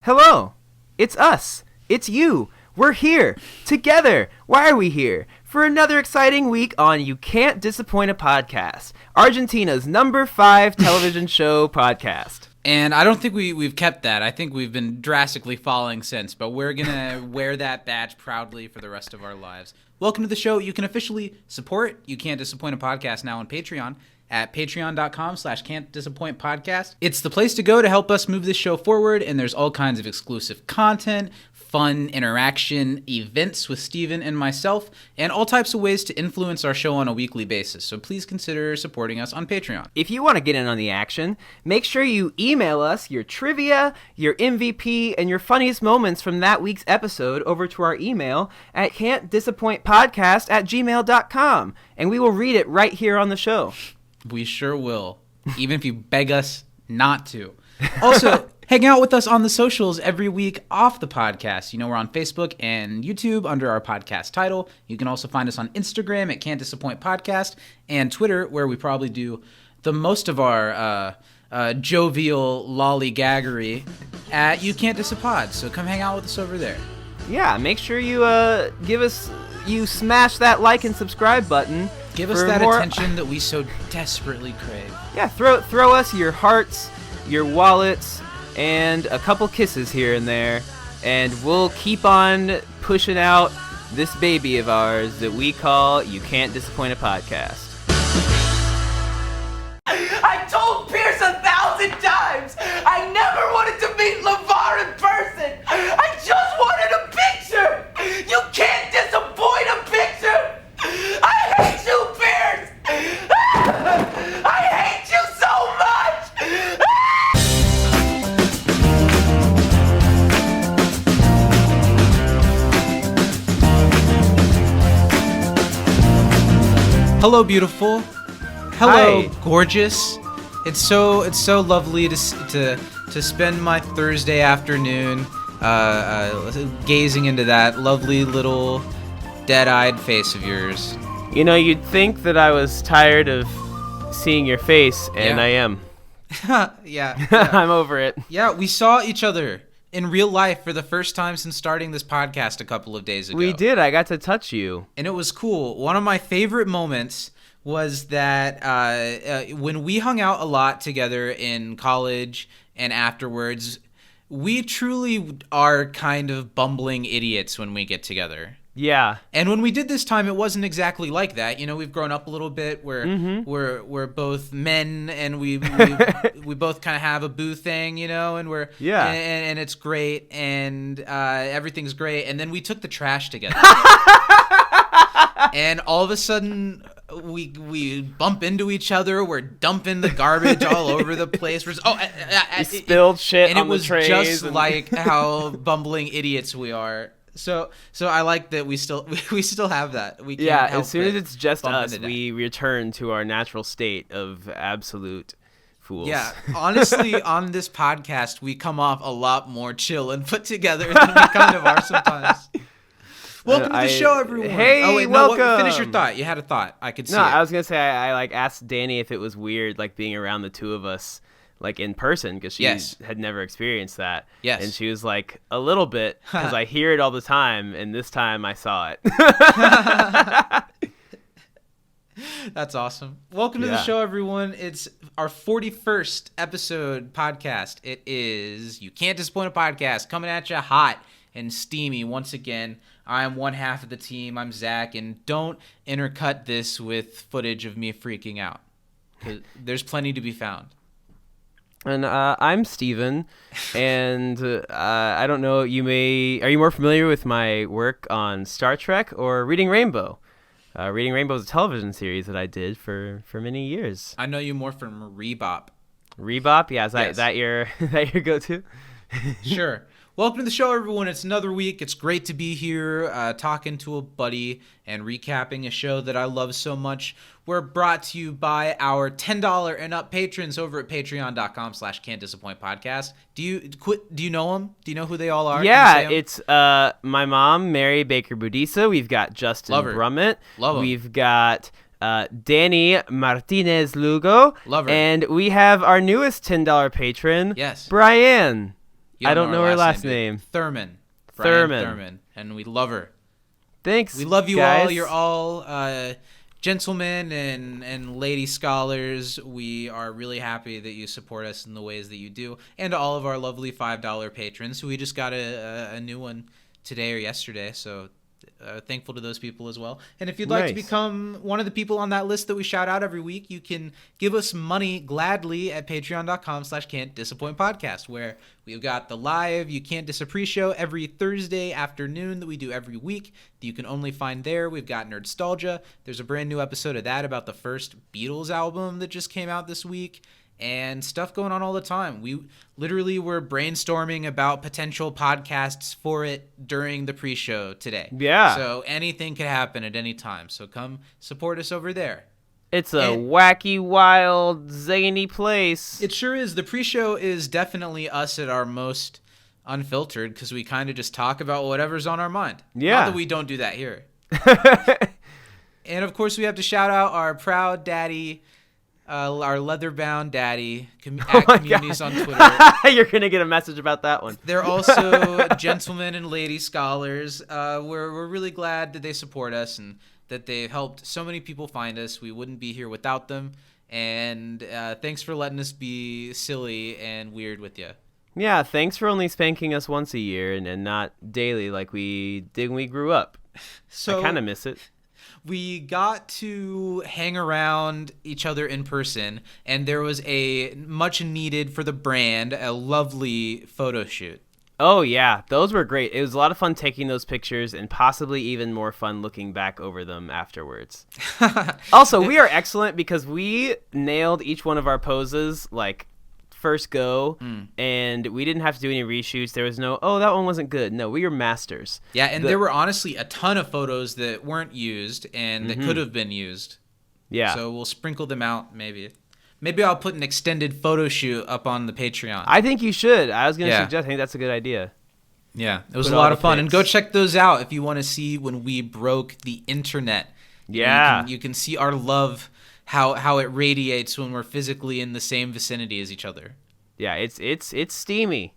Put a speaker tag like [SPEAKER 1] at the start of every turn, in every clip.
[SPEAKER 1] Hello, it's us, it's you, we're here, together. Why are we here? For another exciting week on You Can't Disappoint a Podcast, Argentina's number 5 television show podcast.
[SPEAKER 2] And I don't think we've kept that. I think we've been drastically falling since, but we're going to wear that badge proudly for the rest of our lives. Welcome to the show. You can officially support You Can't Disappoint a Podcast now on Patreon at patreon.com/can'tdisappointpodcast. It's the place to go to help us move this show forward, and there's all kinds of exclusive content, fun interaction, events with Steven and myself, and all types of ways to influence our show on a weekly basis. So please consider supporting us on Patreon.
[SPEAKER 1] If you want to get in on the action, make sure you email us your trivia, your MVP, and your funniest moments from that week's episode over to our email at can'tdisappointpodcast@gmail.com, and we will read it right here on the show.
[SPEAKER 2] We sure will, even if you beg us not to. Also, hang out with us on the socials every week off the podcast. You know, we're on Facebook and YouTube under our podcast title. You can also find us on Instagram at Can't Disappoint Podcast and Twitter, where we probably do the most of our jovial lollygaggery at You Can't Disappoint. So come hang out with us over there.
[SPEAKER 1] Yeah, make sure you you smash that like and subscribe button.
[SPEAKER 2] Give us that attention that we so desperately crave.
[SPEAKER 1] Yeah, throw us your hearts, your wallets, and a couple kisses here and there, and we'll keep on pushing out this baby of ours that we call You Can't Disappoint a Podcast.
[SPEAKER 3] I told Pierce 1,000 times I never wanted to meet LeVar in person. I just wanted a picture. You can't disappoint a picture. I hate you, Pierce. I hate you so much.
[SPEAKER 2] Hello, beautiful. Hello,
[SPEAKER 1] Hi.
[SPEAKER 2] gorgeous. It's so lovely to spend my Thursday afternoon gazing into that lovely little dead-eyed face of yours.
[SPEAKER 1] You know, you'd think that I was tired of seeing your face, and
[SPEAKER 2] Yeah.
[SPEAKER 1] I am.
[SPEAKER 2] Yeah.
[SPEAKER 1] I'm over it.
[SPEAKER 2] Yeah, we saw each other in real life for the first time since starting this podcast a couple of days ago.
[SPEAKER 1] We did. I got to touch you.
[SPEAKER 2] And it was cool. One of my favorite moments was that when we hung out a lot together in college and afterwards, we truly are kind of bumbling idiots when we get together.
[SPEAKER 1] Yeah.
[SPEAKER 2] And when we did this time, it wasn't exactly like that. You know, we've grown up a little bit. We're both men, and we both kind of have a boo thing, you know, and and it's great, and everything's great. And then we took the trash together, and all of a sudden we bump into each other. We're dumping the garbage all over the place.
[SPEAKER 1] We spilled shit
[SPEAKER 2] and
[SPEAKER 1] on
[SPEAKER 2] it was
[SPEAKER 1] the trays.
[SPEAKER 2] Just like how bumbling idiots we are. So I like that we still have that. We can't help
[SPEAKER 1] as soon as
[SPEAKER 2] but
[SPEAKER 1] it's just
[SPEAKER 2] bump
[SPEAKER 1] us,
[SPEAKER 2] into that.
[SPEAKER 1] we return to our natural state of absolute fools.
[SPEAKER 2] Yeah, honestly, on this podcast, we come off a lot more chill and put together than we kind of are sometimes. Welcome to the show, everyone.
[SPEAKER 1] Hey,
[SPEAKER 2] oh, wait,
[SPEAKER 1] welcome.
[SPEAKER 2] No, finish your thought. You had a thought. I could see it.
[SPEAKER 1] No, I was gonna say I like asked Danny if it was weird, like being around the two of us, like in person, because she had never experienced that.
[SPEAKER 2] Yes.
[SPEAKER 1] And she was like, a little bit, because I hear it all the time, and this time I saw it.
[SPEAKER 2] That's awesome. Welcome to the show, everyone. It's our 41st episode podcast. It is You Can't Disappoint a Podcast, coming at you hot and steamy once again. I am one half of the team. I'm Zach, and don't intercut this with footage of me freaking out, 'cause there's plenty to be found.
[SPEAKER 1] And I'm Steven, and I don't know, are you more familiar with my work on Star Trek or Reading Rainbow? Reading Rainbow is a television series that I did for many years.
[SPEAKER 2] I know you more from Rebop.
[SPEAKER 1] Rebop? Yeah, is
[SPEAKER 2] Yes.
[SPEAKER 1] that your go-to?
[SPEAKER 2] Sure. Welcome to the show, everyone. It's another week. It's great to be here talking to a buddy and recapping a show that I love so much. We're brought to you by our $10 and up patrons over at patreon.com/can'tdisappointpodcast. Do you know them? Do you know who they all are?
[SPEAKER 1] Yeah, it's my mom, Mary Baker Budisa. We've got Justin
[SPEAKER 2] Love her.
[SPEAKER 1] Brummett.
[SPEAKER 2] Love him.
[SPEAKER 1] We've got Danny Martinez Lugo.
[SPEAKER 2] Love her.
[SPEAKER 1] And we have our newest $10 patron,
[SPEAKER 2] Yes.
[SPEAKER 1] Brian.
[SPEAKER 2] You
[SPEAKER 1] I don't know her last name.
[SPEAKER 2] Thurman.
[SPEAKER 1] Thurman.
[SPEAKER 2] Thurman. And we love her.
[SPEAKER 1] Thanks.
[SPEAKER 2] We love you
[SPEAKER 1] guys.
[SPEAKER 2] all. You're all gentlemen and lady scholars. We are really happy that you support us in the ways that you do. And to all of our lovely $5 patrons, who we just got a new one today or yesterday. So thankful to those people as well. And if you'd like to become one of the people on that list that we shout out every week, you can give us money gladly at patreon.com/can'tdisappointpodcast, where we've got the live You Can't Disappre show every Thursday afternoon that we do every week that you can only find there. We've got Nerdstalgia. There's a brand new episode of that about the first Beatles album that just came out this week. And stuff going on all the time. We literally were brainstorming about potential podcasts for it during the pre-show today.
[SPEAKER 1] Yeah.
[SPEAKER 2] So anything could happen at any time. So come support us over there.
[SPEAKER 1] It's a wacky, wild, zany place.
[SPEAKER 2] It sure is. The pre-show is definitely us at our most unfiltered because we kind of just talk about whatever's on our mind.
[SPEAKER 1] Yeah.
[SPEAKER 2] Not that we don't do that here. And, of course, we have to shout out our proud daddy, our leather-bound daddy at Communities on Twitter.
[SPEAKER 1] You're going to get a message about that one.
[SPEAKER 2] They're also gentlemen and lady scholars. We're really glad that they support us and that they've helped so many people find us. We wouldn't be here without them. And thanks for letting us be silly and weird with you.
[SPEAKER 1] Yeah, thanks for only spanking us once a year and not daily like we did when we grew up.
[SPEAKER 2] So
[SPEAKER 1] I kind of miss it.
[SPEAKER 2] We got to hang around each other in person, and there was a much needed for the brand, a lovely photo shoot.
[SPEAKER 1] Oh, yeah. Those were great. It was a lot of fun taking those pictures and possibly even more fun looking back over them afterwards. Also, we are excellent because we nailed each one of our poses like first go, and we didn't have to do any reshoots. There was no, oh, that one wasn't good. No, we were masters.
[SPEAKER 2] Yeah, and there were honestly a ton of photos that weren't used and that could have been used.
[SPEAKER 1] Yeah.
[SPEAKER 2] So we'll sprinkle them out maybe. Maybe I'll put an extended photo shoot up on the Patreon.
[SPEAKER 1] I think you should. I was going to suggest, I think that's a good idea.
[SPEAKER 2] Yeah, it was a lot of fun. And go check those out if you want to see when we broke the internet.
[SPEAKER 1] Yeah.
[SPEAKER 2] You can see our love, how it radiates when we're physically in the same vicinity as each other.
[SPEAKER 1] Yeah, it's steamy.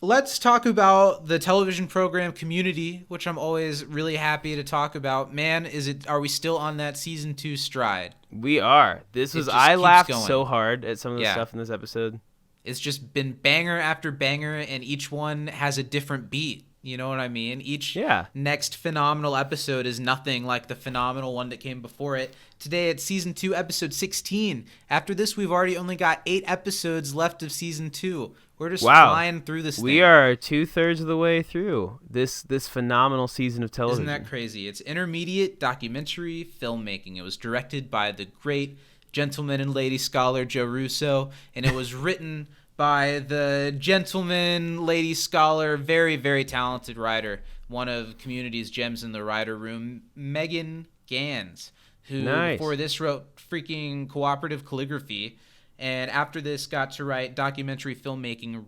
[SPEAKER 2] Let's talk about the television program Community, which I'm always really happy to talk about. Man, are we still on that season 2 stride?
[SPEAKER 1] We are. I laughed
[SPEAKER 2] going.
[SPEAKER 1] so hard at some of the stuff in this episode.
[SPEAKER 2] It's just been banger after banger, and each one has a different beat. You know what I mean? Each next phenomenal episode is nothing like the phenomenal one that came before it. Today it's season 2, episode 16. After this, we've already only got 8 episodes left of season 2. We're just flying through this thing.
[SPEAKER 1] We are 2/3 of the way through this phenomenal season of television.
[SPEAKER 2] Isn't that crazy? It's intermediate documentary filmmaking. It was directed by the great gentleman and lady scholar Joe Russo, and it was written by the gentleman, lady scholar, very, very talented writer, one of Community's gems in the writer room, Megan Gans, who before this wrote freaking Cooperative Calligraphy, and after this got to write documentary filmmaking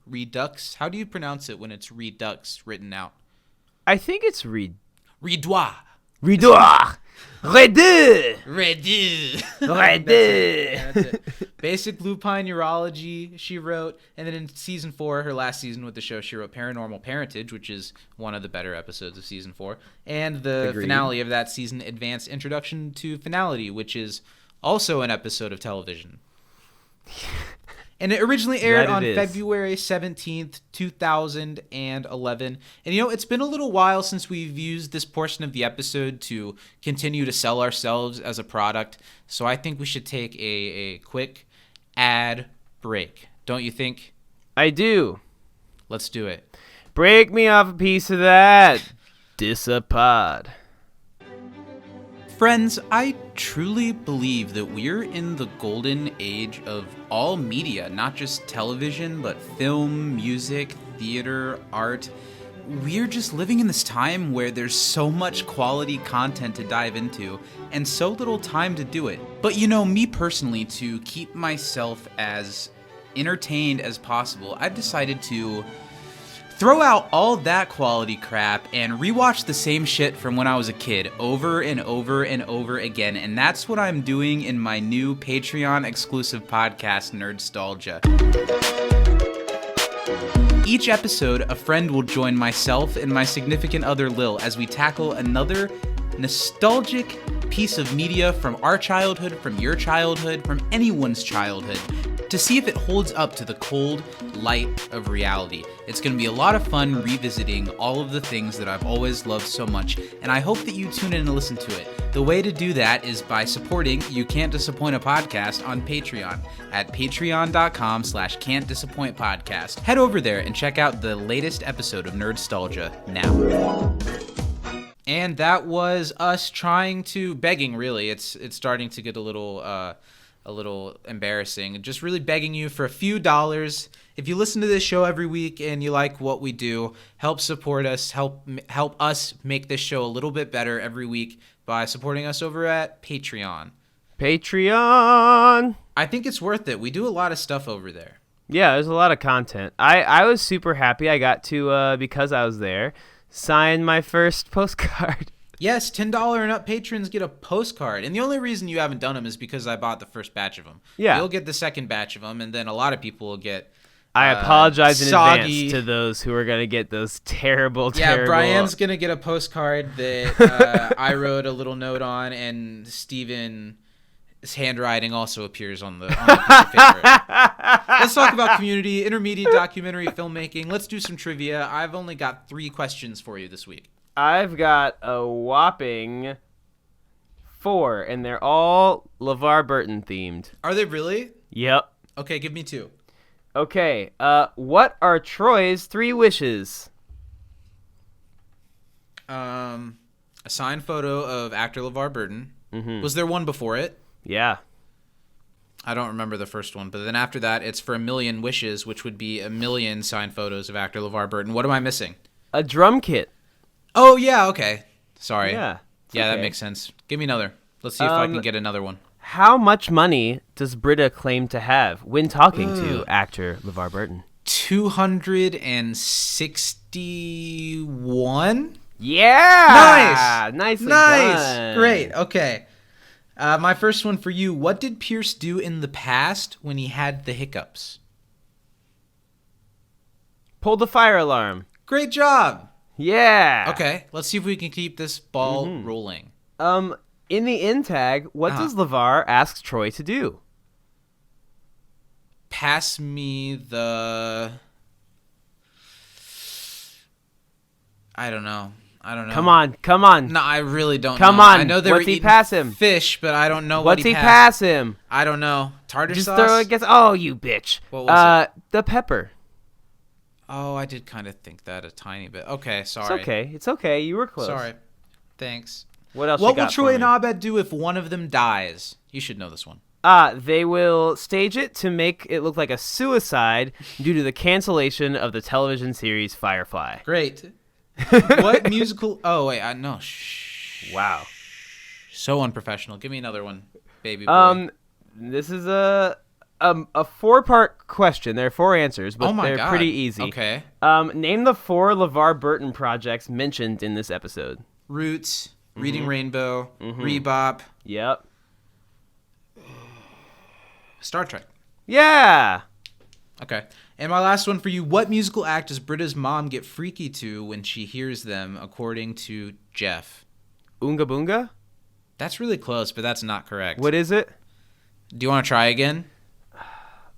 [SPEAKER 2] Redux. How do you pronounce it when it's Redux written out?
[SPEAKER 1] I think it's
[SPEAKER 2] Redois.
[SPEAKER 1] Redoir. Redu.
[SPEAKER 2] That's it. Basic lupine urology she wrote, and then in season 4, her last season with the show, she wrote Paranormal Parentage, which is one of the better episodes of season 4, and the finale of that season, Advanced Introduction to Finality, which is also an episode of television. And it originally aired on February 17th, 2011. And, it's been a little while since we've used this portion of the episode to continue to sell ourselves as a product. So I think we should take a quick ad break. Don't you think?
[SPEAKER 1] I do.
[SPEAKER 2] Let's do it.
[SPEAKER 1] Break me off a piece of that. Disapod.
[SPEAKER 2] Friends, I truly believe that we're in the golden age of all media, not just television, but film, music, theater, art. We're just living in this time where there's so much quality content to dive into and so little time to do it. But me personally, to keep myself as entertained as possible, I've decided to throw out all that quality crap and rewatch the same shit from when I was a kid over and over and over again, and that's what I'm doing in my new Patreon exclusive podcast, Nerdstalgia. Each episode, a friend will join myself and my significant other Lil as we tackle another nostalgic piece of media from our childhood, from your childhood, from anyone's childhood, to see if it holds up to the cold light of reality. It's going to be a lot of fun revisiting all of the things that I've always loved so much, and I hope that you tune in and listen to it. The way to do that is by supporting You Can't Disappoint a Podcast on Patreon at patreon.com/can'tdisappointpodcast. Head over there and check out the latest episode of Nerdstalgia now. And that was us begging, really. It's starting to get a little embarrassing. Just really begging you for a few dollars. If you listen to this show every week and you like what we do, help support us, help us make this show a little bit better every week by supporting us over at Patreon.
[SPEAKER 1] Patreon.
[SPEAKER 2] I think it's worth it. We do a lot of stuff over there.
[SPEAKER 1] Yeah, there's a lot of content. I was super happy I got to, because I was there, sign my first postcard.
[SPEAKER 2] Yes, $10 and up patrons get a postcard. And the only reason you haven't done them is because I bought the first batch of them.
[SPEAKER 1] Yeah.
[SPEAKER 2] You'll get the second batch of them, and then a lot of people will get
[SPEAKER 1] I apologize in
[SPEAKER 2] soggy
[SPEAKER 1] advance to those who are going to get those terrible.
[SPEAKER 2] Yeah, Brian's going to get a postcard that I wrote a little note on, and Steven's handwriting also appears on the piece of paper. Let's talk about community, intermediate documentary filmmaking. Let's do some trivia. I've only got 3 questions for you this week.
[SPEAKER 1] I've got a whopping 4, and they're all LeVar Burton themed.
[SPEAKER 2] Are they really?
[SPEAKER 1] Yep.
[SPEAKER 2] Okay, give me 2.
[SPEAKER 1] Okay, what are Troy's 3 wishes?
[SPEAKER 2] A signed photo of actor LeVar Burton.
[SPEAKER 1] Mm-hmm.
[SPEAKER 2] Was there one before it?
[SPEAKER 1] Yeah.
[SPEAKER 2] I don't remember the first one, but then after that, it's for 1,000,000 wishes, which would be 1,000,000 signed photos of actor LeVar Burton. What am I missing?
[SPEAKER 1] A drum kit.
[SPEAKER 2] Oh, yeah, okay. Sorry.
[SPEAKER 1] Yeah.
[SPEAKER 2] Yeah,
[SPEAKER 1] okay.
[SPEAKER 2] that makes sense. Give me another. Let's see if I can get another one.
[SPEAKER 1] How much money does Britta claim to have when talking to actor LeVar Burton?
[SPEAKER 2] 261?
[SPEAKER 1] Yeah!
[SPEAKER 2] Nice!
[SPEAKER 1] Nicely
[SPEAKER 2] Nice!
[SPEAKER 1] done.
[SPEAKER 2] Great, okay. My first one for you. What did Pierce do in the past when he had the hiccups?
[SPEAKER 1] Pull the fire alarm.
[SPEAKER 2] Great job!
[SPEAKER 1] Yeah!
[SPEAKER 2] Okay, let's see if we can keep this ball rolling.
[SPEAKER 1] In the end tag, what does LeVar ask Troy to do?
[SPEAKER 2] Pass me the... I don't know.
[SPEAKER 1] Come on.
[SPEAKER 2] No, I really don't know.
[SPEAKER 1] Come on.
[SPEAKER 2] I know they
[SPEAKER 1] What's
[SPEAKER 2] were
[SPEAKER 1] he
[SPEAKER 2] eating
[SPEAKER 1] pass him?
[SPEAKER 2] fish, but I don't know
[SPEAKER 1] What's
[SPEAKER 2] what
[SPEAKER 1] he pass him?
[SPEAKER 2] I don't know. Tartar
[SPEAKER 1] Just
[SPEAKER 2] sauce?
[SPEAKER 1] throw it against... Oh, you bitch.
[SPEAKER 2] What was it?
[SPEAKER 1] The pepper.
[SPEAKER 2] Oh, I did kind of think that a tiny bit. Okay, sorry.
[SPEAKER 1] It's okay. You were close.
[SPEAKER 2] Sorry. Thanks.
[SPEAKER 1] What else
[SPEAKER 2] What
[SPEAKER 1] you got
[SPEAKER 2] will Troy
[SPEAKER 1] for
[SPEAKER 2] and
[SPEAKER 1] me?
[SPEAKER 2] Abed do if one of them dies? You should know this one.
[SPEAKER 1] They will stage it to make it look like a suicide due to the cancellation of the television series Firefly.
[SPEAKER 2] Great. What musical... Oh, wait. No. Shh.
[SPEAKER 1] Wow.
[SPEAKER 2] So unprofessional. Give me another one, baby boy.
[SPEAKER 1] This is a 4-part question. There are 4 answers, but they're
[SPEAKER 2] God.
[SPEAKER 1] pretty easy.
[SPEAKER 2] Okay.
[SPEAKER 1] Name the 4 LeVar Burton projects mentioned in this episode.
[SPEAKER 2] Roots, Reading Rainbow, Rebop,
[SPEAKER 1] Yep.
[SPEAKER 2] Star Trek.
[SPEAKER 1] Yeah.
[SPEAKER 2] Okay. And my last one for you. What musical act does Britta's mom get freaky to when she hears them, according to Jeff?
[SPEAKER 1] Oonga Boonga?
[SPEAKER 2] That's really close, but that's not correct.
[SPEAKER 1] What is it?
[SPEAKER 2] Do you want to try again?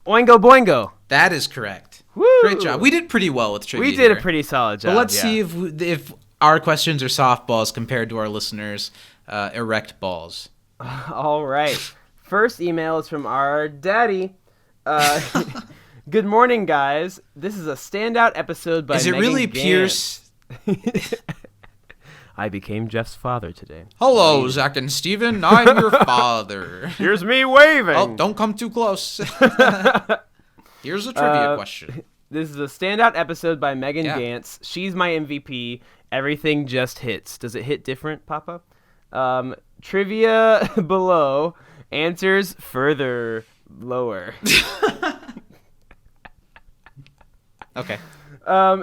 [SPEAKER 1] Oingo Boingo.
[SPEAKER 2] That is correct.
[SPEAKER 1] Woo!
[SPEAKER 2] Great job. We did pretty well with trivia.
[SPEAKER 1] We did
[SPEAKER 2] here.
[SPEAKER 1] a pretty solid job.
[SPEAKER 2] But let's
[SPEAKER 1] yeah.
[SPEAKER 2] see if our questions are softballs compared to our listeners' erect balls.
[SPEAKER 1] All right. First email is from our daddy. Good morning, guys. This is a standout episode by
[SPEAKER 2] Is it
[SPEAKER 1] Megan
[SPEAKER 2] really
[SPEAKER 1] Gantz.
[SPEAKER 2] Pierce?
[SPEAKER 1] I became Jeff's father today.
[SPEAKER 2] Hello, Zach and Steven. I'm your father.
[SPEAKER 1] Here's me waving.
[SPEAKER 2] Oh, don't come too close. Here's a trivia question.
[SPEAKER 1] This is a standout episode by Megan
[SPEAKER 2] Yeah.
[SPEAKER 1] Gantz. She's my MVP. Everything just hits. Does it hit different, Papa? Trivia below. Answers further lower.
[SPEAKER 2] Okay.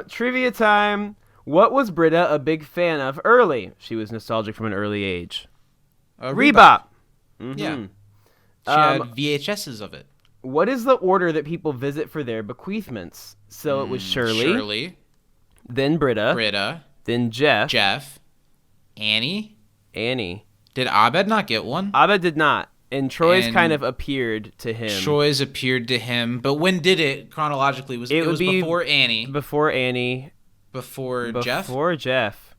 [SPEAKER 1] Trivia time. What was Britta a big fan of early? She was nostalgic from an early age. Rebop.
[SPEAKER 2] Yeah. She had VHSs of it.
[SPEAKER 1] What is the order that people visit for their bequeathments? So it was Shirley, then Britta, then Jeff,
[SPEAKER 2] Annie.
[SPEAKER 1] Did
[SPEAKER 2] Abed not get one?
[SPEAKER 1] Abed did not. And Troy's kind of appeared to him.
[SPEAKER 2] Troy's appeared to him, but when did it chronologically? It was before Annie.
[SPEAKER 1] Before Annie.
[SPEAKER 2] Before Jeff?
[SPEAKER 1] Before Jeff.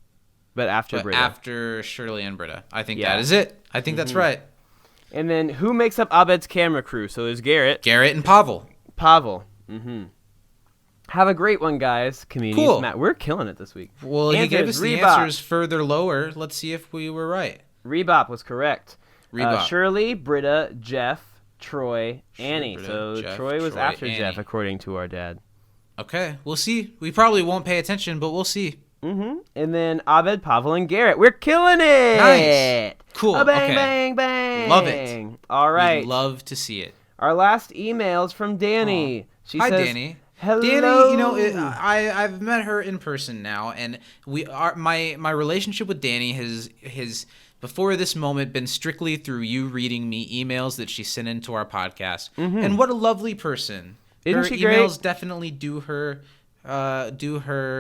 [SPEAKER 1] But after Britta.
[SPEAKER 2] After Shirley and Britta. I think that is it. I think that's right.
[SPEAKER 1] And then who makes up Abed's camera crew? So there's Garrett.
[SPEAKER 2] And Pavel.
[SPEAKER 1] Have a great one, guys. Comedians.
[SPEAKER 2] Cool.
[SPEAKER 1] Matt, we're killing it this week.
[SPEAKER 2] Well, he gave us the answers further lower. Let's see if we were right.
[SPEAKER 1] Rebop was correct. Shirley, Britta, Jeff, Troy, Annie. So
[SPEAKER 2] Jeff,
[SPEAKER 1] Troy was
[SPEAKER 2] Troy,
[SPEAKER 1] after
[SPEAKER 2] Annie.
[SPEAKER 1] Jeff, according to our dad.
[SPEAKER 2] Okay, we'll see. We probably won't pay attention, but we'll see.
[SPEAKER 1] And then Abed, Pavel, and Garrett. We're killing it.
[SPEAKER 2] Nice. Cool.
[SPEAKER 1] Bang, bang, bang.
[SPEAKER 2] Love it.
[SPEAKER 1] All right.
[SPEAKER 2] We'd love to see it.
[SPEAKER 1] Our last email is from Danny. She
[SPEAKER 2] Hi,
[SPEAKER 1] says,
[SPEAKER 2] Danny.
[SPEAKER 1] Hello.
[SPEAKER 2] Danny, I've met her in person now, and my relationship with Danny has before this moment been strictly through you reading me emails that she sent into our podcast. And what a lovely person.
[SPEAKER 1] Isn't
[SPEAKER 2] her
[SPEAKER 1] she
[SPEAKER 2] emails
[SPEAKER 1] great?
[SPEAKER 2] definitely do her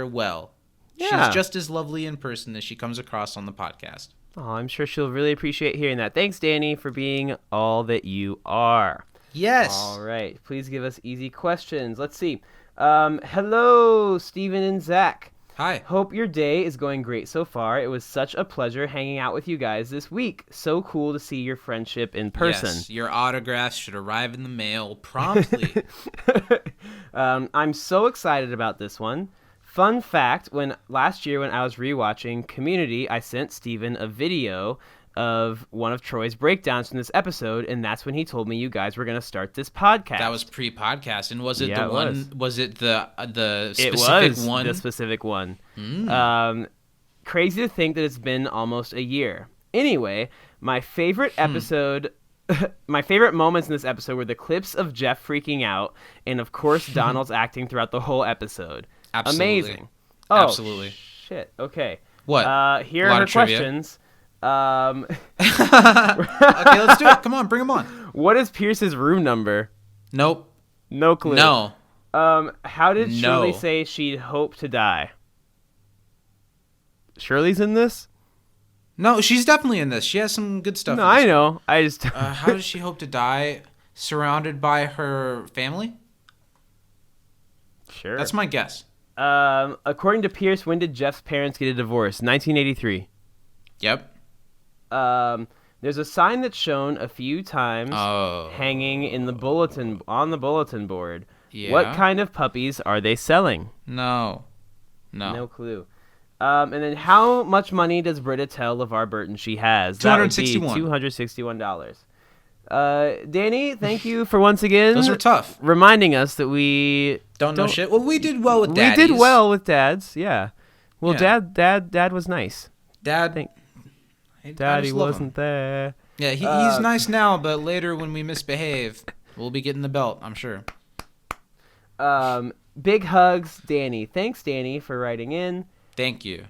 [SPEAKER 2] well.
[SPEAKER 1] Yeah.
[SPEAKER 2] She's just as lovely in person as she comes across on the podcast.
[SPEAKER 1] Oh, I'm sure she'll really appreciate hearing that. Thanks, Danny, for being all that you are.
[SPEAKER 2] Yes.
[SPEAKER 1] All right. Please give us easy questions. Let's see. Hello, Steven and Zach.
[SPEAKER 2] Hi.
[SPEAKER 1] Hope your day is going great so far. It was such a pleasure hanging out with you guys this week. So cool to see your friendship in person.
[SPEAKER 2] Yes, your autographs should arrive in the mail promptly.
[SPEAKER 1] I'm so excited about this one. Fun fact, last year when I was rewatching Community, I sent Steven a video of one of Troy's breakdowns from this episode, and that's when he told me you guys were going to start this podcast.
[SPEAKER 2] That was pre-podcast, and was it
[SPEAKER 1] Yeah,
[SPEAKER 2] the
[SPEAKER 1] it
[SPEAKER 2] one?
[SPEAKER 1] was.
[SPEAKER 2] it the specific
[SPEAKER 1] It was
[SPEAKER 2] one?
[SPEAKER 1] the specific one. Crazy to think that it's been almost a year. Anyway, my favorite episode... My favorite moments in this episode were the clips of Jeff freaking out, and of course Donald's acting throughout the whole episode.
[SPEAKER 2] Absolutely.
[SPEAKER 1] Amazing. Oh,
[SPEAKER 2] Absolutely.
[SPEAKER 1] Shit. Okay.
[SPEAKER 2] What?
[SPEAKER 1] Here
[SPEAKER 2] A lot
[SPEAKER 1] are her
[SPEAKER 2] of trivia?
[SPEAKER 1] questions.
[SPEAKER 2] Okay, let's do it. Come on, bring them on.
[SPEAKER 1] What is Pierce's room number?
[SPEAKER 2] Nope.
[SPEAKER 1] No clue.
[SPEAKER 2] No.
[SPEAKER 1] How did
[SPEAKER 2] No.
[SPEAKER 1] Shirley say she'd hope to die? Shirley's in this?
[SPEAKER 2] No, she's definitely in this. She has some good stuff.
[SPEAKER 1] No,
[SPEAKER 2] in this
[SPEAKER 1] I know. I just...
[SPEAKER 2] How does she hope to die? Surrounded by her family?
[SPEAKER 1] Sure.
[SPEAKER 2] That's my guess.
[SPEAKER 1] According to Pierce, when did Jeff's parents get a divorce? 1983.
[SPEAKER 2] Yep.
[SPEAKER 1] There's a sign that's shown a few times hanging in on the bulletin board.
[SPEAKER 2] Yeah.
[SPEAKER 1] What kind of puppies are they selling?
[SPEAKER 2] No.
[SPEAKER 1] No clue. And then how much money does Britta tell LeVar Burton she has? That would be $261. Danny, thank you for once again
[SPEAKER 2] Those are tough.
[SPEAKER 1] reminding us that we
[SPEAKER 2] Don't know shit. Well, we did well with daddies.
[SPEAKER 1] We did well with dads, yeah. Well,
[SPEAKER 2] Yeah.
[SPEAKER 1] Dad was nice.
[SPEAKER 2] Dad.
[SPEAKER 1] Daddy wasn't there.
[SPEAKER 2] Yeah, he's nice now, but later when we misbehave, we'll be getting the belt, I'm sure.
[SPEAKER 1] Big hugs, Danny. Thanks, Danny, for writing in.
[SPEAKER 2] Thank you.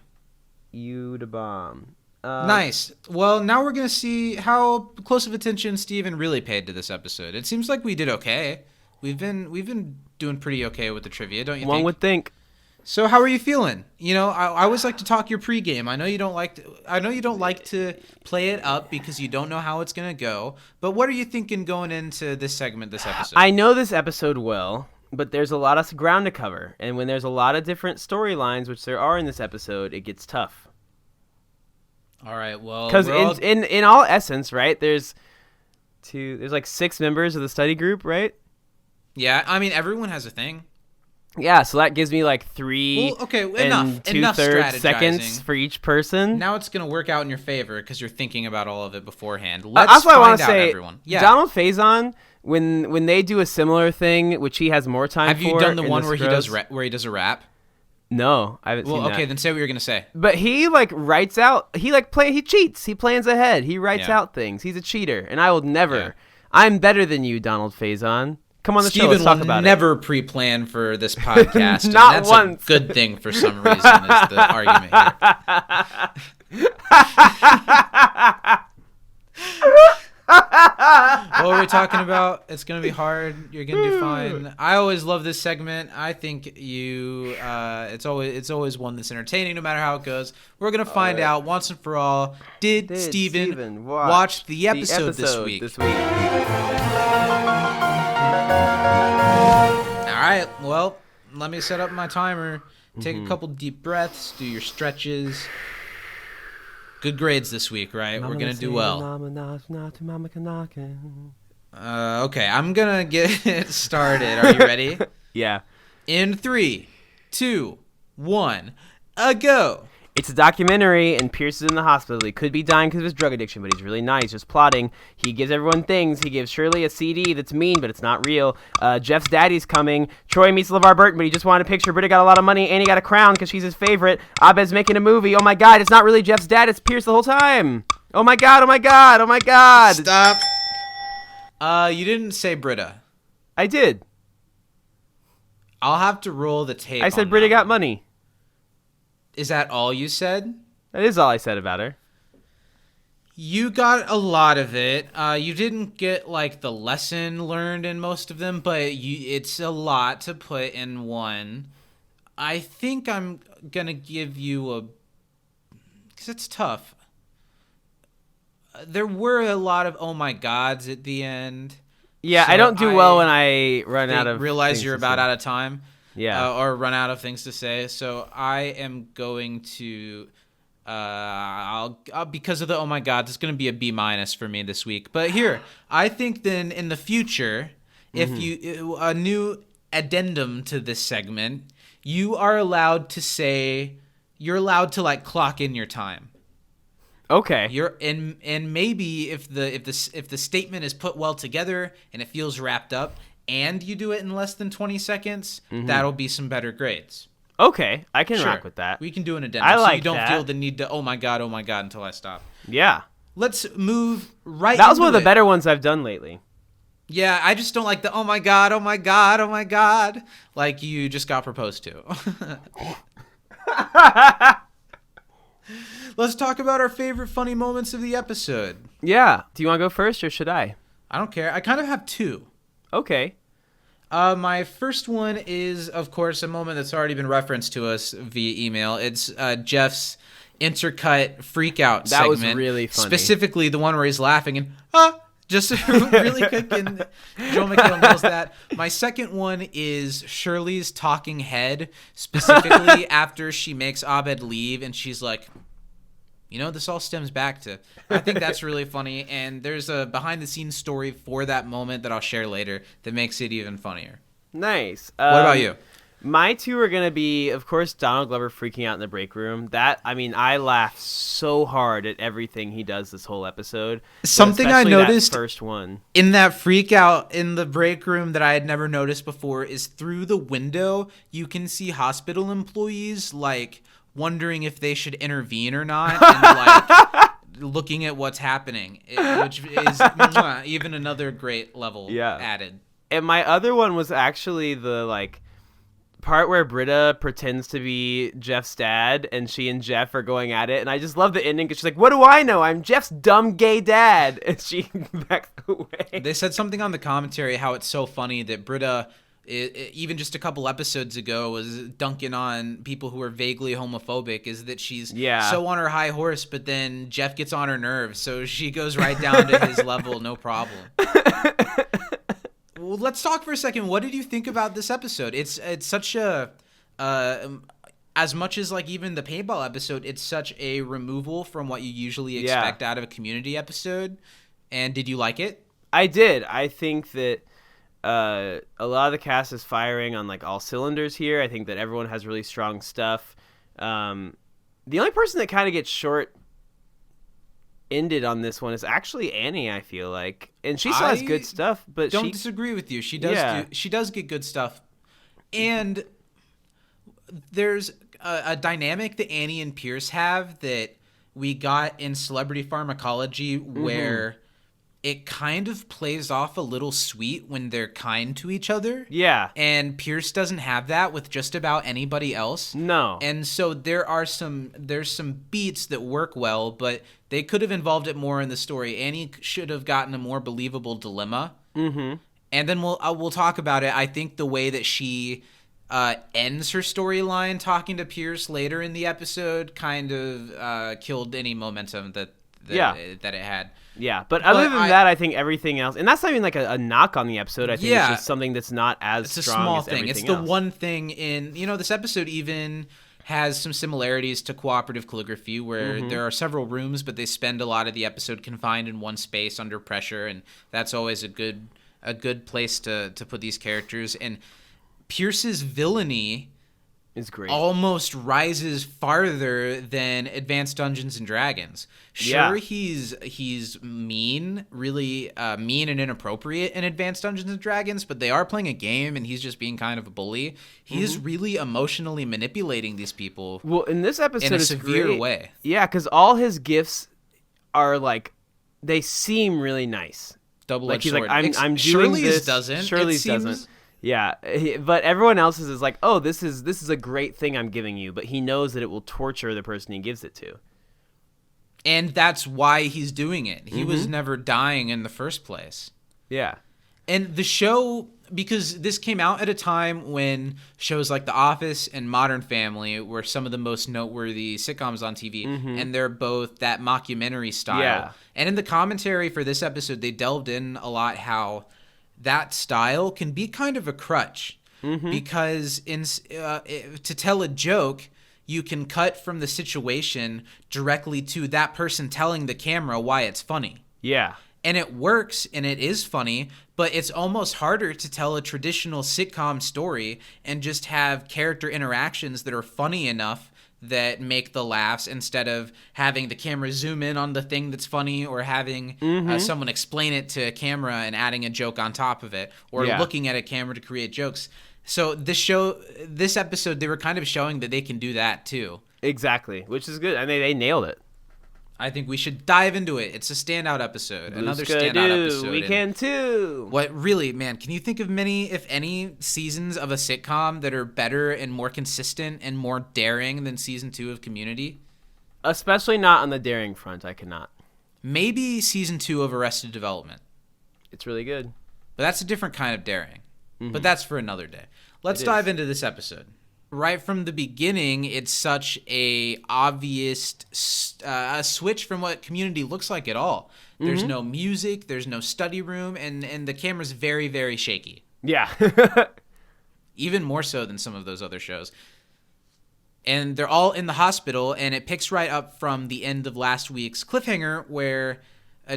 [SPEAKER 1] You the bomb.
[SPEAKER 2] Nice. Well, now we're going to see how close of attention Steven really paid to this episode. It seems like we did okay. We've been doing pretty okay with the trivia, don't you think?
[SPEAKER 1] One would think.
[SPEAKER 2] So how are you feeling? You know, I always like to talk your pregame. I know you don't like to play it up because you don't know how it's going to go. But what are you thinking going into this segment, this episode?
[SPEAKER 1] I know this episode well, but there's a lot of ground to cover. And when there's a lot of different storylines, which there are in this episode, it gets tough.
[SPEAKER 2] All right, well,
[SPEAKER 1] because in all essence, right? There's like 6 members of the study group, right?
[SPEAKER 2] Yeah, I mean everyone has a thing.
[SPEAKER 1] Yeah, so that gives me like 3
[SPEAKER 2] enough
[SPEAKER 1] 2/3 seconds for each person.
[SPEAKER 2] Now it's gonna work out in your favor because you're thinking about all of it beforehand.
[SPEAKER 1] That's why I want to say,
[SPEAKER 2] everyone. Yeah.
[SPEAKER 1] Donald Faison, when they do a similar thing, which he has more time for.
[SPEAKER 2] Have you done the one where
[SPEAKER 1] Scrubs,
[SPEAKER 2] he does a rap?
[SPEAKER 1] No, I haven't seen that.
[SPEAKER 2] Well, okay, then say what you're gonna say.
[SPEAKER 1] But he writes out. He cheats. He plans ahead. He writes out things. He's a cheater, and I will never. Yeah. I'm better than you, Donald Faison. Come on the show. Let's talk about it.
[SPEAKER 2] Steven will never pre-plan for this podcast.
[SPEAKER 1] Not
[SPEAKER 2] and that's
[SPEAKER 1] once.
[SPEAKER 2] A good thing for some reason. Is the argument here. What were we talking about? It's gonna be hard. You're gonna do fine. I always love this segment. I think you. It's always one that's entertaining, no matter how it goes. We're gonna find out once and for all. Did Steven watch the episode this week? All right. Well, let me set up my timer. Take a couple deep breaths. Do your stretches. Good grades this week, right? We're going to do well. Okay, I'm going to get started. Are you ready?
[SPEAKER 1] Yeah.
[SPEAKER 2] In 3, 2, 1, go.
[SPEAKER 1] It's a documentary, and Pierce is in the hospital. He could be dying because of his drug addiction, but he's really nice, just plotting. He gives everyone things. He gives Shirley a CD that's mean, but it's not real. Jeff's daddy's coming. Troy meets LeVar Burton, but he just wanted a picture. Britta got a lot of money, and he got a crown because she's his favorite. Abed's making a movie. Oh, my God, it's not really Jeff's dad. It's Pierce the whole time. Oh, my God, oh, my God, oh, my God.
[SPEAKER 2] Stop. You didn't say Britta.
[SPEAKER 1] I did.
[SPEAKER 2] I'll have to roll the tape.
[SPEAKER 1] I said Britta got money.
[SPEAKER 2] Is that all you said?
[SPEAKER 1] That is all I said about her.
[SPEAKER 2] You got a lot of it. You didn't get like the lesson learned in most of them, but it's a lot to put in one. I think I'm gonna give you because it's tough. There were a lot of oh my gods at the end.
[SPEAKER 1] Yeah, so I don't do well when I run out of.
[SPEAKER 2] Realize you're about out of time.
[SPEAKER 1] Yeah.
[SPEAKER 2] Or run out of things to say. So I am going to, I'll because of the oh my god, it's going to be a B- for me this week. But here, I think then in the future, if you a new addendum to this segment, you are allowed to say you're allowed to like clock in your time.
[SPEAKER 1] Okay.
[SPEAKER 2] And maybe if the statement is put well together and it feels wrapped up. And you do it in less than 20 seconds, that'll be some better grades.
[SPEAKER 1] Okay, I can rock with that.
[SPEAKER 2] We can do an addendum
[SPEAKER 1] I like
[SPEAKER 2] so you don't
[SPEAKER 1] that.
[SPEAKER 2] feel the need to, oh my God, until I stop.
[SPEAKER 1] Yeah.
[SPEAKER 2] Let's move right
[SPEAKER 1] That was one of
[SPEAKER 2] into
[SPEAKER 1] the better ones I've done lately.
[SPEAKER 2] Yeah, I just don't like the, oh my God, like you just got proposed to. Let's talk about our favorite funny moments of the episode.
[SPEAKER 1] Yeah. Do you want to go first, or should I?
[SPEAKER 2] I don't care. I kind of have two.
[SPEAKER 1] Okay.
[SPEAKER 2] My first one is, of course, a moment that's already been referenced to us via email. It's Jeff's intercut freakout segment.
[SPEAKER 1] That was really funny.
[SPEAKER 2] Specifically, the one where he's laughing and, just really quick. And Joe McHale knows that. My second one is Shirley's talking head, specifically after she makes Abed leave, and she's like, you know, this all stems back to, I think that's really funny, and there's a behind-the-scenes story for that moment that I'll share later that makes it even funnier.
[SPEAKER 1] Nice.
[SPEAKER 2] What about you?
[SPEAKER 1] My two are going to be, of course, Donald Glover freaking out in the break room. I laughed so hard at everything he does this whole episode.
[SPEAKER 2] Something I noticed
[SPEAKER 1] that first one.
[SPEAKER 2] In that freak out in the break room that I had never noticed before is through the window, you can see hospital employees, like, wondering if they should intervene or not, and like looking at what's happening, which is even another great level added.
[SPEAKER 1] And my other one was actually the like part where Britta pretends to be Jeff's dad, and she and Jeff are going at it, and I just love the ending because she's like, "What do I know? I'm Jeff's dumb gay dad," and she backs away.
[SPEAKER 2] They said something on the commentary how it's so funny that Britta, even just a couple episodes ago, was dunking on people who are vaguely homophobic, is that she's so on her high horse, but then Jeff gets on her nerves, so she goes right down to his level, no problem. Well, let's talk for a second. What did you think about this episode? It's such a as much as like even the paintball episode, it's such a removal from what you usually expect out of a Community episode. And did you like it?
[SPEAKER 1] I did. I think that a lot of the cast is firing on like all cylinders here. I think that everyone has really strong stuff. The only person that kind of gets short-ended on this one is actually Annie, I feel like, and she still has good stuff. But
[SPEAKER 2] don't disagree with you. She does. She does get good stuff, and there's a dynamic that Annie and Pierce have that we got in Celebrity Pharmacology, where it kind of plays off a little sweet when they're kind to each other.
[SPEAKER 1] Yeah.
[SPEAKER 2] And Pierce doesn't have that with just about anybody else.
[SPEAKER 1] No.
[SPEAKER 2] And so there's some beats that work well, but they could have involved it more in the story. Annie should have gotten a more believable dilemma.
[SPEAKER 1] Mm-hmm.
[SPEAKER 2] And then we'll talk about it. I think the way that she ends her storyline talking to Pierce later in the episode kind of killed any momentum that it had.
[SPEAKER 1] Yeah, but other than that, I think everything else, and that's not even like a knock on the episode. I think it's just something that's not as strong. It's a small thing.
[SPEAKER 2] It's the one thing in this episode even has some similarities to cooperative calligraphy, where there are several rooms, but they spend a lot of the episode confined in one space under pressure, and that's always a good place to put these characters. And Pierce's villainy
[SPEAKER 1] is great.
[SPEAKER 2] Almost rises farther than Advanced Dungeons and Dragons. Sure, he's mean, really mean and inappropriate in Advanced Dungeons and Dragons, but they are playing a game and he's just being kind of a bully. He's really emotionally manipulating these people.
[SPEAKER 1] Well, in this episode,
[SPEAKER 2] in a severe way.
[SPEAKER 1] Yeah, because all his gifts are like, they seem really nice.
[SPEAKER 2] Double-edged sword.
[SPEAKER 1] Like, I'm doing
[SPEAKER 2] Shirley's
[SPEAKER 1] this.
[SPEAKER 2] doesn't.
[SPEAKER 1] Shirley's doesn't. Yeah, but everyone else's is like, oh, this is a great thing I'm giving you, but he knows that it will torture the person he gives it to.
[SPEAKER 2] And that's why he's doing it. He was never dying in the first place.
[SPEAKER 1] Yeah.
[SPEAKER 2] And the show, because this came out at a time when shows like The Office and Modern Family were some of the most noteworthy sitcoms on TV, and they're both that mockumentary style.
[SPEAKER 1] Yeah.
[SPEAKER 2] And in the commentary for this episode, they delved in a lot how that style can be kind of a crutch, because to tell a joke, you can cut from the situation directly to that person telling the camera why it's funny.
[SPEAKER 1] Yeah.
[SPEAKER 2] And it works, and it is funny, but it's almost harder to tell a traditional sitcom story and just have character interactions that are funny enough that make the laughs, instead of having the camera zoom in on the thing that's funny, or having someone explain it to a camera and adding a joke on top of it, or looking at a camera to create jokes. So this episode, they were kind of showing that they can do that too.
[SPEAKER 1] Exactly, which is good. I mean, they nailed it.
[SPEAKER 2] I think we should dive into it. It's a standout episode. Another standout episode.
[SPEAKER 1] We can too.
[SPEAKER 2] What really, man, can you think of many, if any, seasons of a sitcom that are better and more consistent and more daring than season 2 of Community?
[SPEAKER 1] Especially not on the daring front, I cannot.
[SPEAKER 2] Maybe season 2 of Arrested Development.
[SPEAKER 1] It's really good.
[SPEAKER 2] But that's a different kind of daring. But that's for another day. Let's dive into this episode. Right from the beginning, it's such a obvious switch from what Community looks like at all. There's no music, there's no study room, and the camera's very, very shaky.
[SPEAKER 1] Yeah.
[SPEAKER 2] Even more so than some of those other shows. And they're all in the hospital, and it picks right up from the end of last week's cliffhanger, where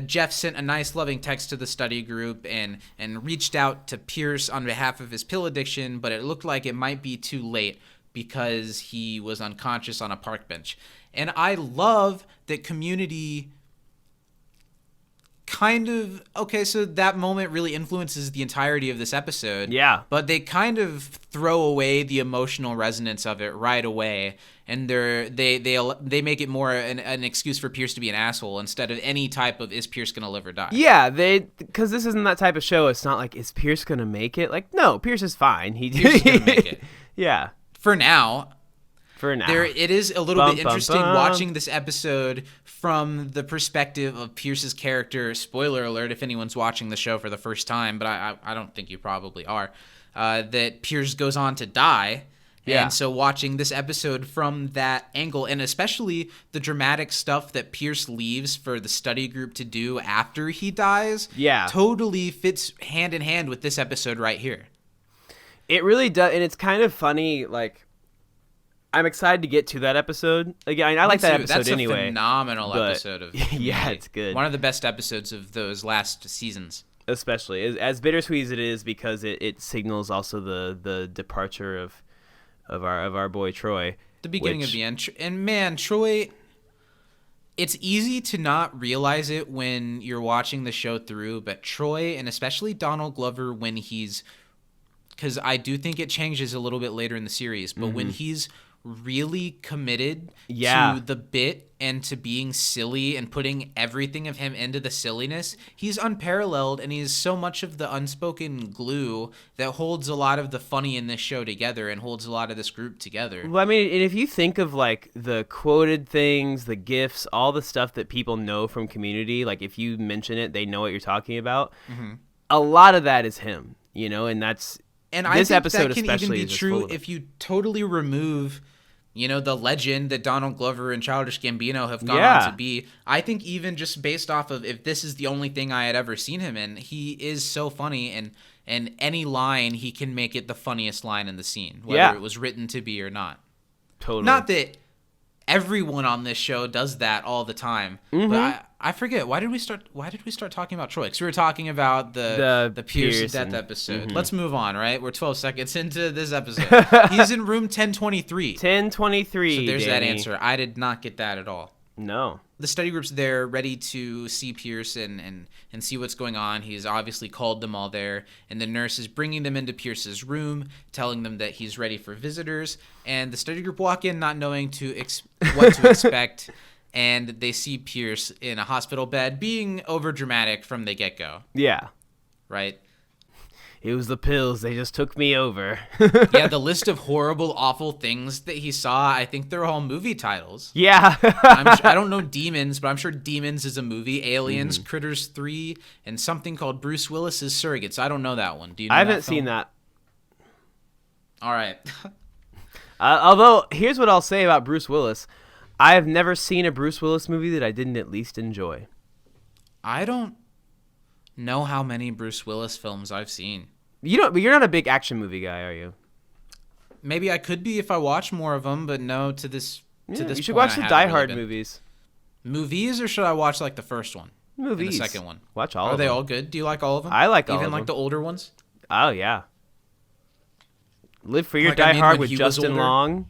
[SPEAKER 2] Jeff sent a nice, loving text to the study group and reached out to Pierce on behalf of his pill addiction, but it looked like it might be too late because he was unconscious on a park bench. And I love that Community kind of... Okay, so that moment really influences the entirety of this episode.
[SPEAKER 1] Yeah.
[SPEAKER 2] But they kind of throw away the emotional resonance of it right away, and they make it more an excuse for Pierce to be an asshole instead of any type of, is Pierce gonna live or die?
[SPEAKER 1] Yeah, because this isn't that type of show. It's not like, is Pierce gonna make it? Like, no, Pierce is fine.
[SPEAKER 2] Pierce is gonna make it.
[SPEAKER 1] Yeah.
[SPEAKER 2] For now.
[SPEAKER 1] It
[SPEAKER 2] is a little bit interesting watching this episode from the perspective of Pierce's character. Spoiler alert if anyone's watching the show for the first time, but I don't think you probably are. That Pierce goes on to die. Yeah. And so watching this episode from that angle, and especially the dramatic stuff that Pierce leaves for the study group to do after he dies, totally fits hand in hand with this episode right here.
[SPEAKER 1] It really does, and it's kind of funny, like, I'm excited to get to that episode. Again, I like that episode anyway.
[SPEAKER 2] That's a phenomenal episode of
[SPEAKER 1] yeah, it's good.
[SPEAKER 2] One of the best episodes of those last seasons.
[SPEAKER 1] Especially. As bittersweet as it is, because it signals also the departure of our boy Troy.
[SPEAKER 2] The beginning of the end. And man, Troy, it's easy to not realize it when you're watching the show through, but Troy, and especially Donald Glover, when he's... Because I do think it changes a little bit later in the series, but when he's really committed
[SPEAKER 1] Yeah.
[SPEAKER 2] to the bit and to being silly and putting everything of him into the silliness. He's unparalleled, and he's so much of the unspoken glue that holds a lot of the funny in this show together and holds a lot of this group together.
[SPEAKER 1] Well, I mean, and if you think of like the quoted things, the gifs, all the stuff that people know from Community, like if you mention it, they know what you're talking about. A lot of that is him, you know, and that's
[SPEAKER 2] And
[SPEAKER 1] this
[SPEAKER 2] I think
[SPEAKER 1] episode
[SPEAKER 2] that can
[SPEAKER 1] especially
[SPEAKER 2] even be
[SPEAKER 1] is just
[SPEAKER 2] true
[SPEAKER 1] full of it.
[SPEAKER 2] if you totally remove, you know, the legend that Donald Glover and Childish Gambino have gone
[SPEAKER 1] Yeah.
[SPEAKER 2] on to be. I think even just based off of if this is the only thing I had ever seen him in, he is so funny, and any line he can make it the funniest line in the scene, whether it was written to be or not.
[SPEAKER 1] Totally.
[SPEAKER 2] Not that everyone on this show does that all the time, but I forget, why did we start talking about Troy? Because we were talking about the Pierce death episode. Let's move on, right? We're 12 seconds into this episode. He's in room 1023.
[SPEAKER 1] 1023.
[SPEAKER 2] So there's that
[SPEAKER 1] Danny.
[SPEAKER 2] answer. I did not get that at all.
[SPEAKER 1] No.
[SPEAKER 2] The study group's there, ready to see Pierce and see what's going on. He's obviously called them all there, and the nurse is bringing them into Pierce's room, telling them that he's ready for visitors. And the study group walk in not knowing what to expect, and they see Pierce in a hospital bed being overdramatic from the get-go,
[SPEAKER 1] Yeah.
[SPEAKER 2] right?
[SPEAKER 1] It was the pills. They just took me over.
[SPEAKER 2] Yeah, the list of horrible, awful things that he saw, I think they're all movie titles.
[SPEAKER 1] Yeah.
[SPEAKER 2] I don't know Demons, but I'm sure Demons is a movie. Aliens, Critters 3, and something called Bruce Willis's Surrogates. I don't know that one. Do you know
[SPEAKER 1] I haven't
[SPEAKER 2] that film?
[SPEAKER 1] seen that.
[SPEAKER 2] All right.
[SPEAKER 1] Although, here's what I'll say about Bruce Willis. I have never seen a Bruce Willis movie that I didn't at least enjoy.
[SPEAKER 2] I don't know how many Bruce Willis films I've seen.
[SPEAKER 1] But you're not a big action movie guy, are you?
[SPEAKER 2] Maybe I could be if I watch more of them, but no, to this
[SPEAKER 1] You should
[SPEAKER 2] point,
[SPEAKER 1] watch
[SPEAKER 2] I
[SPEAKER 1] the
[SPEAKER 2] haven't
[SPEAKER 1] Die
[SPEAKER 2] really
[SPEAKER 1] Hard
[SPEAKER 2] been.
[SPEAKER 1] movies.
[SPEAKER 2] Movies, or should I watch like the first one?
[SPEAKER 1] Movies.
[SPEAKER 2] And the second one.
[SPEAKER 1] Watch all
[SPEAKER 2] Are
[SPEAKER 1] of
[SPEAKER 2] they
[SPEAKER 1] them.
[SPEAKER 2] all good? Do you like all of them?
[SPEAKER 1] I like all
[SPEAKER 2] Even
[SPEAKER 1] of
[SPEAKER 2] like
[SPEAKER 1] them.
[SPEAKER 2] the older ones?
[SPEAKER 1] Oh, yeah. Live for Your
[SPEAKER 2] Like, I
[SPEAKER 1] Die
[SPEAKER 2] mean,
[SPEAKER 1] Hard
[SPEAKER 2] when
[SPEAKER 1] with
[SPEAKER 2] he was
[SPEAKER 1] Justin
[SPEAKER 2] older?
[SPEAKER 1] Long.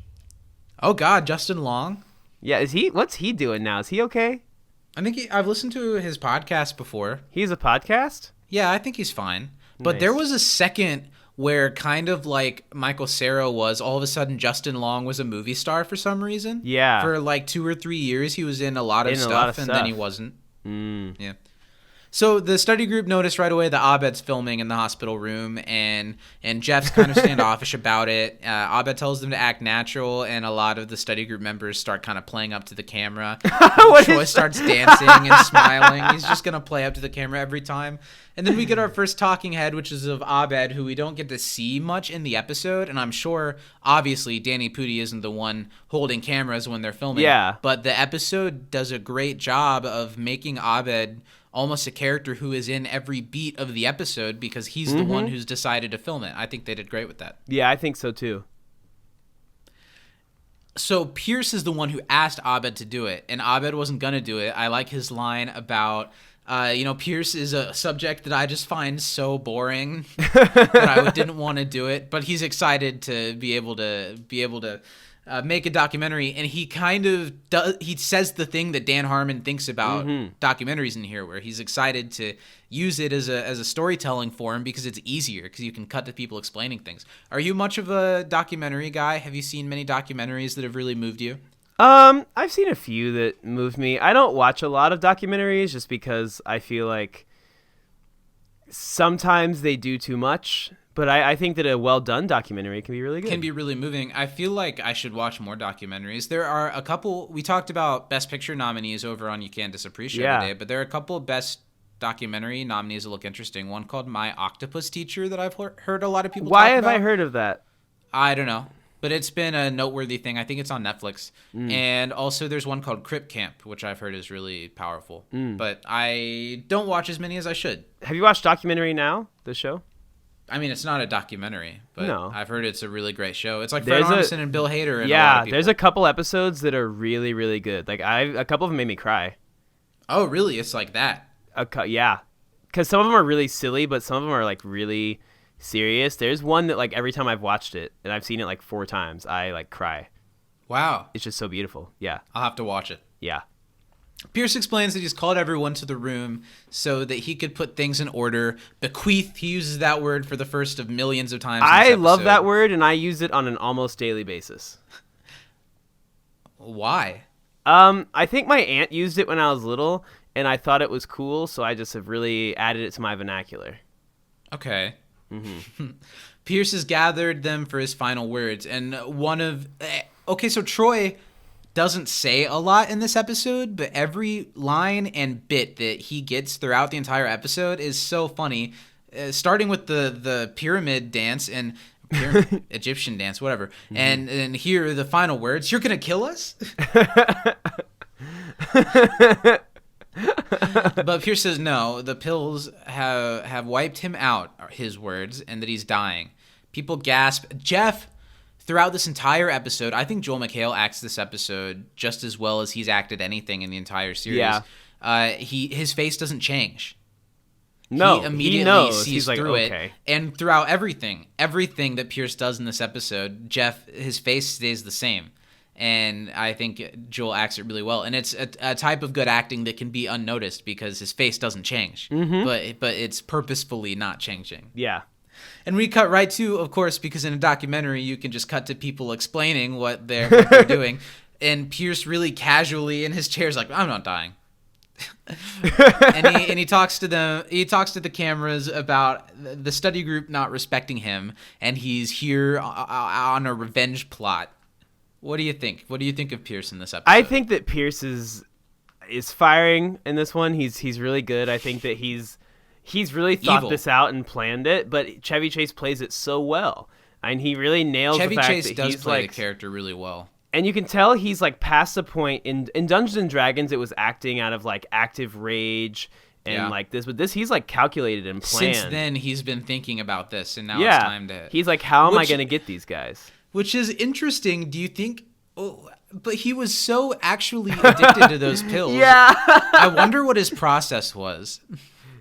[SPEAKER 2] Oh God, Justin Long.
[SPEAKER 1] Yeah, what's he doing now? Is he okay?
[SPEAKER 2] I think I've listened to his podcast before.
[SPEAKER 1] He's a podcast?
[SPEAKER 2] Yeah, I think he's fine. But
[SPEAKER 1] Nice.
[SPEAKER 2] there was a second where kind of like Michael Cera was, all of a sudden Justin Long was a movie star for some reason.
[SPEAKER 1] Yeah.
[SPEAKER 2] For like 2 or 3 years, he was in a lot of
[SPEAKER 1] In a
[SPEAKER 2] stuff,
[SPEAKER 1] lot of
[SPEAKER 2] and
[SPEAKER 1] stuff.
[SPEAKER 2] then he wasn't.
[SPEAKER 1] Mm.
[SPEAKER 2] Yeah. So the study group noticed right away that Abed's filming in the hospital room, and Jeff's kind of standoffish about it. Abed tells them to act natural, and a lot of the study group members start kind of playing up to the camera. Troy starts dancing and smiling. He's just going to play up to the camera every time. And then we get our first talking head, which is of Abed, who we don't get to see much in the episode. And I'm sure, obviously, Danny Pudi isn't the one holding cameras when they're filming.
[SPEAKER 1] Yeah.
[SPEAKER 2] But the episode does a great job of making Abed almost a character who is in every beat of the episode because he's the one who's decided to film it. I think they did great with that.
[SPEAKER 1] Yeah, I think so too.
[SPEAKER 2] So Pierce is the one who asked Abed to do it, and Abed wasn't going to do it. I like his line about, Pierce is a subject that I just find so boring that I didn't want to do it, but he's excited to be able to make a documentary, and he kind of does. He says the thing that Dan Harmon thinks about documentaries in here, where he's excited to use it as a storytelling form because it's easier, because you can cut to people explaining things. Are you much of a documentary guy? Have you seen many documentaries that have really moved you?
[SPEAKER 1] I've seen a few that moved me. I don't watch a lot of documentaries just because I feel like sometimes they do too much. But I think that a well-done documentary can be really good.
[SPEAKER 2] Can be really moving. I feel like I should watch more documentaries. There are a couple. We talked about Best Picture nominees over on You Can't Disappreciate today, but there are a couple Best Documentary nominees that look interesting. One called My Octopus Teacher that I've heard a lot of people talk about.
[SPEAKER 1] Why have I heard of that?
[SPEAKER 2] I don't know. But it's been a noteworthy thing. I think it's on Netflix. And also there's one called Crip Camp, which I've heard is really powerful. But I don't watch as many as I should.
[SPEAKER 1] Have you watched Documentary Now, the show?
[SPEAKER 2] I mean, it's not a documentary, but
[SPEAKER 1] No.
[SPEAKER 2] I've heard it's a really great show. It's like Fred
[SPEAKER 1] There's
[SPEAKER 2] Armisen and Bill Hader and a lot
[SPEAKER 1] Yeah,
[SPEAKER 2] of people.
[SPEAKER 1] there's a couple episodes that are really, really good. Like a couple of them made me cry.
[SPEAKER 2] Oh, really? It's like that?
[SPEAKER 1] Yeah, because some of them are really silly, but some of them are like really serious. There's one that like every time I've watched it, and I've seen it like 4 times, I like cry.
[SPEAKER 2] Wow.
[SPEAKER 1] It's just so beautiful. Yeah,
[SPEAKER 2] I'll have to watch it.
[SPEAKER 1] yeah.
[SPEAKER 2] Pierce explains that he's called everyone to the room so that he could put things in order. Bequeath, he uses that word for the first of millions of times in this
[SPEAKER 1] I love
[SPEAKER 2] episode.
[SPEAKER 1] that word, and I use it on an almost daily basis.
[SPEAKER 2] Why?
[SPEAKER 1] I think my aunt used it when I was little, and I thought it was cool, so I just have really added it to my vernacular.
[SPEAKER 2] Okay. Pierce has gathered them for his final words, and okay, so Troy doesn't say a lot in this episode, but every line and bit that he gets throughout the entire episode is so funny. Starting with the pyramid dance and Egyptian dance, whatever, and here are the final words: "You're gonna kill us." But Pierce says no. The pills have wiped him out. Are his words, and that he's dying. People gasp. Jeff. Throughout this entire episode, I think Joel McHale acts this episode just as well as he's acted anything in the entire series.
[SPEAKER 1] Yeah.
[SPEAKER 2] His face doesn't change.
[SPEAKER 1] No,
[SPEAKER 2] he immediately
[SPEAKER 1] knows.
[SPEAKER 2] sees
[SPEAKER 1] He's like,
[SPEAKER 2] through
[SPEAKER 1] okay.
[SPEAKER 2] it. And throughout everything that Pierce does in this episode, his face stays the same. And I think Joel acts it really well. And it's a type of good acting that can be unnoticed because his face doesn't change. But it's purposefully not changing.
[SPEAKER 1] Yeah.
[SPEAKER 2] And we cut right to, of course, because in a documentary, you can just cut to people explaining what they're doing. And Pierce really casually in his chair is like, I'm not dying. and he talks to them. He talks to the cameras about the study group not respecting him. And he's here on a revenge plot. What do you think? What do you think of Pierce in this episode?
[SPEAKER 1] I think that Pierce is firing in this one. He's really good. I think that he's really thought this out and planned it, but Chevy Chase plays it so well. And he really nails
[SPEAKER 2] Chevy
[SPEAKER 1] the fact
[SPEAKER 2] Chase
[SPEAKER 1] that
[SPEAKER 2] does
[SPEAKER 1] he's
[SPEAKER 2] play
[SPEAKER 1] like
[SPEAKER 2] the character really well.
[SPEAKER 1] And you can tell he's like past the point in Dungeons and Dragons. It was acting out of like active rage and like this, but this he's like calculated and planned.
[SPEAKER 2] Since then, he's been thinking about this, and now it's time to.
[SPEAKER 1] He's like, how am I going to get these guys?
[SPEAKER 2] Which is interesting. Do you think? Oh, but he was so actually addicted to those pills.
[SPEAKER 1] Yeah.
[SPEAKER 2] I wonder what his process was.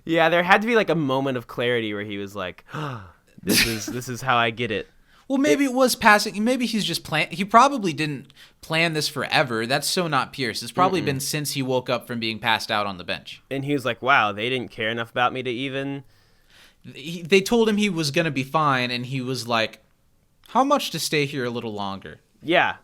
[SPEAKER 1] Yeah, there had to be like a moment of clarity where he was like, oh, this is how I get it.
[SPEAKER 2] Well, maybe it was passing. Maybe he's just he probably didn't plan this forever. That's so not Pierce. It's probably been since he woke up from being passed out on the bench.
[SPEAKER 1] And he was like, wow, they didn't care enough about me to even...
[SPEAKER 2] They told him he was going to be fine, and he was like, how much to stay here a little longer?
[SPEAKER 1] Yeah.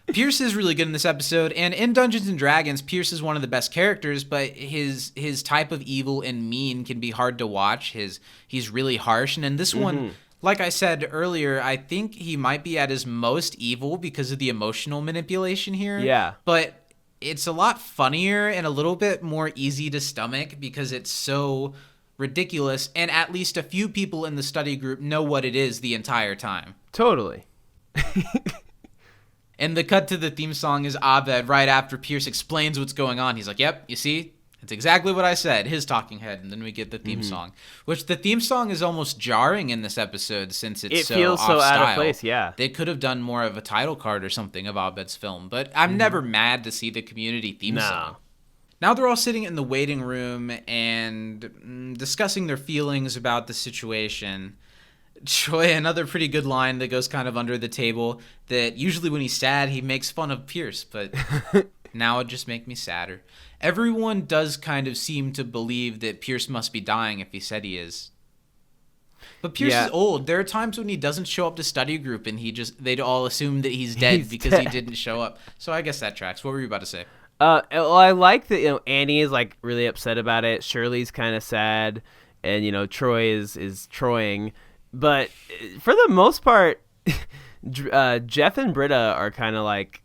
[SPEAKER 2] Pierce is really good in this episode, and in Dungeons and Dragons, Pierce is one of the best characters, but his type of evil and mean can be hard to watch. He's really harsh, and in this one, like I said earlier, I think he might be at his most evil because of the emotional manipulation here.
[SPEAKER 1] Yeah.
[SPEAKER 2] But it's a lot funnier and a little bit more easy to stomach because it's so ridiculous, and at least a few people in the study group know what it is the entire time.
[SPEAKER 1] Totally.
[SPEAKER 2] And the cut to the theme song is Abed right after Pierce explains what's going on. He's like, yep, you see? It's exactly what I said, his talking head, and then we get the theme song. Which the theme song is almost jarring in this episode since it
[SPEAKER 1] feels so out of place, yeah.
[SPEAKER 2] They could have done more of a title card or something of Abed's film, but I'm never mad to see the Community theme song. Now they're all sitting in the waiting room and discussing their feelings about the situation. Troy, another pretty good line that goes kind of under the table, that usually when he's sad, he makes fun of Pierce, but now it just makes me sadder. Everyone does kind of seem to believe that Pierce must be dying if he said he is. But Pierce is old. There are times when he doesn't show up to study group and they'd all assume that he's dead he didn't show up. So I guess that tracks. What were you about to say?
[SPEAKER 1] Well, I like that, Annie is like really upset about it. Shirley's kind of sad, and Troy is Troying. But for the most part, Jeff and Britta are kind of like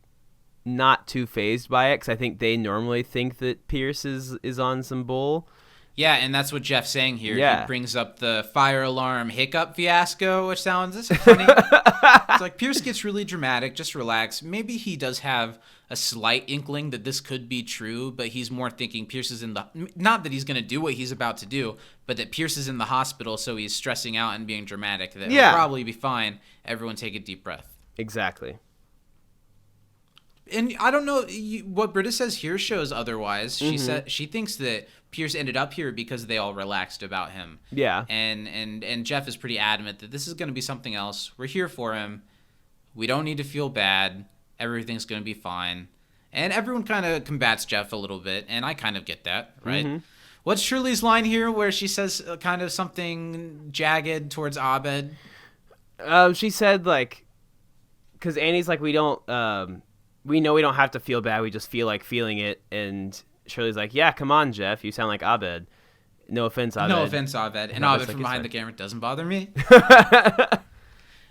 [SPEAKER 1] not too fazed by it because I think they normally think that Pierce is on some bull.
[SPEAKER 2] Yeah, and that's what Jeff's saying here.
[SPEAKER 1] Yeah.
[SPEAKER 2] He brings up the fire alarm hiccup fiasco, which sounds this is funny. It's like Pierce gets really dramatic. Just relax. Maybe he does have a slight inkling that this could be true, but he's more thinking Pierce is in the not that he's going to do what he's about to do, but that Pierce is in the hospital, so he's stressing out and being dramatic. That he'll probably be fine. Everyone take a deep breath.
[SPEAKER 1] Exactly.
[SPEAKER 2] And I don't know what Britta says here shows otherwise. She thinks that Pierce ended up here because they all relaxed about him.
[SPEAKER 1] Yeah.
[SPEAKER 2] And Jeff is pretty adamant that this is going to be something else. We're here for him. We don't need to feel bad. Everything's going to be fine. And everyone kind of combats Jeff a little bit, and I kind of get that, right? What's Shirley's line here where she says kind of something jagged towards Abed?
[SPEAKER 1] She said, like, because Annie's like, we don't we know we don't have to feel bad. We just feel like feeling it. And Shirley's like, yeah, come on, Jeff. You sound like Abed. No offense, Abed.
[SPEAKER 2] No offense, Abed. And Abed from behind the camera doesn't bother me.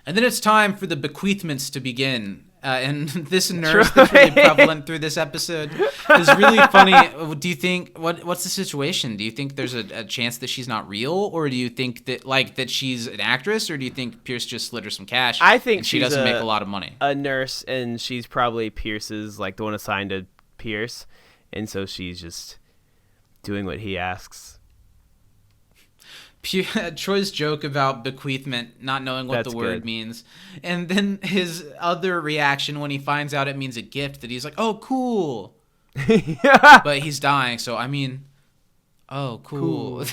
[SPEAKER 2] And then it's time for the bequeathments to begin. And this nurse that's really prevalent through this episode is really funny. Do you think what's the situation? Do you think there's a chance that she's not real, or do you think that that she's an actress, or do you think Pierce just slid her some cash?
[SPEAKER 1] I think
[SPEAKER 2] and she doesn't make a lot of money.
[SPEAKER 1] A nurse, and she's probably Pierce's, like the one assigned to Pierce, and so she's just doing what he asks.
[SPEAKER 2] Troy's joke about bequeathment, not knowing what the word means, and then his other reaction when he finds out it means a gift, that he's like, "Oh, cool," but he's dying. So I mean, oh, cool.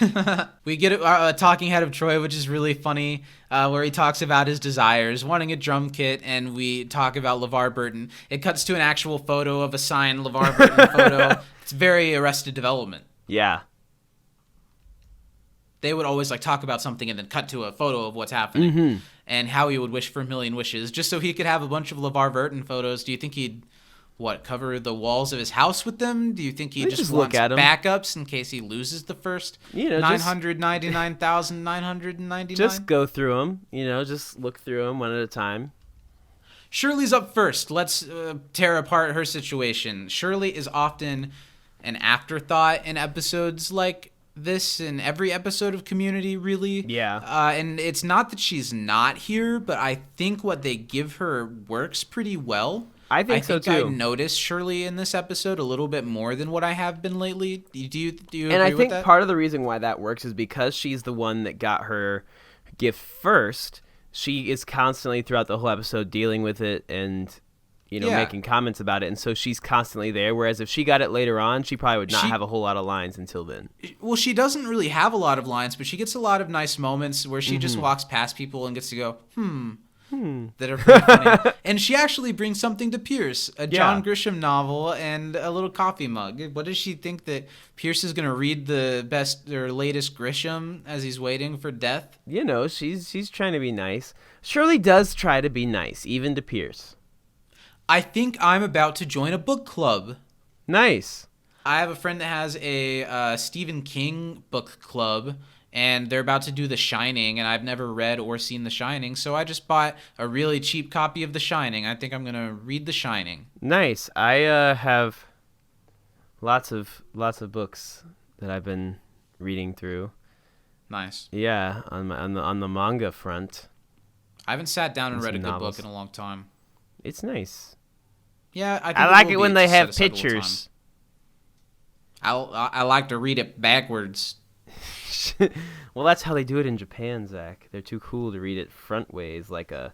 [SPEAKER 2] We get a talking head of Troy, which is really funny, where he talks about his desires, wanting a drum kit, and we talk about LeVar Burton. It cuts to an actual photo of a signed LeVar Burton photo. It's very Arrested Development.
[SPEAKER 1] Yeah.
[SPEAKER 2] They would always talk about something and then cut to a photo of what's happening and how he would wish for a million wishes just so he could have a bunch of LeVar Burton photos. Do you think he'd cover the walls of his house with them? Do you think he just wants backups in case he loses the first 999,999?
[SPEAKER 1] Just go through them, just look through them one at a time.
[SPEAKER 2] Shirley's up first. Let's tear apart her situation. Shirley is often an afterthought in episodes like this, in every episode of Community, really.
[SPEAKER 1] Yeah.
[SPEAKER 2] And it's not that she's not here, but I think what they give her works pretty well.
[SPEAKER 1] I think so too.
[SPEAKER 2] I noticed Shirley in this episode a little bit more than what I have been lately. Do you agree with that?
[SPEAKER 1] And I think part of the reason why that works is because she's the one that got her gift first. She is constantly throughout the whole episode dealing with it and making comments about it, and so she's constantly there, whereas if she got it later on, she probably would not have a whole lot of lines until then.
[SPEAKER 2] Well, she doesn't really have a lot of lines, but she gets a lot of nice moments where she just walks past people and gets to go, that are pretty funny. And she actually brings something to Pierce, a John Grisham novel and a little coffee mug. What does she think that Pierce is going to read the best or latest Grisham as he's waiting for death?
[SPEAKER 1] She's trying to be nice. Shirley does try to be nice, even to Pierce.
[SPEAKER 2] I think I'm about to join a book club.
[SPEAKER 1] Nice.
[SPEAKER 2] I have a friend that has a Stephen King book club, and they're about to do The Shining, and I've never read or seen The Shining, so I just bought a really cheap copy of The Shining. I think I'm going to read The Shining. Nice.
[SPEAKER 1] I have lots of books that I've been reading through.
[SPEAKER 2] Nice.
[SPEAKER 1] Yeah, on the manga front.
[SPEAKER 2] I haven't sat down and read a good book in a long time.
[SPEAKER 1] It's nice.
[SPEAKER 2] Yeah,
[SPEAKER 1] I like it when they have pictures.
[SPEAKER 2] I like to read it backwards.
[SPEAKER 1] Well, that's how they do it in Japan, Zach. They're too cool to read it front ways, like a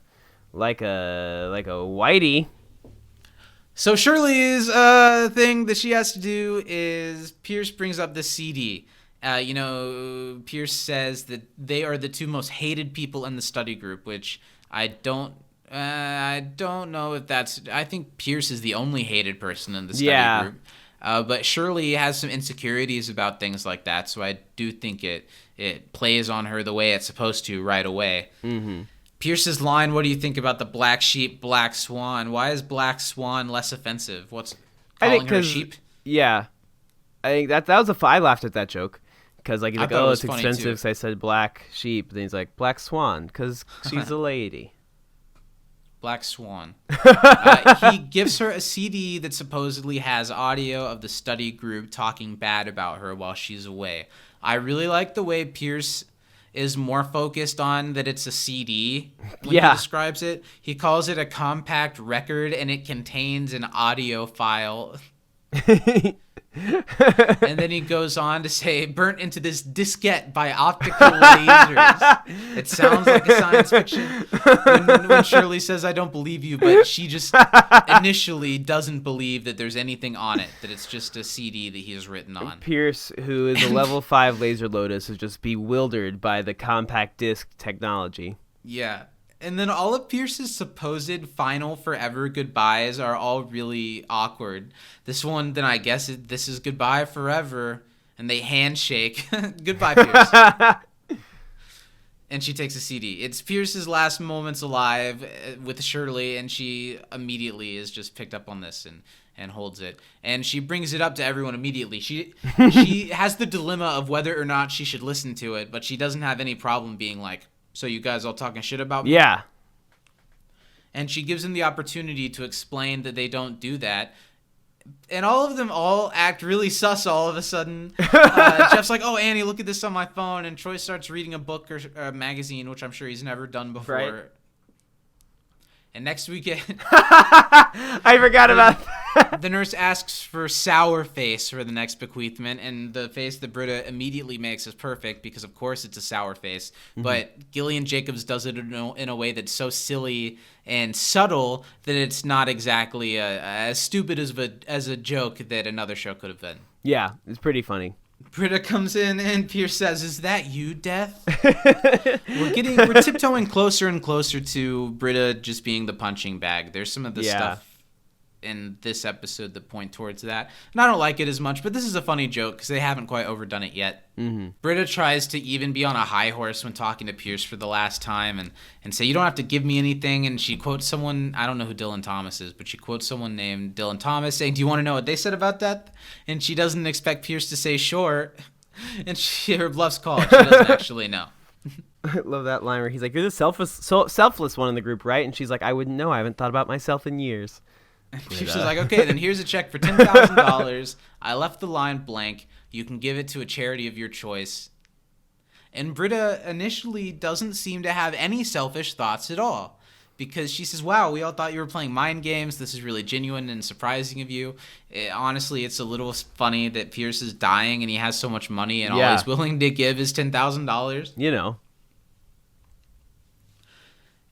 [SPEAKER 1] whitey.
[SPEAKER 2] So Shirley's thing that she has to do is Pierce brings up the CD. Pierce says that they are the two most hated people in the study group, which I don't know if that's... I think Pierce is the only hated person in the study group. But Shirley has some insecurities about things like that, so I do think it plays on her the way it's supposed to right away.
[SPEAKER 1] Mm-hmm.
[SPEAKER 2] Pierce's line, what do you think about the black sheep, black swan? Why is black swan less offensive? What's calling her a sheep?
[SPEAKER 1] Yeah. I think that was I laughed at that joke. Because he's like, it's expensive because I said black sheep. Then he's like, black swan, because she's a lady.
[SPEAKER 2] Black Swan. He gives her a CD that supposedly has audio of the study group talking bad about her while she's away. I really like the way Pierce is more focused on that it's a CD when he describes it. He calls it a compact record, and it contains an audio file. And then he goes on to say, burnt into this diskette by optical lasers. It sounds like a science fiction. When Shirley says, I don't believe you, but she just initially doesn't believe that there's anything on it, that it's just a CD that he has written on.
[SPEAKER 1] Pierce, who is a level 5 laser lotus, is just bewildered by the compact disc technology.
[SPEAKER 2] Yeah. And then all of Pierce's supposed final forever goodbyes are all really awkward. This one, then I guess this is goodbye forever. And they handshake. Goodbye, Pierce. And she takes a CD. It's Pierce's last moments alive with Shirley, and she immediately is just picked up on this and holds it. And she brings it up to everyone immediately. She has the dilemma of whether or not she should listen to it, but she doesn't have any problem being like, so you guys all talking shit about me?
[SPEAKER 1] Yeah.
[SPEAKER 2] And she gives him the opportunity to explain that they don't do that. And all of them all act really sus all of a sudden. Jeff's like, oh, Annie, look at this on my phone. And Troy starts reading a book or a magazine, which I'm sure he's never done before.
[SPEAKER 1] Right.
[SPEAKER 2] And next weekend,
[SPEAKER 1] I forgot about that.
[SPEAKER 2] the nurse asks for sour face for the next bequeathment. And the face that Britta immediately makes is perfect because, of course, it's a sour face. Mm-hmm. But Gillian Jacobs does it in a way that's so silly and subtle that it's not exactly as stupid as a joke that another show could have been.
[SPEAKER 1] Yeah, it's pretty funny.
[SPEAKER 2] Britta comes in and Pierce says, "Is that you, Death?" We're tiptoeing closer and closer to Britta just being the punching bag. There's some of the stuff in this episode that point towards that. And I don't like it as much, but this is a funny joke because they haven't quite overdone it yet. Mm-hmm. Britta tries to even be on a high horse when talking to Pierce for the last time and say, you don't have to give me anything. And she quotes someone, I don't know who Dylan Thomas is, but she quotes someone named Dylan Thomas saying, do you want to know what they said about that? And she doesn't expect Pierce to say sure. And her bluff's called. She doesn't actually know.
[SPEAKER 1] I love that line where he's like, you're the selfless one in the group, right? And she's like, I wouldn't know. I haven't thought about myself in years.
[SPEAKER 2] She's like, okay, then here's a check for $10,000. I left the line blank. You can give it to a charity of your choice. And Britta initially doesn't seem to have any selfish thoughts at all. Because she says, wow, we all thought you were playing mind games. This is really genuine and surprising of you. Honestly, it's a little funny that Pierce is dying and he has so much money and all he's willing to give is $10,000.
[SPEAKER 1] You know.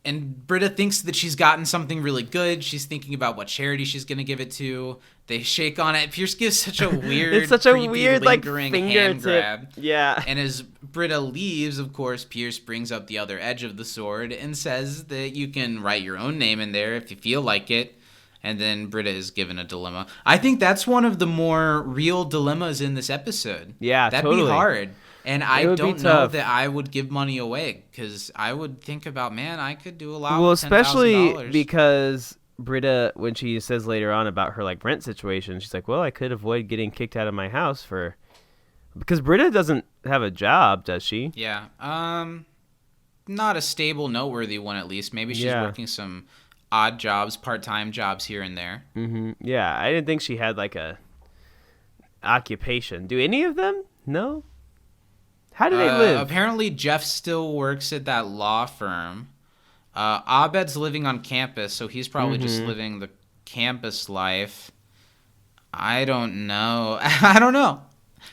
[SPEAKER 2] And Britta thinks that she's gotten something really good. She's thinking about what charity she's going to give it to. They shake on it. Pierce gives such a weird,
[SPEAKER 1] it's such a weird,
[SPEAKER 2] lingering
[SPEAKER 1] like,
[SPEAKER 2] hand grab.
[SPEAKER 1] Yeah.
[SPEAKER 2] And as Britta leaves, of course, Pierce brings up the other edge of the sword and says that you can write your own name in there if you feel like it. And then Britta is given a dilemma. I think that's one of the more real dilemmas in this episode.
[SPEAKER 1] Yeah,
[SPEAKER 2] That'd
[SPEAKER 1] totally.
[SPEAKER 2] be hard. And I don't know
[SPEAKER 1] tough.
[SPEAKER 2] that I would give money away because I would think about, man, I could do a lot
[SPEAKER 1] well,
[SPEAKER 2] with $10,000.
[SPEAKER 1] especially because Britta, when she says later on about her like rent situation, she's like, well, I could avoid getting kicked out of my house because Britta doesn't have a job, does she?
[SPEAKER 2] Yeah. Not a stable, noteworthy one at least. Maybe she's working some odd jobs, part-time jobs here and there.
[SPEAKER 1] Mm-hmm. Yeah, I didn't think she had like a occupation. Do any of them? No? How do they live?
[SPEAKER 2] Apparently, Jeff still works at that law firm. Abed's living on campus, so he's probably just living the campus life. I don't know. I don't know.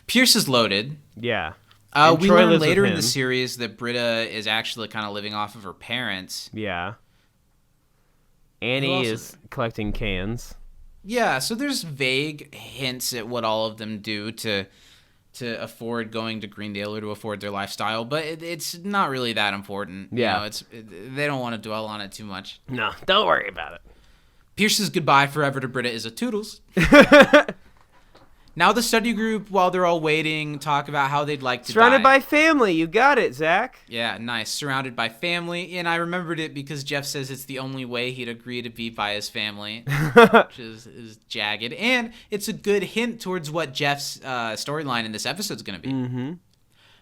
[SPEAKER 2] Pierce is loaded.
[SPEAKER 1] Yeah.
[SPEAKER 2] We learn later in the series that Britta is actually kind of living off of her parents.
[SPEAKER 1] Yeah. Annie is collecting cans.
[SPEAKER 2] Yeah, so there's vague hints at what all of them do to afford going to Greendale or to afford their lifestyle, but it's not really that important.
[SPEAKER 1] Yeah.
[SPEAKER 2] You know, they don't want to dwell on it too much.
[SPEAKER 1] No, don't worry about it.
[SPEAKER 2] Pierce's goodbye forever to Britta is a toodles. Now the study group, while they're all waiting, talk about how they'd like to
[SPEAKER 1] Surrounded
[SPEAKER 2] die.
[SPEAKER 1] by family. You got it, Zach.
[SPEAKER 2] Yeah, nice. Surrounded by family. And I remembered it because Jeff says it's the only way he'd agree to be by his family, which is jagged. And it's a good hint towards what Jeff's storyline in this episode is going to be.
[SPEAKER 1] Mm-hmm.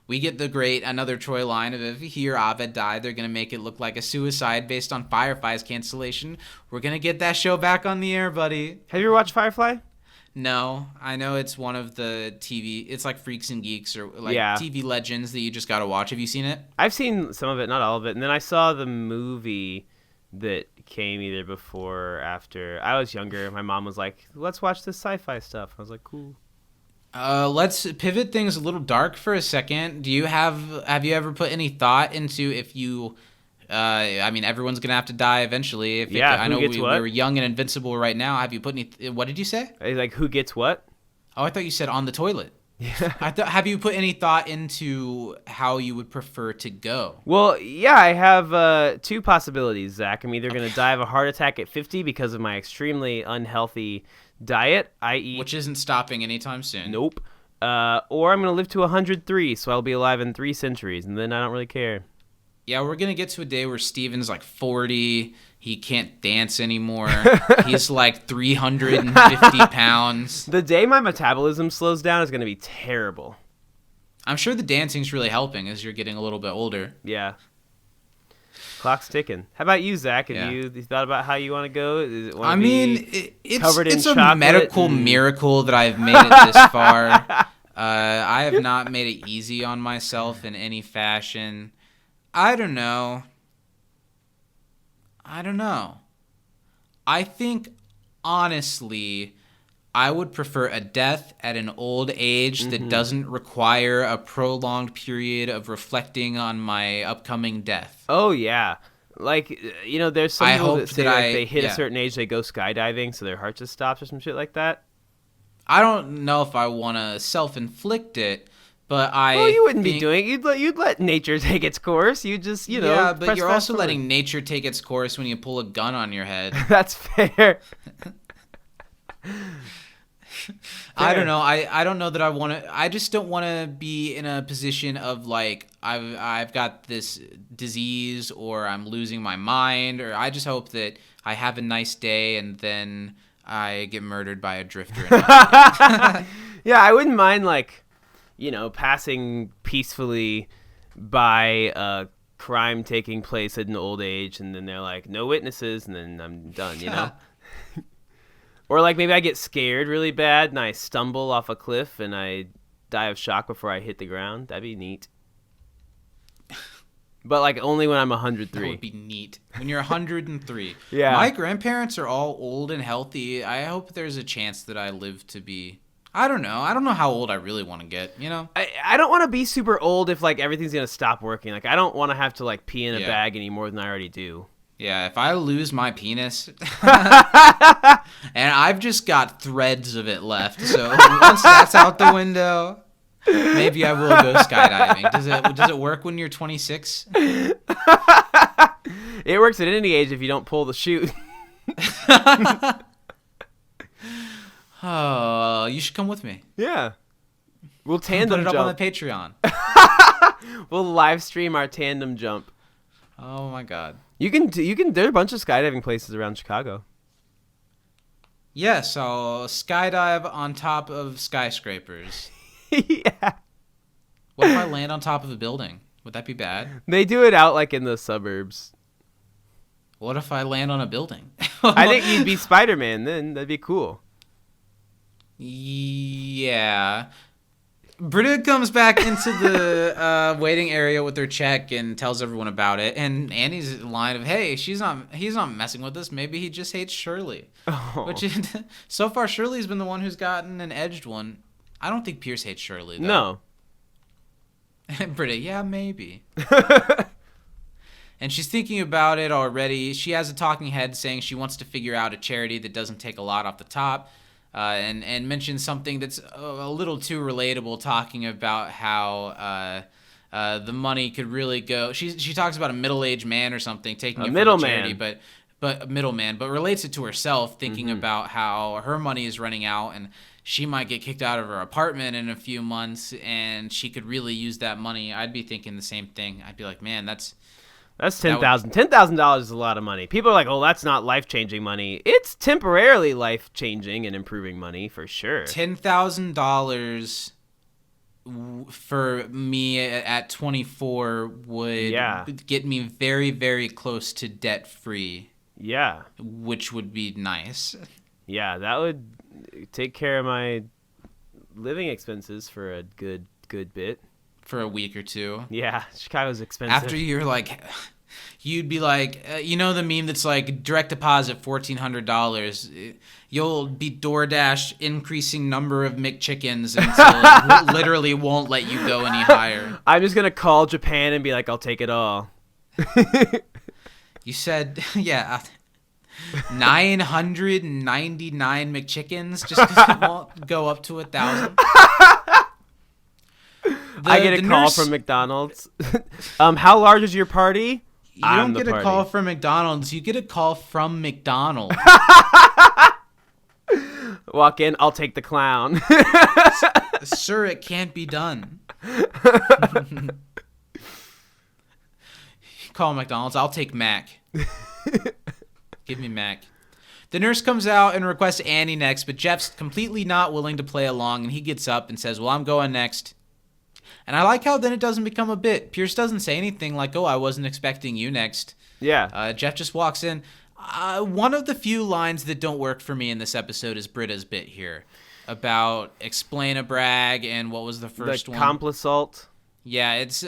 [SPEAKER 2] We get another Troy line of if he or Abed die, they're going to make it look like a suicide based on Firefly's cancellation. We're going to get that show back on the air, buddy.
[SPEAKER 1] Have you ever watched Firefly?
[SPEAKER 2] No, I know it's one of the TV. It's like Freaks and Geeks or like TV legends that you just got to watch. Have you seen it?
[SPEAKER 1] I've seen some of it, not all of it. And then I saw the movie that came either before or after. I was younger. My mom was like, let's watch this sci-fi stuff. I was like, cool.
[SPEAKER 2] Let's pivot things a little dark for a second. Have you ever put any thought into if you... I mean, everyone's going to have to die eventually. I know we were young and invincible right now. Have you put any... What did you say?
[SPEAKER 1] Like, who gets what?
[SPEAKER 2] Oh, I thought you said on the toilet.
[SPEAKER 1] Yeah.
[SPEAKER 2] Have you put any thought into how you would prefer to go?
[SPEAKER 1] Well, yeah, I have two possibilities, Zach. I'm either going to die of a heart attack at 50 because of my extremely unhealthy diet, i.e.
[SPEAKER 2] Which isn't stopping anytime soon.
[SPEAKER 1] Nope. Or I'm going to live to 103, so I'll be alive in 3 centuries, and then I don't really care.
[SPEAKER 2] Yeah, we're going to get to a day where Steven's like 40. He can't dance anymore. He's like 350 pounds.
[SPEAKER 1] The day my metabolism slows down is going to be terrible.
[SPEAKER 2] I'm sure the dancing's really helping as you're getting a little bit older.
[SPEAKER 1] Yeah. Clock's ticking. How about you, Zach? Have
[SPEAKER 2] Yeah.
[SPEAKER 1] you thought about how you want to go?
[SPEAKER 2] It's a
[SPEAKER 1] chocolate
[SPEAKER 2] medical
[SPEAKER 1] and-
[SPEAKER 2] miracle that I've made it this far. I have not made it easy on myself in any fashion. I don't know. I think, honestly, I would prefer a death at an old age that doesn't require a prolonged period of reflecting on my upcoming death.
[SPEAKER 1] Oh, yeah. Like, there's some
[SPEAKER 2] I
[SPEAKER 1] people
[SPEAKER 2] hope
[SPEAKER 1] that say
[SPEAKER 2] that
[SPEAKER 1] like,
[SPEAKER 2] I-
[SPEAKER 1] they hit
[SPEAKER 2] yeah.
[SPEAKER 1] a certain age, they go skydiving, so their heart just stops or some shit like that.
[SPEAKER 2] I don't know if I want to self-inflict it, but
[SPEAKER 1] Well, you wouldn't be
[SPEAKER 2] think-
[SPEAKER 1] doing it. You'd let nature take its course. You just,
[SPEAKER 2] Yeah, but
[SPEAKER 1] press
[SPEAKER 2] you're
[SPEAKER 1] fast
[SPEAKER 2] also
[SPEAKER 1] forward.
[SPEAKER 2] letting nature take its course when you pull a gun on your head.
[SPEAKER 1] That's fair.
[SPEAKER 2] I don't know. I don't know that I want to. I just don't want to be in a position of like I've got this disease or I'm losing my mind, or I just hope that I have a nice day and then I get murdered by a drifter.
[SPEAKER 1] Yeah, I wouldn't mind passing peacefully by a crime taking place at an old age, and then they're like, no witnesses, and then I'm done, Or like maybe I get scared really bad and I stumble off a cliff and I die of shock before I hit the ground. That'd be neat. But like only when I'm
[SPEAKER 2] That
[SPEAKER 1] 103.
[SPEAKER 2] would be neat. When you're 103.
[SPEAKER 1] Yeah.
[SPEAKER 2] My grandparents are all old and healthy. I hope there's a chance that I live to be. I don't know. I don't know how old I really want to get,
[SPEAKER 1] I don't want to be super old if like everything's going to stop working. Like I don't want to have to like pee in a
[SPEAKER 2] Yeah.
[SPEAKER 1] bag any more than I already do.
[SPEAKER 2] Yeah, if I lose my penis, and I've just got threads of it left, so once that's out the window, maybe I will go skydiving. Does it work when you're 26?
[SPEAKER 1] It works at any age if you don't pull the chute.
[SPEAKER 2] Oh, you should come with me.
[SPEAKER 1] Yeah. We'll
[SPEAKER 2] Put
[SPEAKER 1] tandem
[SPEAKER 2] it up
[SPEAKER 1] jump.
[SPEAKER 2] on the Patreon.
[SPEAKER 1] We'll live stream our tandem jump.
[SPEAKER 2] Oh my god.
[SPEAKER 1] You can there are a bunch of skydiving places around Chicago.
[SPEAKER 2] Yeah, so skydive on top of skyscrapers.
[SPEAKER 1] Yeah.
[SPEAKER 2] What if I land on top of a building? Would that be bad?
[SPEAKER 1] They do it out like in the suburbs.
[SPEAKER 2] What if I land on a building?
[SPEAKER 1] I think you'd be Spider-Man then. That'd be cool.
[SPEAKER 2] Yeah. Britta comes back into the waiting area with her check and tells everyone about it. And Annie's line of, "Hey, he's not messing with us. Maybe he just hates Shirley."
[SPEAKER 1] Oh.
[SPEAKER 2] Which so far Shirley's been the one who's gotten an edged one. I don't think Pierce hates Shirley though.
[SPEAKER 1] No.
[SPEAKER 2] Britta, yeah, maybe. And she's thinking about it already. She has a talking head saying she wants to figure out a charity that doesn't take a lot off the top. And mentions something that's a little too relatable, talking about how the money could really go. She talks about a middle-aged man or something taking it from a charity, but a middleman, but relates it to herself, thinking about how her money is running out and she might get kicked out of her apartment in a few months, and she could really use that money. I'd be thinking the same thing. I'd be like, man, that's
[SPEAKER 1] $10,000. $10,000 is a lot of money. People are like, "Oh, that's not life-changing money." It's temporarily life-changing and improving money for sure.
[SPEAKER 2] $10,000 for me at 24 would get me very, very close to debt-free.
[SPEAKER 1] Yeah.
[SPEAKER 2] Which would be nice.
[SPEAKER 1] Yeah, that would take care of my living expenses for a good bit.
[SPEAKER 2] For a week or two.
[SPEAKER 1] Yeah, Chicago's expensive.
[SPEAKER 2] After you're like, you'd be like, the meme that's like direct deposit $1,400. You'll be DoorDash increasing number of McChickens until it literally won't let you go any higher.
[SPEAKER 1] I'm just gonna call Japan and be like, I'll take it all.
[SPEAKER 2] You said, yeah, 999 McChickens just because it won't go up to 1,000.
[SPEAKER 1] I get a call from McDonald's. How large is your party?
[SPEAKER 2] You don't get a call from McDonald's. You get a call from McDonald's.
[SPEAKER 1] Walk in. I'll take the clown.
[SPEAKER 2] Sir, it can't be done. call McDonald's. I'll take Mac. Give me Mac. The nurse comes out and requests Annie next, but Jeff's completely not willing to play along, and he gets up and says, well, I'm going next. And I like how then it doesn't become a bit. Pierce doesn't say anything like, oh, I wasn't expecting you next.
[SPEAKER 1] Yeah.
[SPEAKER 2] Jeff just walks in. One of the few lines that don't work for me in this episode is Britta's bit here about explain a brag and what was the first one?
[SPEAKER 1] Complisalt.
[SPEAKER 2] Yeah, it's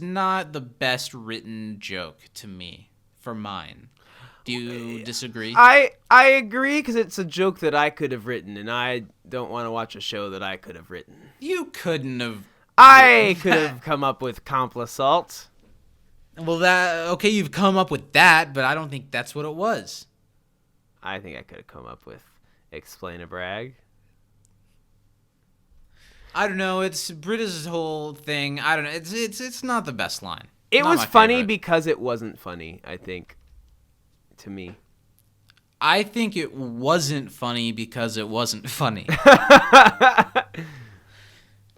[SPEAKER 2] not the best written joke to me for mine. Do you disagree?
[SPEAKER 1] I agree because it's a joke that I could have written, and I don't want to watch a show that I could have written.
[SPEAKER 2] You couldn't have.
[SPEAKER 1] I could have come up with Complisalt.
[SPEAKER 2] Well, okay, you've come up with that, but I don't think that's what it was.
[SPEAKER 1] I think I could have come up with explain a brag.
[SPEAKER 2] I don't know. It's Britta's whole thing. I don't know. It's not the best line.
[SPEAKER 1] It
[SPEAKER 2] Not
[SPEAKER 1] was
[SPEAKER 2] my
[SPEAKER 1] funny
[SPEAKER 2] favorite.
[SPEAKER 1] because it wasn't funny, I think, to me.
[SPEAKER 2] I think it wasn't funny because it wasn't funny.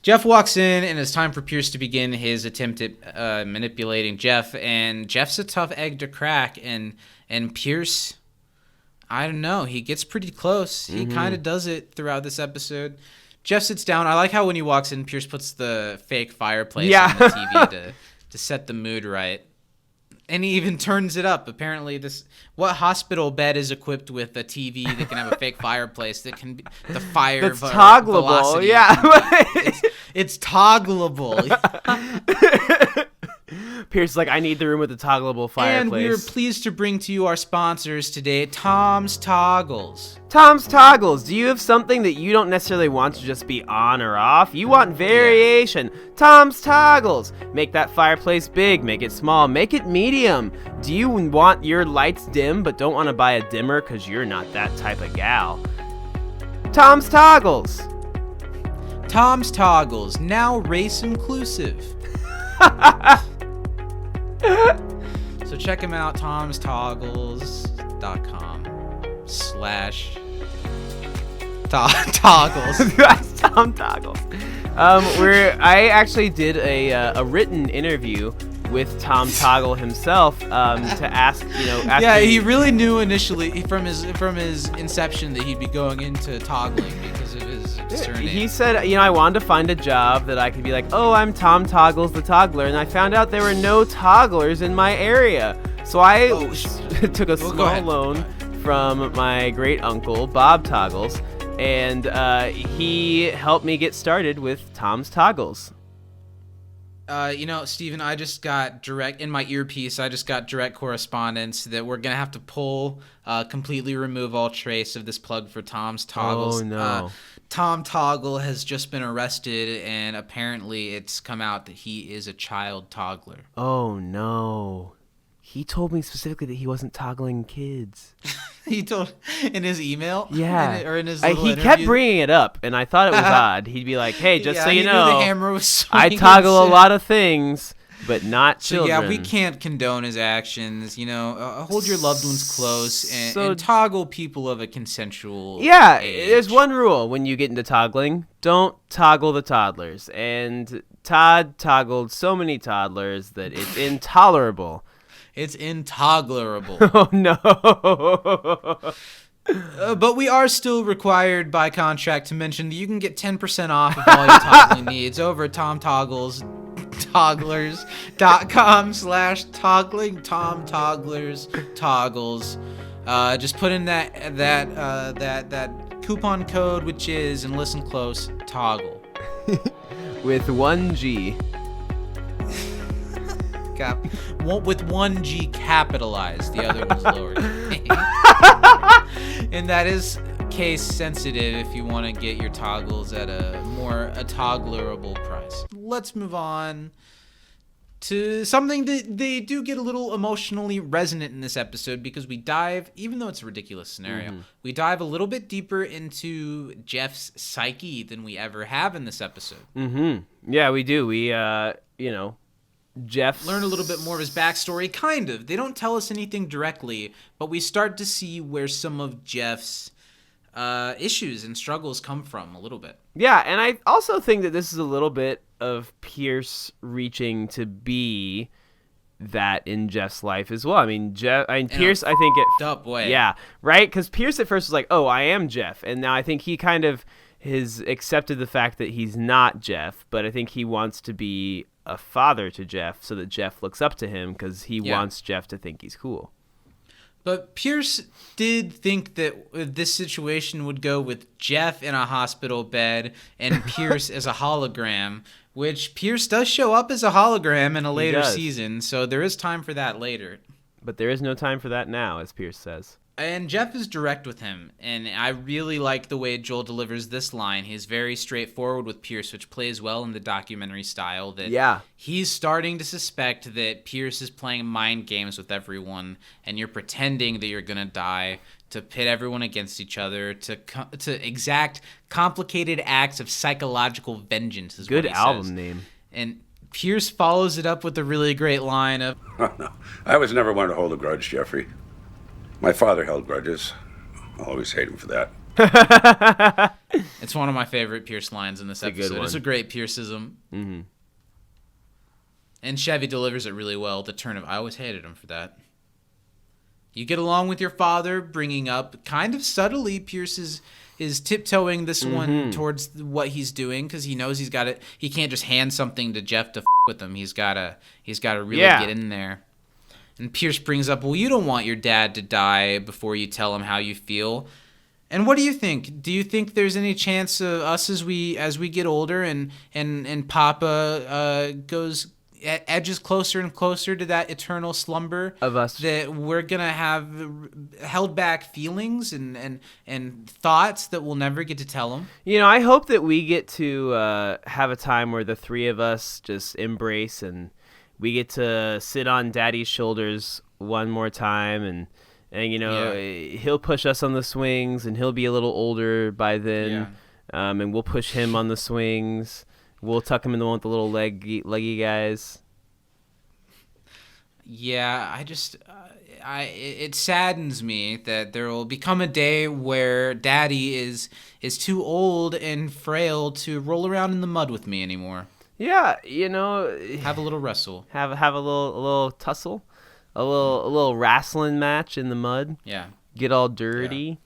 [SPEAKER 2] Jeff walks in, and it's time for Pierce to begin his attempt at manipulating Jeff. And Jeff's a tough egg to crack, and Pierce, I don't know, he gets pretty close. He kind of does it throughout this episode. Jeff sits down. I like how when he walks in, Pierce puts the fake fireplace on the TV to set the mood right. And he even turns it up. Apparently, what hospital bed is equipped with a TV that can have a fake fireplace that can be the fire
[SPEAKER 1] That's toggleable,
[SPEAKER 2] velocity?
[SPEAKER 1] yeah.
[SPEAKER 2] It's toggleable.
[SPEAKER 1] Pierce is like, I need the room with the toggleable fireplace.
[SPEAKER 2] And we're pleased to bring to you our sponsors today, Tom's Toggles.
[SPEAKER 1] Tom's Toggles. Do you have something that you don't necessarily want to just be on or off? You want variation. Tom's Toggles. Make that fireplace big, make it small, make it medium. Do you want your lights dim but don't want to buy a dimmer because you're not that type of gal? Tom's Toggles.
[SPEAKER 2] Tom's Toggles, now race inclusive. So check him out, tomstoggles.com/toggles.
[SPEAKER 1] That's Tom Toggles. I actually did a written interview with Tom Toggle himself to ask,
[SPEAKER 2] Yeah, he really knew initially from his inception that he'd be going into toggling because of his surname.
[SPEAKER 1] He said, I wanted to find a job that I could be like, oh, I'm Tom Toggles the Toggler, and I found out there were no togglers in my area. So I took a small loan from my great uncle, Bob Toggles, and he helped me get started with Tom's Toggles.
[SPEAKER 2] Steven, I just got direct correspondence that we're going to have to completely remove all trace of this plug for Tom's Toggles.
[SPEAKER 1] Oh, no.
[SPEAKER 2] Tom Toggle has just been arrested, and apparently it's come out that he is a child toggler.
[SPEAKER 1] Oh, no. He told me specifically that he wasn't toggling kids.
[SPEAKER 2] He told in his email?
[SPEAKER 1] Yeah.
[SPEAKER 2] In his little
[SPEAKER 1] he
[SPEAKER 2] interview?
[SPEAKER 1] kept bringing it up, and I thought it was odd. He'd be like, hey, just so you know,
[SPEAKER 2] the hammer was
[SPEAKER 1] I
[SPEAKER 2] swinging
[SPEAKER 1] toggle a
[SPEAKER 2] shit.
[SPEAKER 1] lot of things, but not
[SPEAKER 2] So
[SPEAKER 1] children.
[SPEAKER 2] yeah, we can't condone his actions. Hold your loved ones close and
[SPEAKER 1] So-
[SPEAKER 2] toggle people of a consensual
[SPEAKER 1] Yeah,
[SPEAKER 2] age.
[SPEAKER 1] there's one rule when you get into toggling. Don't toggle the toddlers. And Todd toggled so many toddlers that it's intolerable.
[SPEAKER 2] It's intolerable.
[SPEAKER 1] Oh, no.
[SPEAKER 2] But we are still required by contract to mention that you can get 10% off of all your toggling needs over at tomtogglers.com/toggling, Tom Togglers toggles. Just put in that coupon code, which is, and listen close, toggle.
[SPEAKER 1] With one G.
[SPEAKER 2] With one G capitalized, the other one's lower. And that is case sensitive if you want to get your toggles at a togglerable price. Let's move on to something that they do get a little emotionally resonant in this episode, because we dive, even though it's a ridiculous scenario, we dive a little bit deeper into Jeff's psyche than we ever have in this episode.
[SPEAKER 1] Yeah, we do. We, Jeff
[SPEAKER 2] Learn a little bit more of his backstory, kind of. They don't tell us anything directly, but we start to see where some of Jeff's issues and struggles come from a little bit.
[SPEAKER 1] Yeah, and I also think that this is a little bit of Pierce reaching to be that in Jeff's life as well. I mean, Pierce, I think
[SPEAKER 2] up way.
[SPEAKER 1] yeah, right? Because Pierce at first was like, oh, I am Jeff. And now I think he kind of has accepted the fact that he's not Jeff, but I think he wants to be a father to Jeff so that Jeff looks up to him because he wants Jeff to think he's cool.
[SPEAKER 2] But Pierce did think that this situation would go with Jeff in a hospital bed and Pierce as a hologram, which Pierce does show up as a hologram in a later season, so there is time for that later.
[SPEAKER 1] But there is no time for that now, as Pierce says.
[SPEAKER 2] And Jeff is direct with him, and I really like the way Joel delivers this line. He's very straightforward with Pierce, which plays well in the documentary style. That he's starting to suspect that Pierce is playing mind games with everyone, and you're pretending that you're going to die to pit everyone against each other, to exact complicated acts of psychological vengeance, is
[SPEAKER 1] good
[SPEAKER 2] what he
[SPEAKER 1] album
[SPEAKER 2] says.
[SPEAKER 1] Name.
[SPEAKER 2] And Pierce follows it up with a really great line of,
[SPEAKER 4] No, I was never one to hold a grudge, Jeffrey. My father held grudges. I'll always hate him for that.
[SPEAKER 2] It's one of my favorite Pierce lines in this episode. It's a great Pierceism.
[SPEAKER 1] Mm-hmm.
[SPEAKER 2] And Chevy delivers it really well. The turn of, I always hated him for that. You get along with your father, bringing up, kind of subtly, Pierce is tiptoeing this one towards what he's doing because he knows he's got to. He can't just hand something to Jeff to with him. He's got to really get in there. And Pierce brings up, well, you don't want your dad to die before you tell him how you feel. And what do you think? Do you think there's any chance of us as we get older and Papa edges closer and closer to that eternal slumber
[SPEAKER 1] of us,
[SPEAKER 2] that we're gonna have held back feelings and thoughts that we'll never get to tell him?
[SPEAKER 1] You know, I hope that we get to have a time where the three of us just embrace and we get to sit on Daddy's shoulders one more time, and you know, he'll push us on the swings, and he'll be a little older by then, and we'll push him on the swings. We'll tuck him in the one with the little leggy guys.
[SPEAKER 2] Yeah, it saddens me that there will become a day where Daddy is too old and frail to roll around in the mud with me anymore.
[SPEAKER 1] Yeah, you know,
[SPEAKER 2] have a little wrestle,
[SPEAKER 1] have a little tussle, a little wrestling match in the mud.
[SPEAKER 2] Yeah,
[SPEAKER 1] get all dirty.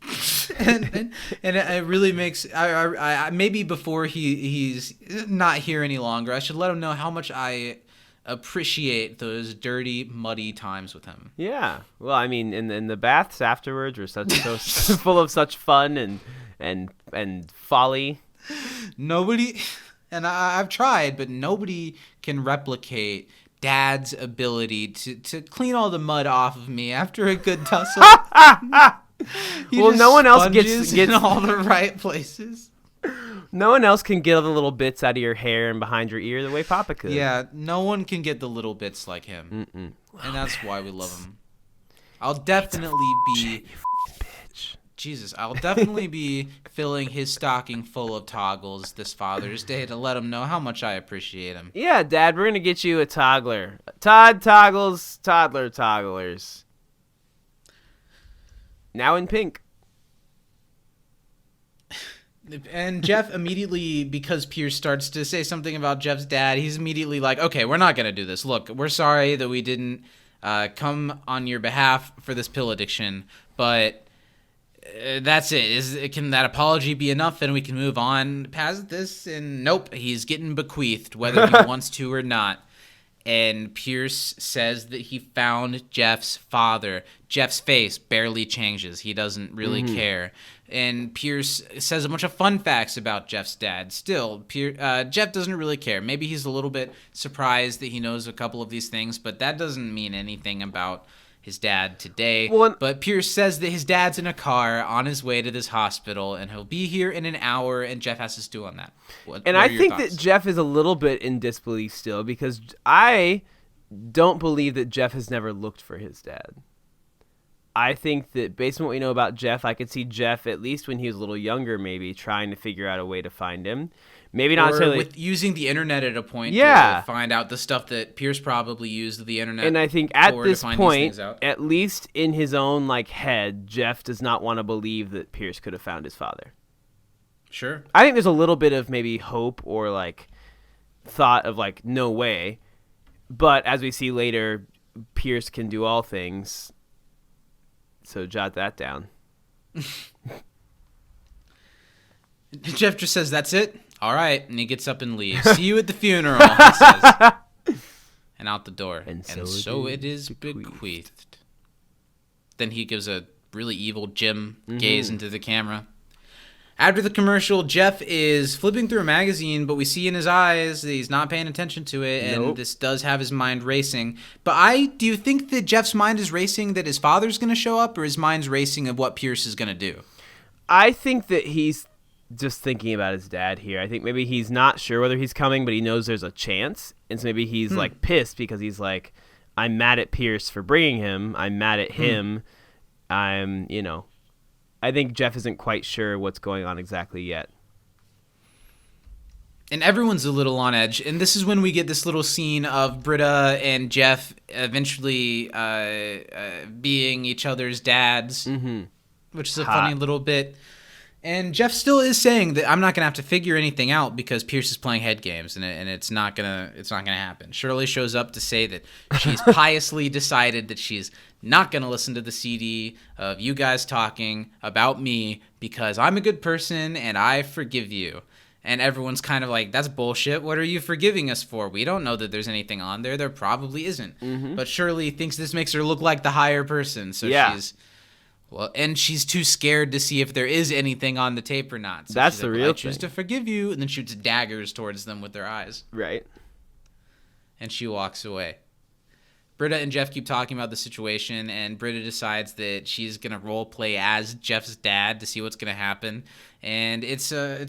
[SPEAKER 2] Yeah. and it really makes I maybe before he's not here any longer, I should let him know how much I appreciate those dirty, muddy times with him.
[SPEAKER 1] Yeah, well, I mean, in the baths afterwards were so full of such fun and folly.
[SPEAKER 2] Nobody. And I've tried, but nobody can replicate Dad's ability to clean all the mud off of me after a good tussle.
[SPEAKER 1] Well, no one else gets
[SPEAKER 2] in all the right places.
[SPEAKER 1] No one else can get all the little bits out of your hair and behind your ear the way Papa could.
[SPEAKER 2] Yeah, no one can get the little bits like him. And that's why we love him. I'll definitely be... Jesus, I'll definitely be filling his stocking full of toggles this Father's Day to let him know how much I appreciate him.
[SPEAKER 1] Yeah, Dad, we're going to get you a toddler. Todd Toggles, toddler togglers. Now in pink.
[SPEAKER 2] And Jeff immediately, because Pierce starts to say something about Jeff's dad, he's immediately like, okay, we're not going to do this. Look, we're sorry that we didn't come on your behalf for this pill addiction, but... that's it. Can that apology be enough and we can move on past this? And nope, he's getting bequeathed whether he wants to or not. And Pierce says that he found Jeff's father. Jeff's face barely changes. He doesn't really care. And Pierce says a bunch of fun facts about Jeff's dad. Still, Jeff doesn't really care. Maybe he's a little bit surprised that he knows a couple of these things, but that doesn't mean anything about his dad today. But Pierce says that his dad's in a car on his way to this hospital, and he'll be here in an hour, and Jeff has to stew on that. What
[SPEAKER 1] I think that Jeff is a little bit in disbelief still, because I don't believe that Jeff has never looked for his dad. I think that based on what we know about Jeff, I could see Jeff, at least when he was a little younger, maybe trying to figure out a way to find him. Maybe not necessarily
[SPEAKER 2] with using the internet at a point to find out the stuff that Pierce probably used the internet.
[SPEAKER 1] And I think at this point, at least in his own head, Jeff does not want to believe that Pierce could have found his father.
[SPEAKER 2] Sure.
[SPEAKER 1] I think there's a little bit of maybe hope or thought of no way. But as we see later, Pierce can do all things. So jot that down.
[SPEAKER 2] Jeff just says, "That's it? All right." And he gets up and leaves. "See you at the funeral," he says. And out the door. And so it is bequeathed. Then he gives a really evil Jim gaze into the camera. After the commercial, Jeff is flipping through a magazine, but we see in his eyes that he's not paying attention to it, and this does have his mind racing. But do you think that Jeff's mind is racing that his father's going to show up, or his mind's racing of what Pierce is going to do?
[SPEAKER 1] I think that he's just thinking about his dad here. I think maybe he's not sure whether he's coming, but he knows there's a chance, and so maybe he's like pissed because he's like, I'm mad at Pierce for bringing him. I'm mad at him. I think Jeff isn't quite sure what's going on exactly yet.
[SPEAKER 2] And everyone's a little on edge. And this is when we get this little scene of Britta and Jeff eventually being each other's dads, which is a funny little bit. And Jeff still is saying that I'm not going to have to figure anything out because Pierce is playing head games, and it's not gonna happen. Shirley shows up to say that she's piously decided that she's not going to listen to the CD of you guys talking about me because I'm a good person and I forgive you. And everyone's kind of like, that's bullshit. What are you forgiving us for? We don't know that there's anything on there. There probably isn't. But Shirley thinks this makes her look like the higher person. So she's too scared to see if there is anything on the tape or not. So
[SPEAKER 1] that's the real thing.
[SPEAKER 2] I choose to forgive you, and then shoots daggers towards them with their eyes.
[SPEAKER 1] Right.
[SPEAKER 2] And she walks away. Britta and Jeff keep talking about the situation, and Britta decides that she's gonna role play as Jeff's dad to see what's gonna happen. And it's a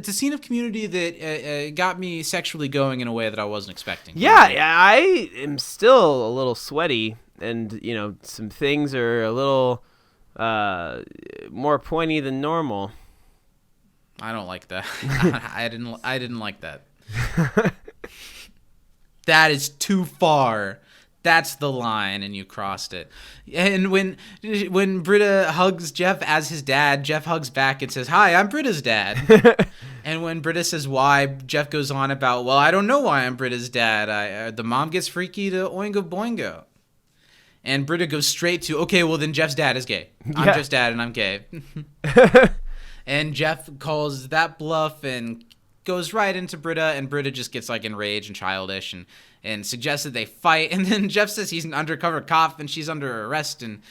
[SPEAKER 2] scene of Community that got me sexually going in a way that I wasn't expecting.
[SPEAKER 1] Yeah, I am still a little sweaty, and some things are a little more pointy than normal.
[SPEAKER 2] I don't like that. I didn't like that. That is too far. That's the line, and you crossed it. And when Britta hugs Jeff as his dad, Jeff hugs back and says, "Hi, I'm Britta's dad." And when Britta says why, Jeff goes on about, "Well, I don't know why I'm Britta's dad. The mom gets freaky to Oingo Boingo." And Britta goes straight to, "Okay, well then Jeff's dad is gay. I'm Jeff's dad and I'm gay." And Jeff calls that bluff and goes right into Britta, and Britta just gets like enraged and childish and suggests that they fight. And then Jeff says he's an undercover cop and she's under arrest, and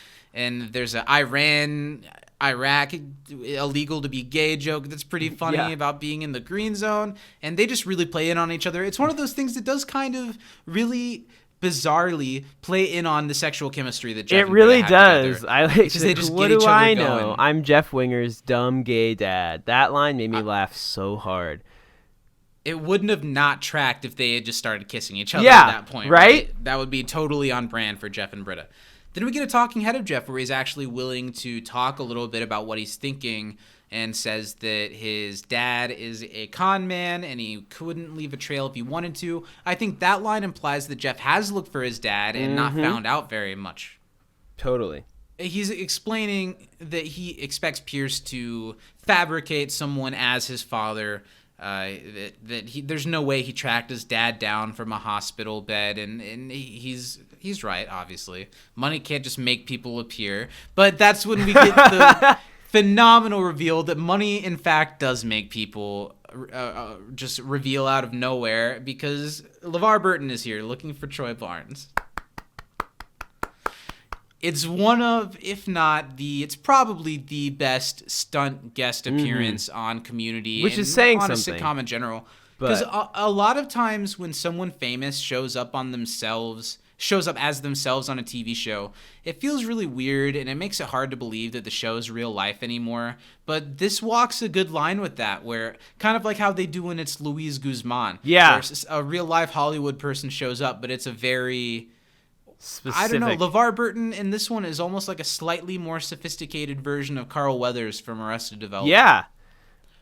[SPEAKER 2] there's a Iraq illegal to be gay joke that's pretty funny about being in the green zone, and they just really play in on each other. It's one of those things that does kind of really bizarrely play in on the sexual chemistry that Jeff
[SPEAKER 1] it really
[SPEAKER 2] and
[SPEAKER 1] does.
[SPEAKER 2] together,
[SPEAKER 1] I like.
[SPEAKER 2] they just
[SPEAKER 1] what
[SPEAKER 2] get each
[SPEAKER 1] do
[SPEAKER 2] other
[SPEAKER 1] I
[SPEAKER 2] going.
[SPEAKER 1] know? I'm Jeff Winger's dumb gay dad. That line made me laugh so hard.
[SPEAKER 2] It wouldn't have not tracked if they had just started kissing each other
[SPEAKER 1] Yeah,
[SPEAKER 2] at that point,
[SPEAKER 1] right?
[SPEAKER 2] That would be totally on brand for Jeff and Britta. Then we get a talking head of Jeff where he's actually willing to talk a little bit about what he's thinking, and says that his dad is a con man and he couldn't leave a trail if he wanted to. I think that line implies that Jeff has looked for his dad and not found out very much.
[SPEAKER 1] Totally.
[SPEAKER 2] He's explaining that he expects Pierce to fabricate someone as his father, there's no way he tracked his dad down from a hospital bed, and he's right, obviously. Money can't just make people appear. But that's when we get the phenomenal reveal that money, in fact, does make people just reveal out of nowhere, because LeVar Burton is here looking for Troy Barnes. It's one of, if not it's probably the best stunt guest appearance on Community.
[SPEAKER 1] Which is saying
[SPEAKER 2] on
[SPEAKER 1] something.
[SPEAKER 2] A sitcom in general. Because a lot of times when someone famous shows up as themselves on a TV show, it feels really weird and it makes it hard to believe that the show is real life anymore. But this walks a good line with that, where kind of like how they do when it's Luis Guzman.
[SPEAKER 1] Yeah.
[SPEAKER 2] Where a real life Hollywood person shows up, but it's a very...
[SPEAKER 1] Specific.
[SPEAKER 2] I don't know. LeVar Burton in this one is almost like a slightly more sophisticated version of Carl Weathers from Arrested Development.
[SPEAKER 1] Yeah.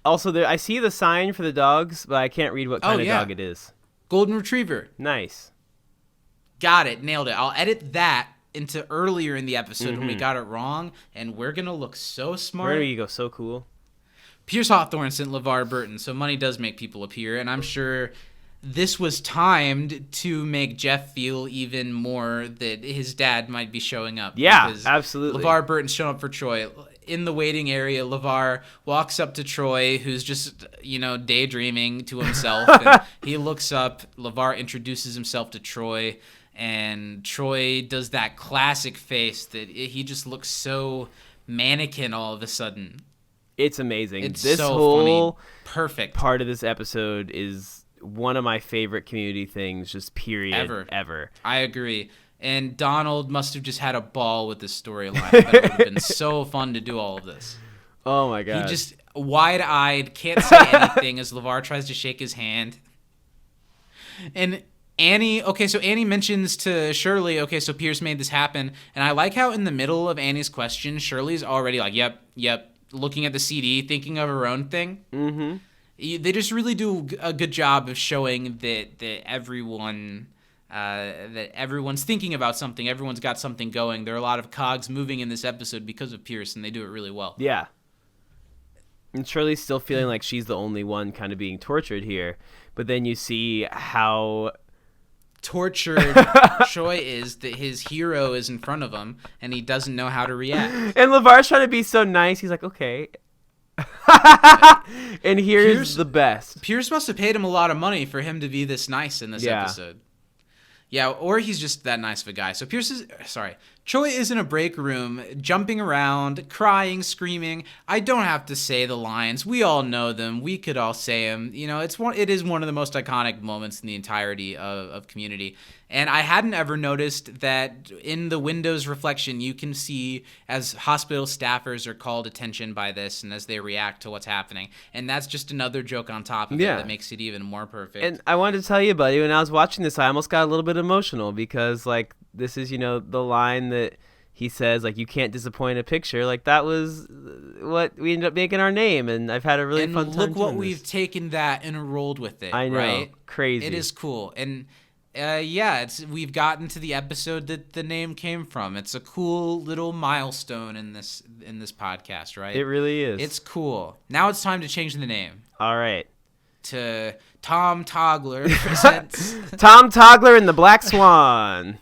[SPEAKER 1] Also, I see the sign for the dogs, but I can't read what kind of dog it is.
[SPEAKER 2] Golden Retriever.
[SPEAKER 1] Nice.
[SPEAKER 2] Got it. Nailed it. I'll edit that into earlier in the episode when we got it wrong, and we're going to look so smart.
[SPEAKER 1] Where do you go? So cool.
[SPEAKER 2] Pierce Hawthorne sent LeVar Burton, so money does make people appear, and I'm sure this was timed to make Jeff feel even more that his dad might be showing up.
[SPEAKER 1] Yeah,
[SPEAKER 2] because
[SPEAKER 1] absolutely.
[SPEAKER 2] LeVar Burton's showing up for Troy. In the waiting area, LeVar walks up to Troy, who's just, daydreaming to himself. And he looks up. LeVar introduces himself to Troy, and Troy does that classic face that he just looks so mannequin all of a sudden.
[SPEAKER 1] It's amazing.
[SPEAKER 2] It's
[SPEAKER 1] this
[SPEAKER 2] so
[SPEAKER 1] whole
[SPEAKER 2] funny. Perfect
[SPEAKER 1] part of this episode is one of my favorite Community things, just period, ever.
[SPEAKER 2] I agree. And Donald must have just had a ball with this storyline. It would have been so fun to do all of this.
[SPEAKER 1] Oh my god.
[SPEAKER 2] He just wide-eyed, can't say anything as LeVar tries to shake his hand. And Annie mentions to Shirley, so Pierce made this happen. And I like how in the middle of Annie's question, Shirley's already like, yep, looking at the CD, thinking of her own thing.
[SPEAKER 1] Mm-hmm.
[SPEAKER 2] They just really do a good job of showing that everyone... that everyone's thinking about something, everyone's got something going. There are a lot of cogs moving in this episode because of Pierce, and they do it really well.
[SPEAKER 1] Yeah. And Shirley's still feeling like she's the only one kind of being tortured here, but then you see how
[SPEAKER 2] tortured Troy is, that his hero is in front of him, and he doesn't know how to react.
[SPEAKER 1] And LeVar's trying to be so nice. He's like, okay. And here's the best.
[SPEAKER 2] Pierce must have paid him a lot of money for him to be this nice in this episode. Yeah, or he's just that nice of a guy. So Troy is in a break room, jumping around, crying, screaming. I don't have to say the lines. We all know them. We could all say them. It is one of the most iconic moments in the entirety of Community. And I hadn't ever noticed that in the window's reflection, you can see as hospital staffers are called attention by this and as they react to what's happening. And that's just another joke on top of it that makes it even more perfect.
[SPEAKER 1] And I wanted to tell you, buddy, when I was watching this, I almost got a little bit emotional because, like, this is, the line that he says, like, you can't disappoint a picture. Like, that was what we ended up making our name, and I've had a really fun time.
[SPEAKER 2] Look what we've taken that and rolled with it.
[SPEAKER 1] I know,
[SPEAKER 2] right?
[SPEAKER 1] Crazy.
[SPEAKER 2] It is cool, and we've gotten to the episode that the name came from. It's a cool little milestone in this podcast, right?
[SPEAKER 1] It really is.
[SPEAKER 2] It's cool. Now it's time to change the name.
[SPEAKER 1] All right.
[SPEAKER 2] To Tom Togler presents
[SPEAKER 1] Tom Togler and the Black Swan.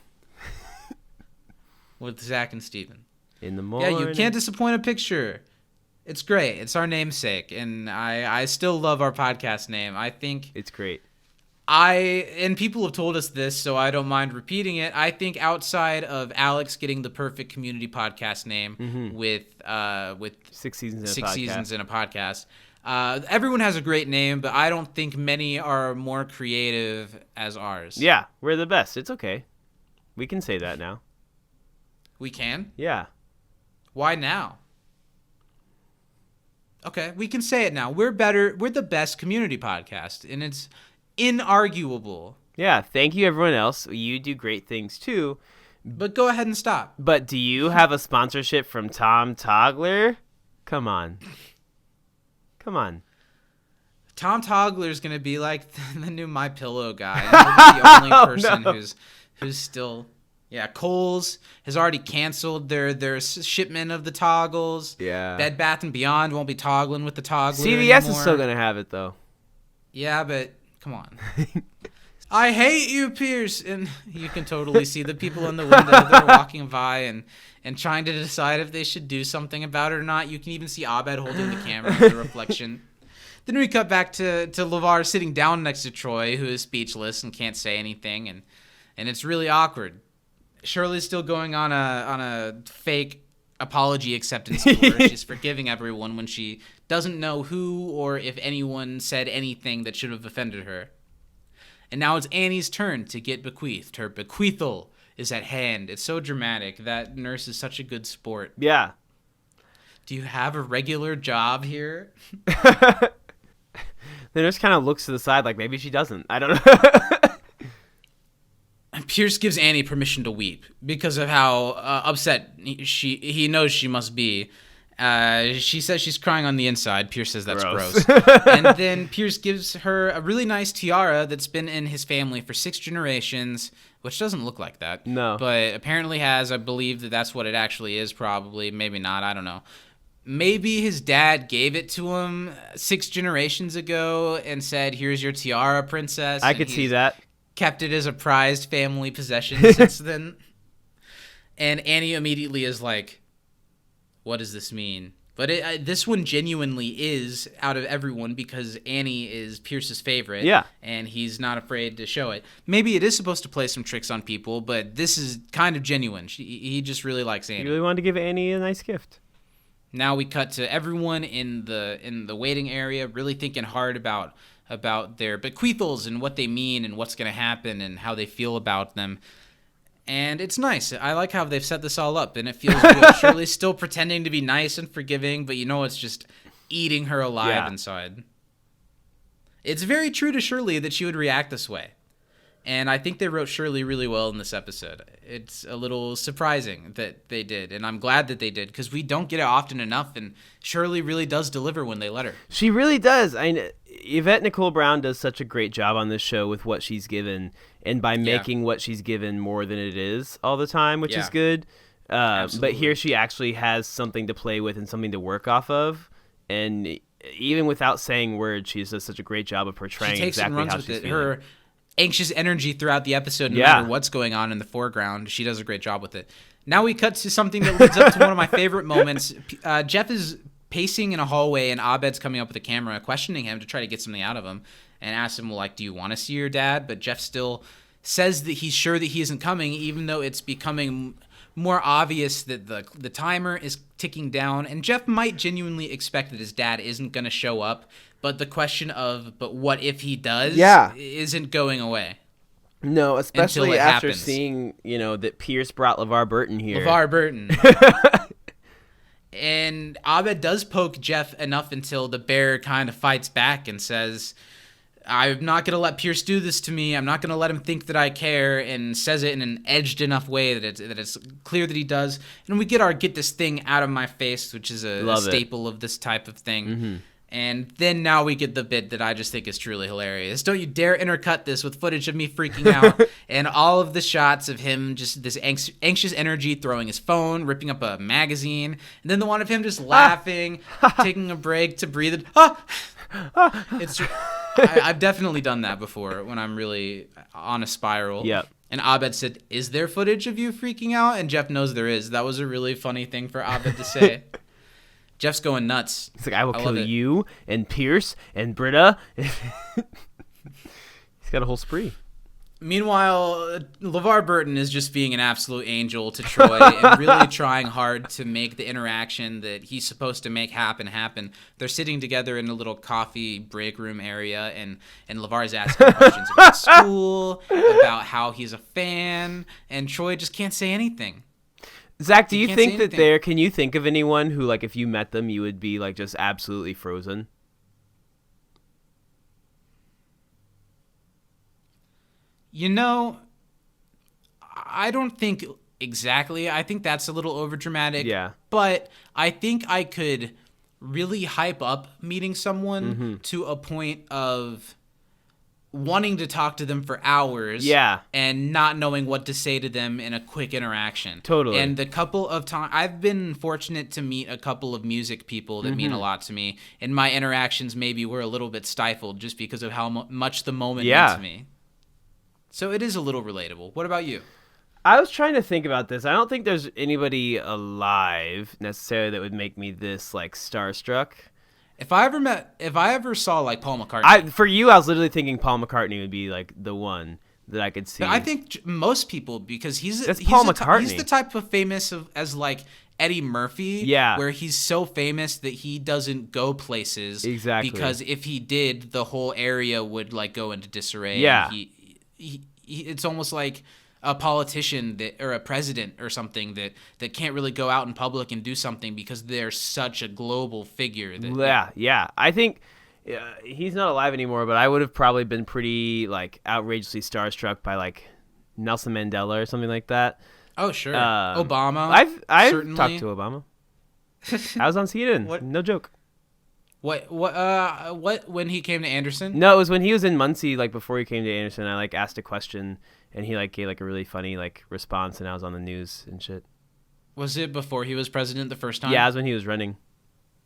[SPEAKER 2] With Zach and Steven.
[SPEAKER 1] In the morning.
[SPEAKER 2] Yeah, you can't disappoint a picture. It's great. It's our namesake, and I still love our podcast name. I think
[SPEAKER 1] it's great.
[SPEAKER 2] And people have told us this, so I don't mind repeating it. I think outside of Alex getting the perfect Community podcast name with
[SPEAKER 1] 6 seasons
[SPEAKER 2] in a podcast, everyone has a great name, but I don't think many are more creative as ours.
[SPEAKER 1] Yeah, we're the best. It's okay. We can say that now.
[SPEAKER 2] We can?
[SPEAKER 1] Yeah.
[SPEAKER 2] Why now? Okay, we can say it now. We're better. We're the best Community podcast, and it's inarguable.
[SPEAKER 1] Yeah, thank you, everyone else. You do great things, too.
[SPEAKER 2] But go ahead and stop.
[SPEAKER 1] But do you have a sponsorship from Tom Togler? Come on.
[SPEAKER 2] Tom Togler is going to be like the new MyPillow guy. He'll be the only person who's still... Yeah, Kohl's has already canceled their shipment of the toggles.
[SPEAKER 1] Yeah.
[SPEAKER 2] Bed Bath & Beyond won't be toggling with the toggler
[SPEAKER 1] CVS
[SPEAKER 2] anymore.
[SPEAKER 1] is still going to have it, though.
[SPEAKER 2] Yeah, but come on. I hate you, Pierce. And you can totally see the people in the window that are walking by and trying to decide if they should do something about it or not. You can even see Abed holding the camera in the reflection. Then we cut back to LeVar sitting down next to Troy, who is speechless and can't say anything, and it's really awkward. Shirley's still going on a fake apology acceptance tour. She's forgiving everyone when she doesn't know who or if anyone said anything that should have offended her. And now it's Annie's turn to get bequeathed. Her bequeathal is at hand. It's so dramatic. That nurse is such a good sport.
[SPEAKER 1] Yeah.
[SPEAKER 2] Do you have a regular job here?
[SPEAKER 1] The nurse kind of looks to the side like maybe she doesn't. I don't know.
[SPEAKER 2] Pierce gives Annie permission to weep because of how upset he knows she must be. She says she's crying on the inside. Pierce says that's gross. And then Pierce gives her a really nice tiara that's been in his family for 6 generations, which doesn't look like that.
[SPEAKER 1] No.
[SPEAKER 2] But apparently has. I believe that's what it actually is, probably. Maybe not. I don't know. maybe his dad gave it to him 6 generations ago and said, "Here's your tiara, princess."
[SPEAKER 1] I
[SPEAKER 2] and
[SPEAKER 1] could see
[SPEAKER 2] he's
[SPEAKER 1] that.
[SPEAKER 2] kept it as a prized family possession since then. And Annie immediately is like, what does this mean? But this one genuinely is out of everyone because Annie is Pierce's favorite.
[SPEAKER 1] Yeah.
[SPEAKER 2] And he's not afraid to show it. Maybe it is supposed to play some tricks on people, but this is kind of genuine. He just really likes Annie.
[SPEAKER 1] He really wanted to give Annie a nice gift.
[SPEAKER 2] Now we cut to everyone in the waiting area really thinking hard about their bequeathals and what they mean and what's going to happen and how they feel about them. And it's nice. I like how they've set this all up, and it feels good. Shirley's still pretending to be nice and forgiving, but it's just eating her alive inside. It's very true to Shirley that she would react this way. And I think they wrote Shirley really well in this episode. It's a little surprising that they did, and I'm glad that they did, because we don't get it often enough, and Shirley really does deliver when they let her.
[SPEAKER 1] She really does. Yvette Nicole Brown does such a great job on this show with what she's given, and by making what she's given more than it is all the time, which is good. But here she actually has something to play with and something to work off of, and even without saying words, she does such a great job of portraying exactly how she's feeling.
[SPEAKER 2] Her anxious energy throughout the episode, no matter what's going on in the foreground, she does a great job with it. Now we cut to something that leads up to one of my favorite moments. Jeff is pacing in a hallway, and Abed's coming up with a camera, questioning him to try to get something out of him, and asks him, do you want to see your dad? But Jeff still says that he's sure that he isn't coming, even though it's becoming more obvious that the timer is ticking down, and Jeff might genuinely expect that his dad isn't going to show up, but the question of, but what if he does, isn't going away.
[SPEAKER 1] No, especially after
[SPEAKER 2] happens.
[SPEAKER 1] Seeing, that Pierce brought LeVar Burton here.
[SPEAKER 2] LeVar Burton. And Abed does poke Jeff enough until the bear kind of fights back and says, I'm not going to let Pierce do this to me. I'm not going to let him think that I care, and says it in an edged enough way that it's clear that he does. And we get this thing out of my face, which is a staple of this type of thing. Mm-hmm. And then now we get the bit that I just think is truly hilarious. Don't you dare intercut this with footage of me freaking out and all of the shots of him, just this anxious energy, throwing his phone, ripping up a magazine, and then the one of him just laughing, taking a break to breathe. It's I've definitely done that before when I'm really on a spiral.
[SPEAKER 1] Yep.
[SPEAKER 2] And Abed said, "Is there footage of you freaking out?" And Jeff knows there is. That was a really funny thing for Abed to say. Jeff's going nuts.
[SPEAKER 1] He's like, I will kill you and Pierce and Britta. He's got a whole spree.
[SPEAKER 2] Meanwhile, LeVar Burton is just being an absolute angel to Troy and really trying hard to make the interaction that he's supposed to make happen. They're sitting together in a little coffee break room area, and LeVar's asking questions about school, about how he's a fan, and Troy just can't say anything.
[SPEAKER 1] Zach, do you think that can you think of anyone who, if you met them, you would be, just absolutely frozen?
[SPEAKER 2] I don't think exactly. I think that's a little overdramatic.
[SPEAKER 1] Yeah.
[SPEAKER 2] But I think I could really hype up meeting someone to a point of wanting to talk to them for hours, and not knowing what to say to them in a quick interaction.
[SPEAKER 1] Totally.
[SPEAKER 2] And the couple of times I've been fortunate to meet a couple of music people that mean a lot to me, and my interactions maybe were a little bit stifled just because of how much the moment meant to me. So it is a little relatable. What about you?
[SPEAKER 1] I was trying to think about this. I don't think there's anybody alive necessarily that would make me this starstruck.
[SPEAKER 2] If I ever saw Paul McCartney,
[SPEAKER 1] for you, I was literally thinking Paul McCartney would be the one that I could see.
[SPEAKER 2] But I think most people, because he's
[SPEAKER 1] Paul McCartney.
[SPEAKER 2] He's the type of famous as Eddie Murphy, where he's so famous that he doesn't go places.
[SPEAKER 1] Exactly.
[SPEAKER 2] Because if he did, the whole area would go into disarray.
[SPEAKER 1] Yeah.
[SPEAKER 2] And he it's almost like a politician or a president or something that can't really go out in public and do something because they're such a global figure.
[SPEAKER 1] Yeah. I think he's not alive anymore, but I would have probably been pretty outrageously starstruck by Nelson Mandela or something like that.
[SPEAKER 2] Oh sure, Obama.
[SPEAKER 1] I've
[SPEAKER 2] certainly
[SPEAKER 1] talked to Obama. I was on CNN.
[SPEAKER 2] What?
[SPEAKER 1] No joke.
[SPEAKER 2] What when he came to Anderson?
[SPEAKER 1] No, it was when he was in Muncie, before he came to Anderson. I asked a question, and he gave a really funny response, and I was on the news and shit.
[SPEAKER 2] Was it before he was president the first time?
[SPEAKER 1] Yeah, it was when he was running.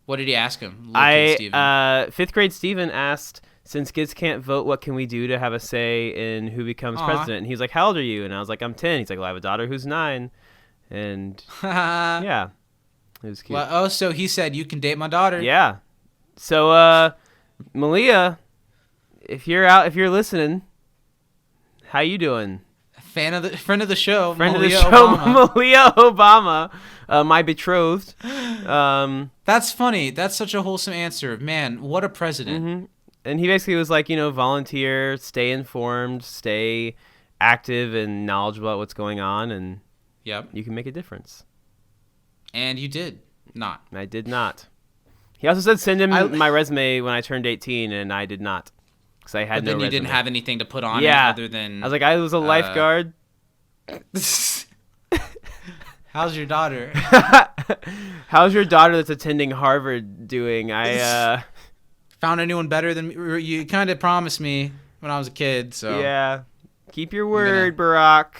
[SPEAKER 2] What did he ask him? Little kid Steven.
[SPEAKER 1] Fifth grade Steven asked, since kids can't vote, what can we do to have a say in who becomes president? And he was like, how old are you? And I was like, I'm 10. He's like, well, I have a daughter who's 9. And yeah, it was cute.
[SPEAKER 2] Well, so he said, you can date my daughter.
[SPEAKER 1] Yeah. So, Malia, if you're listening, how you doing?
[SPEAKER 2] Friend of the show,
[SPEAKER 1] Friend
[SPEAKER 2] Malia
[SPEAKER 1] of the show,
[SPEAKER 2] Obama.
[SPEAKER 1] Malia Obama, my betrothed.
[SPEAKER 2] That's funny. That's such a wholesome answer. Man, what a president.
[SPEAKER 1] Mm-hmm. And he basically was like, volunteer, stay informed, stay active and knowledgeable about what's going on, and
[SPEAKER 2] yep,
[SPEAKER 1] you can make a difference.
[SPEAKER 2] And you did not.
[SPEAKER 1] I did not. He also said send him my resume when I turned 18, and I did not. Because I had no resume.
[SPEAKER 2] But then you didn't have anything to put on it other than...
[SPEAKER 1] I was like, I was a lifeguard.
[SPEAKER 2] How's your daughter?
[SPEAKER 1] How's your daughter that's attending Harvard doing? I
[SPEAKER 2] found anyone better than me? You kind of promised me when I was a kid, so...
[SPEAKER 1] Yeah. Keep your word, Barack.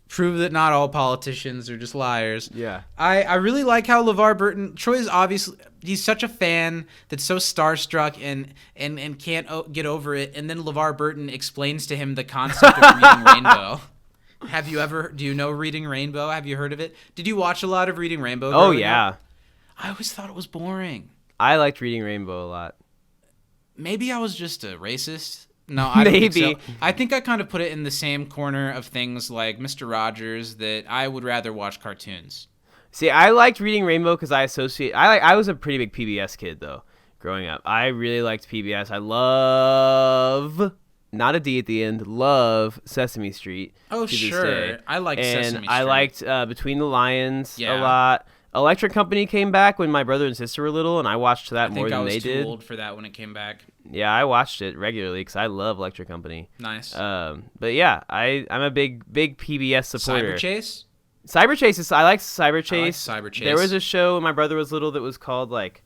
[SPEAKER 2] Prove that not all politicians are just liars.
[SPEAKER 1] Yeah.
[SPEAKER 2] I really like how LeVar Burton... Troy is obviously... He's such a fan that's so starstruck and can't get over it. And then LeVar Burton explains to him the concept of Reading Rainbow. Do you know Reading Rainbow? Have you heard of it? Did you watch a lot of Reading Rainbow?
[SPEAKER 1] Oh, yeah.
[SPEAKER 2] Up? I always thought it was boring.
[SPEAKER 1] I liked Reading Rainbow a lot.
[SPEAKER 2] Maybe I was just a racist. No, I don't think so. I think I kind of put it in the same corner of things like Mr. Rogers that I would rather watch cartoons.
[SPEAKER 1] See, I liked Reading Rainbow because I was a pretty big PBS kid, though, growing up. I really liked PBS. I love, not a D at the end, love Sesame Street.
[SPEAKER 2] Oh, sure. I liked Sesame Street.
[SPEAKER 1] And I liked Between the Lions a lot. Electric Company came back when my brother and sister were little, and I watched that more than they did. I think I was
[SPEAKER 2] too old for that when it came back.
[SPEAKER 1] Yeah, I watched it regularly because I love Electric Company.
[SPEAKER 2] Nice.
[SPEAKER 1] But yeah, I'm a big PBS supporter.
[SPEAKER 2] Cyberchase?
[SPEAKER 1] Cyberchase I like Cyberchase.
[SPEAKER 2] I like Cyberchase.
[SPEAKER 1] There was a show when my brother was little that was called like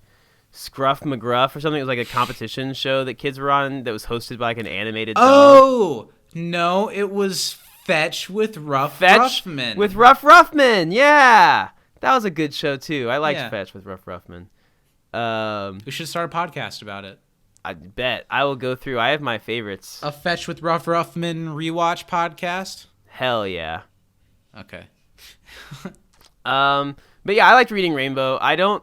[SPEAKER 1] Scruff McGruff or something. It was like a competition show that kids were on that was hosted by like an animated dog.
[SPEAKER 2] Oh, no, it was Fetch with Ruffman.
[SPEAKER 1] With Ruff Ruffman, yeah. That was a good show too. I liked Fetch with Ruff Ruffman.
[SPEAKER 2] We should start a podcast about it.
[SPEAKER 1] I bet. I will go through. I have my favorites.
[SPEAKER 2] A Fetch with Ruff Ruffman rewatch podcast?
[SPEAKER 1] Hell yeah.
[SPEAKER 2] Okay.
[SPEAKER 1] But yeah, I liked Reading Rainbow. I don't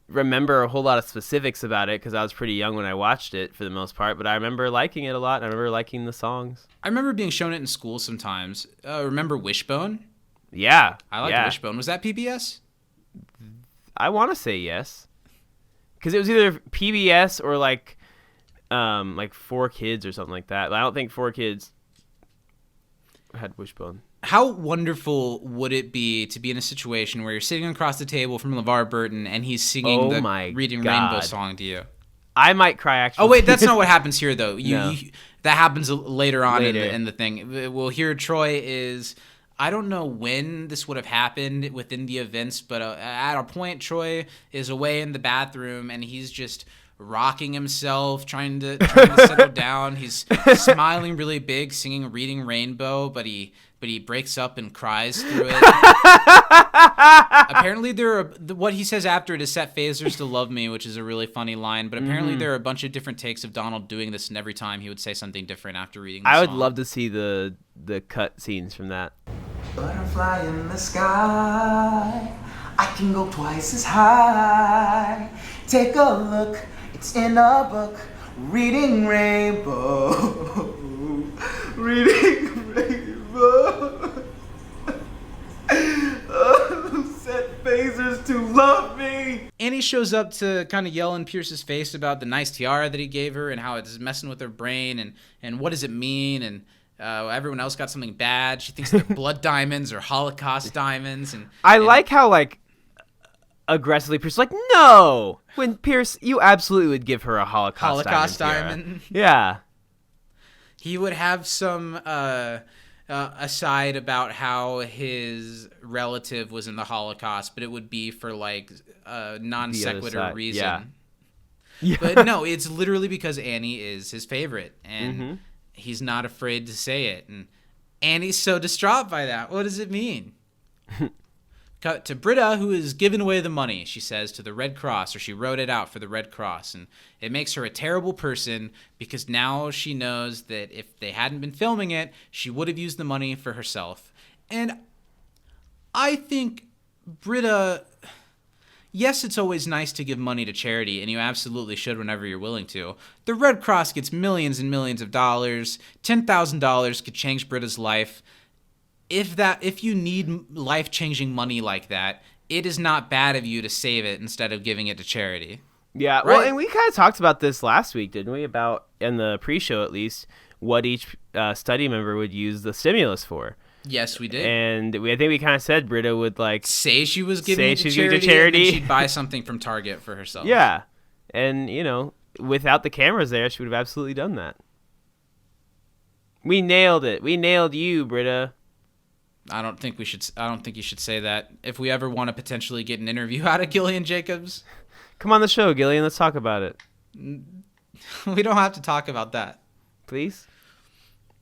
[SPEAKER 1] remember a whole lot of specifics about it because I was pretty young when I watched it for the most part, but I remember liking it a lot. And I remember liking the songs.
[SPEAKER 2] I remember being shown it in school sometimes. Remember Wishbone?
[SPEAKER 1] Yeah.
[SPEAKER 2] I liked Wishbone. Was that PBS?
[SPEAKER 1] I want to say yes. Because it was either PBS or like 4 Kids or something like that. But I don't think 4 Kids had Wishbone.
[SPEAKER 2] How wonderful would it be to be in a situation where you're sitting across the table from LeVar Burton and he's singing the Reading Rainbow song to you?
[SPEAKER 1] I might cry, actually.
[SPEAKER 2] Oh, wait, that's not what happens here, though.
[SPEAKER 1] No.
[SPEAKER 2] That happens later on in the thing. Well, here Troy is... I don't know when this would have happened within the events, but at a point, Troy is away in the bathroom and he's just rocking himself, trying to settle down. He's smiling really big, singing "Reading Rainbow," but he breaks up and cries through it. Apparently, what he says after it is "set phasers to love me," which is a really funny line. But apparently, there are a bunch of different takes of Donald doing this, and every time he would say something different after reading the song.
[SPEAKER 1] I would love to see the cut scenes from that.
[SPEAKER 3] Butterfly in the sky, I can go twice as high. Take a look, it's in a book. Reading Rainbow. Reading Rainbow. Oh, set phasers to love me.
[SPEAKER 2] Annie shows up to kind of yell in Pierce's face about the nice tiara that he gave her and how it's messing with her brain and what does it mean, and everyone else got something bad. She thinks they're blood diamonds or Holocaust diamonds. And
[SPEAKER 1] I like how like aggressively Pierce's like, no. When Pierce, you absolutely would give her a Holocaust diamond. Yeah.
[SPEAKER 2] He would have some aside about how his relative was in the Holocaust, but it would be for like a non sequitur reason. Yeah. But no, it's literally because Annie is his favorite, and he's not afraid to say it. And Annie's so distraught by that. What does it mean? Cut to Britta, who is giving away the money, she says, to the Red Cross, or she wrote it out for the Red Cross. And it makes her a terrible person because now she knows that if they hadn't been filming it, she would have used the money for herself. And I think Britta, yes, it's always nice to give money to charity, and you absolutely should whenever you're willing to. The Red Cross gets millions and millions of dollars. $10,000 could change Britta's life. If you need life-changing money like that, it is not bad of you to save it instead of giving it to charity.
[SPEAKER 1] Yeah,
[SPEAKER 2] right?
[SPEAKER 1] Well, and we kind of talked about this last week, didn't we? About, in the pre-show at least, what each study member would use the stimulus for.
[SPEAKER 2] Yes, we did.
[SPEAKER 1] And I think we kind of said Britta would
[SPEAKER 2] say she was giving it to charity, and then she'd buy something from Target for herself.
[SPEAKER 1] Yeah, and without the cameras there, she would have absolutely done that. We nailed it. We nailed you, Britta.
[SPEAKER 2] I don't think you should say that. If we ever want to potentially get an interview out of Gillian Jacobs,
[SPEAKER 1] come on the show, Gillian. Let's talk about it.
[SPEAKER 2] We don't have to talk about that,
[SPEAKER 1] please.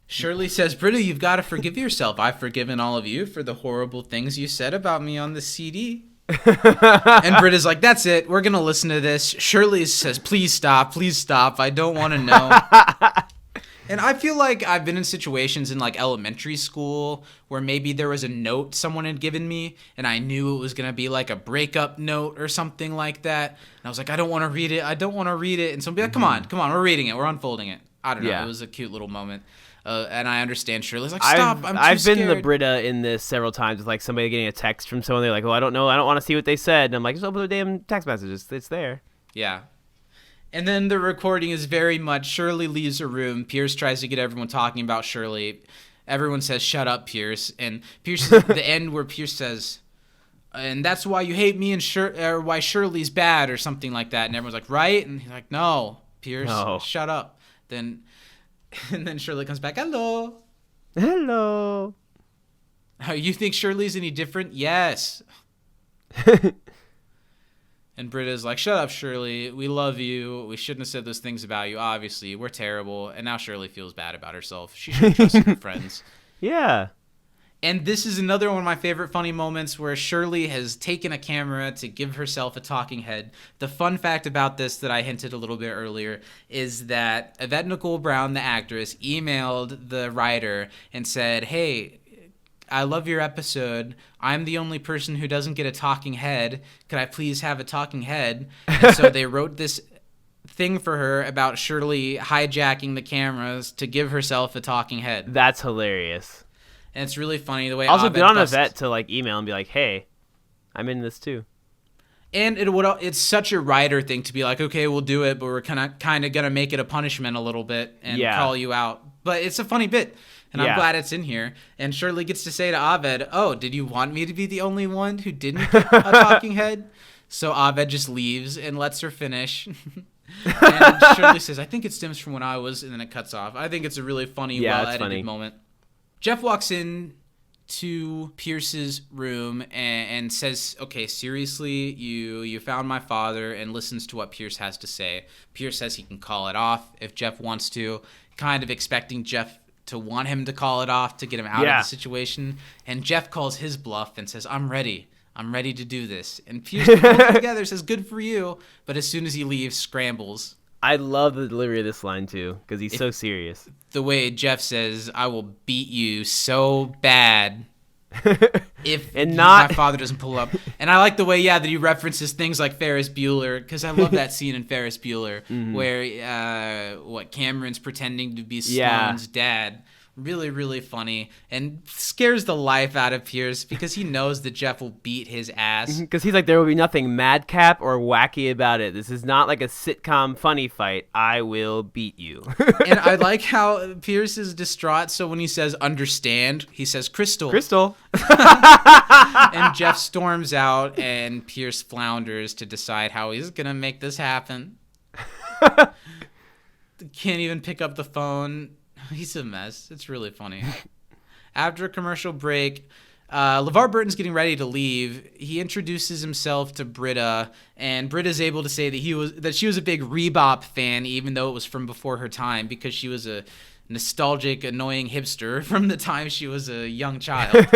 [SPEAKER 2] Shirley says, Britta, you've got to forgive yourself. I've forgiven all of you for the horrible things you said about me on the CD. And Britta's like, that's it. We're going to listen to this. Shirley says, please stop. Please stop. I don't want to know. And I feel like I've been in situations in elementary school where maybe there was a note someone had given me and I knew it was going to be a breakup note or something like that. And I was like, I don't want to read it. I don't want to read it. And someone would be like, come on, we're reading it. We're unfolding it. I don't know.
[SPEAKER 1] Yeah.
[SPEAKER 2] It was a cute little moment. And I understand Shirley's like, stop, I'm too
[SPEAKER 1] I've been
[SPEAKER 2] scared.
[SPEAKER 1] the Britta in this several times with somebody getting a text from someone. They're like, oh, I don't know. I don't want to see what they said. And I'm like, just open the damn text messages. It's there.
[SPEAKER 2] Yeah. And then the recording is very much Shirley leaves her room. Pierce tries to get everyone talking about Shirley. Everyone says, shut up, Pierce. And Pierce is at the end where Pierce says, and that's why you hate me and or why Shirley's bad or something like that. And everyone's like, right? And he's like, no, Pierce, shut up. And then Shirley comes back, hello.
[SPEAKER 1] Hello.
[SPEAKER 2] You think Shirley's any different? Yes. And Britta's like, shut up, Shirley. We love you. We shouldn't have said those things about you. Obviously, we're terrible. And now Shirley feels bad about herself. She should have trusted her friends.
[SPEAKER 1] Yeah.
[SPEAKER 2] And this is another one of my favorite funny moments where Shirley has taken a camera to give herself a talking head. The fun fact about this that I hinted a little bit earlier is that Yvette Nicole Brown, the actress, emailed the writer and said, hey, I love your episode. I'm the only person who doesn't get a talking head. Could I please have a talking head? And so they wrote this thing for her about Shirley hijacking the cameras to give herself a talking head.
[SPEAKER 1] That's hilarious.
[SPEAKER 2] And it's really funny the way
[SPEAKER 1] also
[SPEAKER 2] Abed
[SPEAKER 1] get on
[SPEAKER 2] busts.
[SPEAKER 1] Yvette to email and be like, hey, I'm in this too.
[SPEAKER 2] And it's such a writer thing to be like, okay, we'll do it, but we're kind of going to make it a punishment a little bit and call you out. But it's a funny bit. And I'm glad it's in here. And Shirley gets to say to Abed, oh, did you want me to be the only one who didn't get a talking head? So Abed just leaves and lets her finish. And Shirley says, I think it stems from when I was, and then it cuts off. I think it's a really funny, well-edited moment. Jeff walks in to Pierce's room and says, okay, seriously, you found my father, and listens to what Pierce has to say. Pierce says he can call it off if Jeff wants to, kind of expecting Jeff to want him to call it off to get him out of the situation. And Jeff calls his bluff and says, I'm ready to do this. And Pierce pulls it together, says, good for you. But as soon as he leaves, scrambles.
[SPEAKER 1] I love the delivery of this line, too, because he's so serious.
[SPEAKER 2] The way Jeff says, I will beat you so bad if my father doesn't pull up. And I like the way, that he references things like Ferris Bueller, because I love that scene in Ferris Bueller where Cameron's pretending to be Sloane's dad. Really, really funny, and scares the life out of Pierce because he knows that Jeff will beat his ass.
[SPEAKER 1] Because he's like, there will be nothing madcap or wacky about it. This is not like a sitcom funny fight. I will beat you.
[SPEAKER 2] And I like how Pierce is distraught, so when he says understand, he says crystal.
[SPEAKER 1] Crystal.
[SPEAKER 2] And Jeff storms out, and Pierce flounders to decide how he's going to make this happen. Can't even pick up the phone. He's a mess. It's really funny. After a commercial break, LeVar Burton's getting ready to leave. He introduces himself to Britta, and Britta's able to say that she was a big Rebop fan, even though it was from before her time, because she was a nostalgic, annoying hipster from the time she was a young child.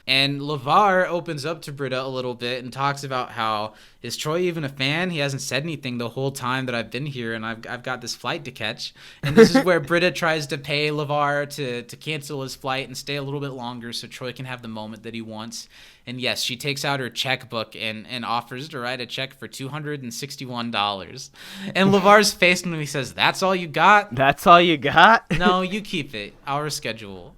[SPEAKER 2] And LeVar opens up to Britta a little bit and talks about how, is Troy even a fan? He hasn't said anything the whole time that I've been here, and I've got this flight to catch. And this is where Britta tries to pay LeVar to cancel his flight and stay a little bit longer so Troy can have the moment that he wants. And yes, she takes out her checkbook and offers to write a check for $261. And LeVar's face when he says, "That's all you got?"
[SPEAKER 1] That's all you got?
[SPEAKER 2] "No, you keep it. I'll reschedule."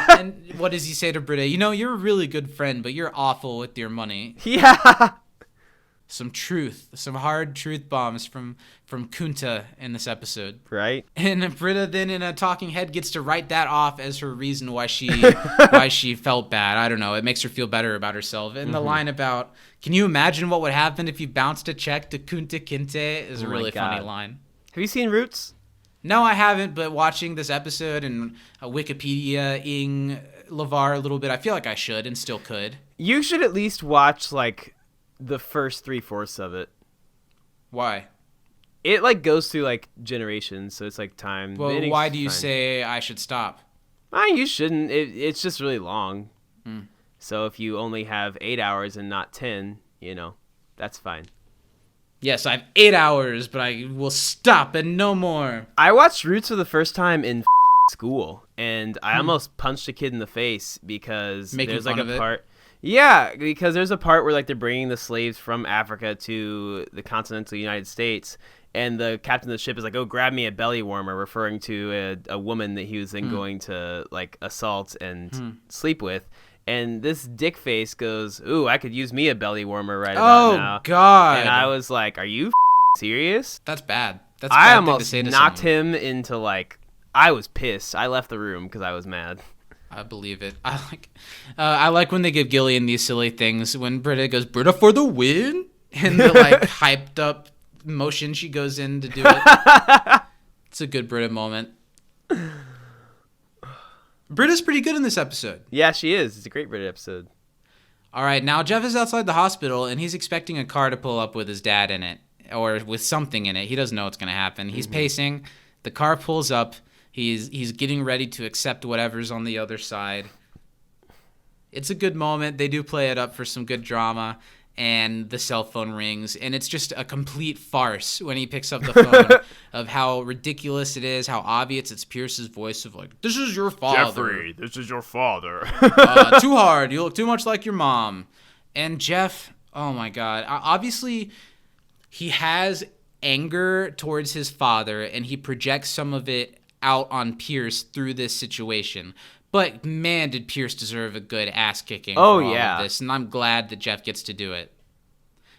[SPEAKER 2] And what does he say to Britta? "You know, you're a really good friend, but you're awful with your money."
[SPEAKER 1] Yeah.
[SPEAKER 2] Some truth, some hard truth bombs from Kunta in this episode.
[SPEAKER 1] Right.
[SPEAKER 2] And Britta then in a talking head gets to write that off as her reason why she felt bad. I don't know. It makes her feel better about herself. And the line about, "Can you imagine what would happen if you bounced a check to Kunta Kinte?" is a really funny line.
[SPEAKER 1] Have you seen Roots?
[SPEAKER 2] No, I haven't, but watching this episode and Wikipedia-ing LeVar a little bit, I feel like I should and still could.
[SPEAKER 1] You should at least watch, like, the first 3/4 of it.
[SPEAKER 2] Why?
[SPEAKER 1] It, like, goes through, like, generations, so it's, like, time.
[SPEAKER 2] Well, why do you say I should stop?
[SPEAKER 1] You shouldn't. It's just really long. So if you only have 8 hours and not 10, that's fine.
[SPEAKER 2] Yes, I have 8 hours, but I will stop and no more.
[SPEAKER 1] I watched Roots for the first time in school, and I almost punched a kid in the face because there's like a part. Yeah, because there's a part where like they're bringing the slaves from Africa to the continental United States, and the captain of the ship is like, "Oh, grab me a belly warmer," referring to a woman that he was then going to like assault and sleep with. And this dick face goes, "Ooh, I could use me a belly warmer right about now."
[SPEAKER 2] Oh, God.
[SPEAKER 1] And I was like, "Are you serious?"
[SPEAKER 2] That's bad. That's a
[SPEAKER 1] I
[SPEAKER 2] bad
[SPEAKER 1] almost
[SPEAKER 2] thing to say to
[SPEAKER 1] knocked
[SPEAKER 2] someone.
[SPEAKER 1] him into like, I was pissed. I left the room because I was mad.
[SPEAKER 2] I believe it. I like when they give Gillian these silly things. When Britta goes, "Britta for the win," and the like hyped up motion she goes in to do it. It's a good Britta moment. Britta's pretty good in this episode.
[SPEAKER 1] Yeah, she is. It's a great Reddit episode.
[SPEAKER 2] All right, now Jeff is outside the hospital, and he's expecting a car to pull up with his dad in it, or with something in it. He doesn't know what's going to happen. He's pacing. The car pulls up. He's getting ready to accept whatever's on the other side. It's a good moment. They do play it up for some good drama, and the cell phone rings, and it's just a complete farce when he picks up the phone of how ridiculous it is, how obvious it's Pierce's voice of like, "This is your father.
[SPEAKER 1] Jeffrey, this is your father."
[SPEAKER 2] Too hard. You look too much like your mom. And Jeff, oh my God. Obviously, he has anger towards his father, and he projects some of it out on Pierce through this situation. But man, did Pierce deserve a good ass kicking for all of this, and I'm glad that Jeff gets to do it.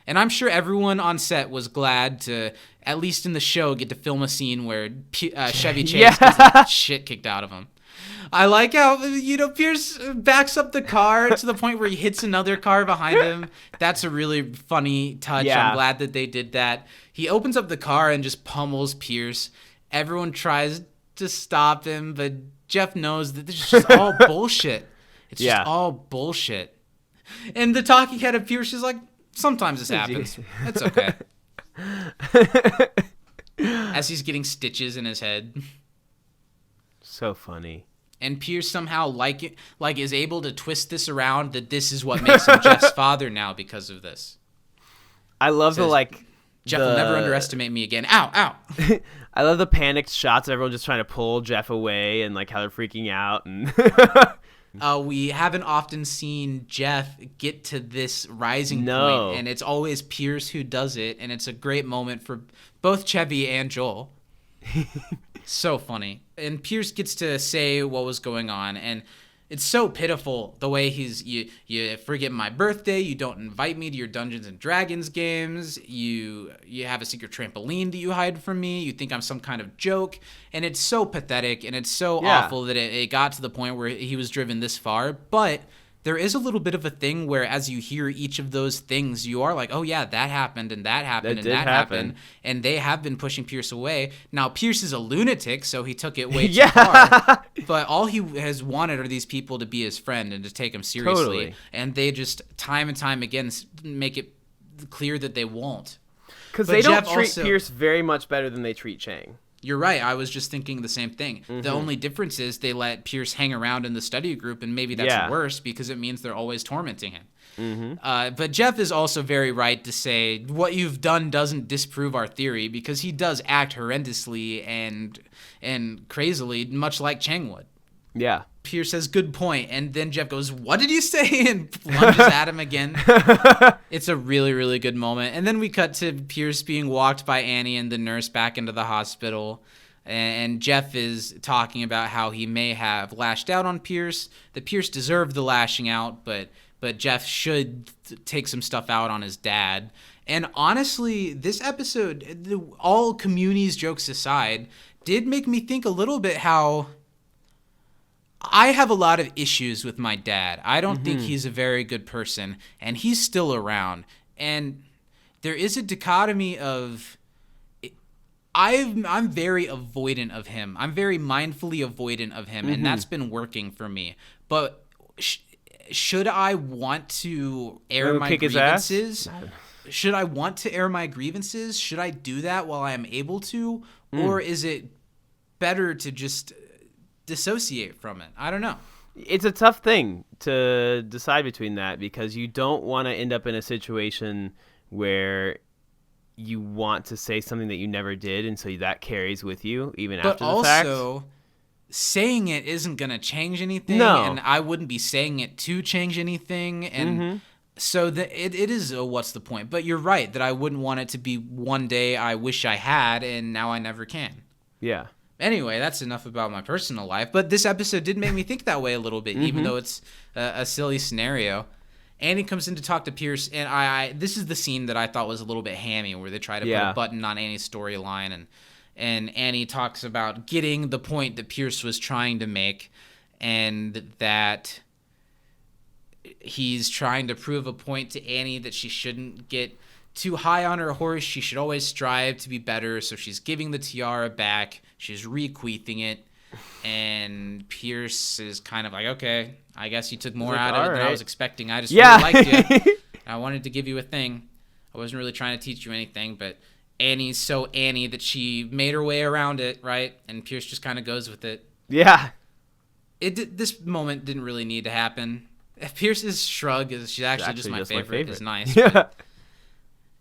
[SPEAKER 2] And I'm sure everyone on set was glad to, at least in the show, get to film a scene where Chevy Chase gets the shit kicked out of him. I like how, Pierce backs up the car to the point where he hits another car behind him. That's a really funny touch.
[SPEAKER 1] Yeah.
[SPEAKER 2] I'm glad that they did that. He opens up the car and just pummels Pierce. Everyone tries to stop him, but Jeff knows that this is just all bullshit. It's just all bullshit. And the talking head of Pierce is like, "Sometimes this happens. It's okay." As he's getting stitches in his head.
[SPEAKER 1] So funny.
[SPEAKER 2] And Pierce somehow is able to twist this around that this is what makes him Jeff's father now because of this.
[SPEAKER 1] I love
[SPEAKER 2] Jeff will never underestimate me again. Ow, ow.
[SPEAKER 1] I love the panicked shots of everyone just trying to pull Jeff away and like how they're freaking out. And
[SPEAKER 2] we haven't often seen Jeff get to this rising point, and it's always Pierce who does it, and it's a great moment for both Chevy and Joel. So funny. And Pierce gets to say what was going on, and it's so pitiful the way you forget my birthday, you don't invite me to your Dungeons and Dragons games, you have a secret trampoline that you hide from me, you think I'm some kind of joke, and it's so pathetic, and it's so awful that it got to the point where he was driven this far. But there is a little bit of a thing where as you hear each of those things, you are like, "Oh yeah, that happened, and that happened, and that happened." And they have been pushing Pierce away. Now, Pierce is a lunatic, so he took it way too far. But all he has wanted are these people to be his friend and to take him seriously.
[SPEAKER 1] Totally.
[SPEAKER 2] And they just, time and time again, make it clear that they won't.
[SPEAKER 1] Because they don't treat Pierce very much better than they treat Chang.
[SPEAKER 2] You're right. I was just thinking the same thing. The only difference is they let Pierce hang around in the study group, and maybe that's worse because it means they're always tormenting him. But Jeff is also very right to say what you've done doesn't disprove our theory, because he does act horrendously and crazily, much like Chang would.
[SPEAKER 1] Yeah.
[SPEAKER 2] Pierce says, good point. And then Jeff goes, what did you say? And lunges at him again. It's a really, really good moment. And then we cut to Pierce being walked by Annie and the nurse back into the hospital. And Jeff is talking about how he may have lashed out on Pierce, that Pierce deserved the lashing out, but Jeff should take some stuff out on his dad. And honestly, this episode, all Communi's jokes aside, did make me think a little bit how I have a lot of issues with my dad. I don't think he's a very good person, and he's still around. And there is a dichotomy of I'm very avoidant of him. I'm very mindfully avoidant of him, and that's been working for me. But should I want to air my grievances? Should I want to air my grievances? Should I do that while I am able to? Or is it better to just dissociate from it? I don't know.
[SPEAKER 1] It's a tough thing to decide between that, because you don't want to end up in a situation where you want to say something that you never did, and so that carries with you even after the fact. But
[SPEAKER 2] also, saying it isn't going to change anything,
[SPEAKER 1] No.
[SPEAKER 2] and I wouldn't be saying it to change anything, and so it is a what's the point. But you're right that I wouldn't want it to be one day I wish I had, and now I never can.
[SPEAKER 1] Yeah.
[SPEAKER 2] Anyway, that's enough about my personal life. But this episode did make me think that way a little bit, even though it's a silly scenario. Annie comes in to talk to Pierce, and I this is the scene that I thought was a little bit hammy, where they try to put a button on Annie's storyline, and Annie talks about getting the point that Pierce was trying to make, and that he's trying to prove a point to Annie that she shouldn't get too high on her horse. She should always strive to be better. So she's giving the tiara back. She's requeething it. And Pierce is kind of like, okay, I guess you took more out of it than I was expecting. I just really liked you. I wanted to give you a thing. I wasn't really trying to teach you anything, but Annie's so Annie that she made her way around it, right? And Pierce just kind of goes with it.
[SPEAKER 1] Yeah.
[SPEAKER 2] This moment didn't really need to happen. Pierce's shrug is she's actually just my favorite. Is nice.
[SPEAKER 1] Yeah.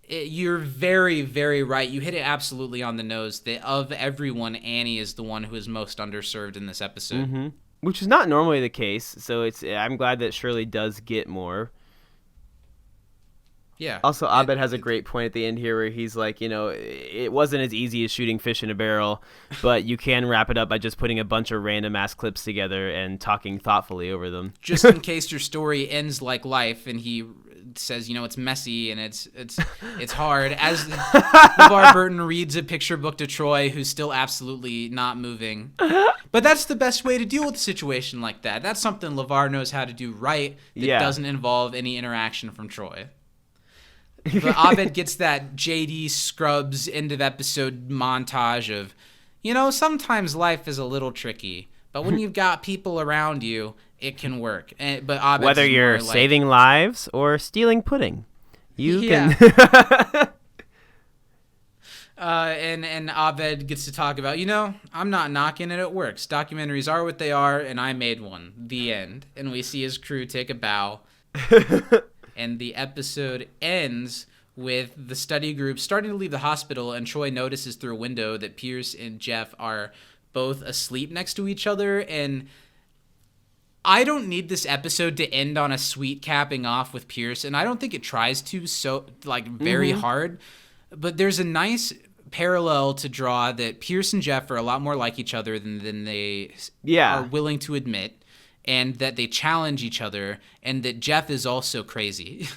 [SPEAKER 2] You're very, very right. You hit it absolutely on the nose. That of everyone, Annie is the one who is most underserved in this episode.
[SPEAKER 1] Which is not normally the case. So I'm glad that Shirley does get more.
[SPEAKER 2] Yeah.
[SPEAKER 1] Also, Abed has a great point at the end here where he's like, it wasn't as easy as shooting fish in a barrel, but you can wrap it up by just putting a bunch of random ass clips together and talking thoughtfully over them.
[SPEAKER 2] Just in case your story ends like life, and he says, it's messy and it's hard. As LeVar Burton reads a picture book to Troy, who's still absolutely not moving. But that's the best way to deal with a situation like that. That's something LeVar knows how to do right that doesn't involve any interaction from Troy. But Abed gets that JD Scrubs end of episode montage of, sometimes life is a little tricky, but when you've got people around you, it can work. But Abed's
[SPEAKER 1] whether you're saving lives or stealing pudding, you can.
[SPEAKER 2] And Abed gets to talk about, I'm not knocking it. It works. Documentaries are what they are, and I made one. The end. And we see his crew take a bow. And the episode ends with the study group starting to leave the hospital, and Troy notices through a window that Pierce and Jeff are both asleep next to each other. And I don't need this episode to end on a sweet capping off with Pierce, and I don't think it tries to very hard. But there's a nice parallel to draw that Pierce and Jeff are a lot more like each other than they are willing to admit. And that they challenge each other, and that Jeff is also crazy.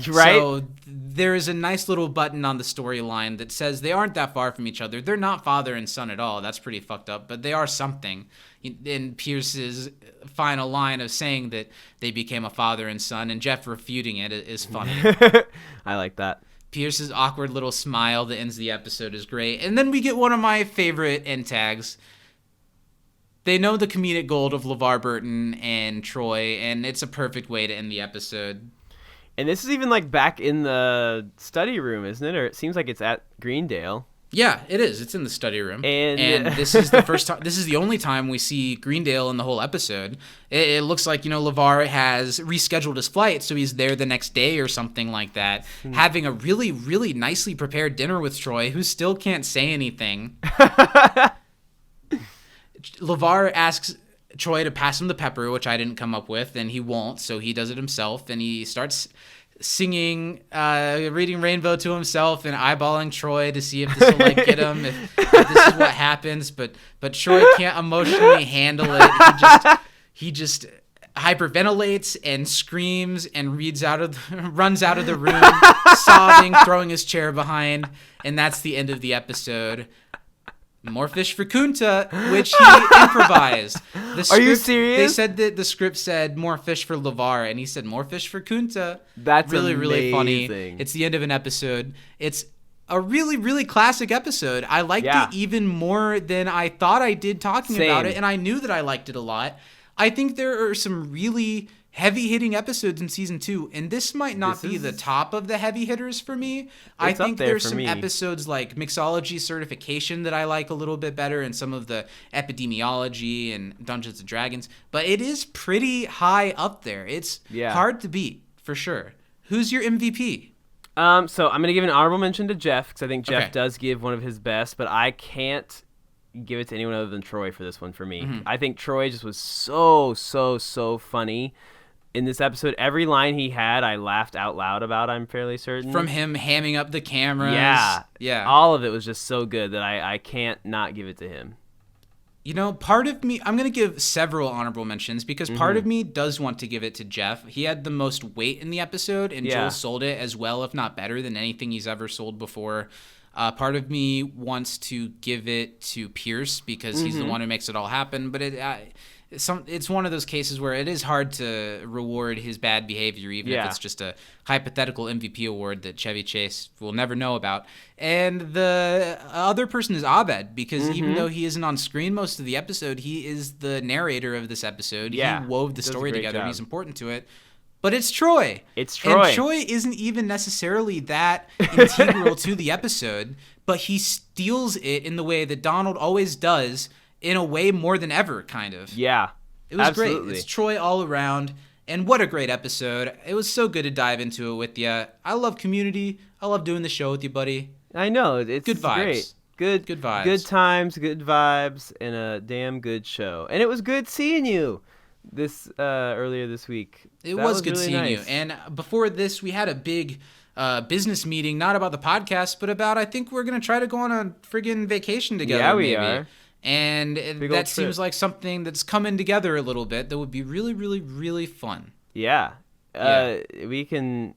[SPEAKER 1] Right?
[SPEAKER 2] So there's a nice little button on the storyline that says they aren't that far from each other. They're not father and son at all. That's pretty fucked up, but they are something. In Pierce's final line of saying that they became a father and son, and Jeff refuting it is funny.
[SPEAKER 1] I like that.
[SPEAKER 2] Pierce's awkward little smile that ends the episode is great. And then we get one of my favorite end tags. They know the comedic gold of LeVar Burton and Troy, and it's a perfect way to end the episode.
[SPEAKER 1] And this is even back in the study room, isn't it? Or it seems like it's at Greendale.
[SPEAKER 2] Yeah, it is. It's in the study room.
[SPEAKER 1] And
[SPEAKER 2] this is the first time. This is the only time we see Greendale in the whole episode. It looks like, LeVar has rescheduled his flight, so he's there the next day or something like that, having a really, really nicely prepared dinner with Troy, who still can't say anything. LeVar asks Troy to pass him the pepper, which I didn't come up with, and he won't, so he does it himself, and he starts singing Reading Rainbow to himself and eyeballing Troy to see if this will get him, if this is what happens, but Troy can't emotionally handle it. He just hyperventilates and screams and runs out of the room sobbing, throwing his chair behind, and that's the end of the episode. More fish for Kunta, which he improvised.
[SPEAKER 1] Are you serious?
[SPEAKER 2] They said that the script said more fish for LeVar, and he said more fish for Kunta.
[SPEAKER 1] That's
[SPEAKER 2] really,
[SPEAKER 1] amazing.
[SPEAKER 2] really funny. It's the end of an episode. It's a really, really classic episode. I liked it even more than I thought I did talking about it, and I knew that I liked it a lot. I think there are some really heavy-hitting episodes in season 2, and this might not be the top of the heavy hitters for me. I think there's some episodes like Mixology Certification that I like a little bit better, and some of the epidemiology and Dungeons & Dragons, but it is pretty high up there. It's hard to beat, for sure. Who's your MVP?
[SPEAKER 1] So I'm going to give an honorable mention to Jeff, because I think Jeff does give one of his best, but I can't give it to anyone other than Troy for this one for me. I think Troy just was so funny in this episode. Every line he had, I laughed out loud about, I'm fairly certain.
[SPEAKER 2] From him hamming up the cameras.
[SPEAKER 1] Yeah. All of it was just so good that I can't not give it to him.
[SPEAKER 2] Part of me, I'm going to give several honorable mentions because part of me does want to give it to Jeff. He had the most weight in the episode, and Joel sold it as well, if not better, than anything he's ever sold before. Part of me wants to give it to Pierce because he's the one who makes it all happen, but it's one of those cases where it is hard to reward his bad behavior, even if it's just a hypothetical MVP award that Chevy Chase will never know about. And the other person is Abed, because even though he isn't on screen most of the episode, he is the narrator of this episode. He wove the story together. He's important to it. But it's Troy.
[SPEAKER 1] It's Troy.
[SPEAKER 2] And Troy isn't even necessarily that integral to the episode, but he steals it in the way that Donald always does, in a way more than ever, kind of.
[SPEAKER 1] Yeah.
[SPEAKER 2] It was
[SPEAKER 1] absolutely
[SPEAKER 2] great. It's Troy all around. And what a great episode. It was so good to dive into it with you. I love Community. I love doing the show with you, buddy.
[SPEAKER 1] I know. It's
[SPEAKER 2] good vibes.
[SPEAKER 1] Great. Good
[SPEAKER 2] vibes.
[SPEAKER 1] Good times, good vibes, and a damn good show. And it was good seeing you this earlier this week.
[SPEAKER 2] It was good
[SPEAKER 1] really
[SPEAKER 2] seeing
[SPEAKER 1] nice.
[SPEAKER 2] you. And before this, we had a big business meeting, not about the podcast, but about, I think we're going to try to go on a friggin' vacation together.
[SPEAKER 1] Yeah, we are.
[SPEAKER 2] And that seems like something that's coming together a little bit that would be really, really, really fun.
[SPEAKER 1] Yeah. We can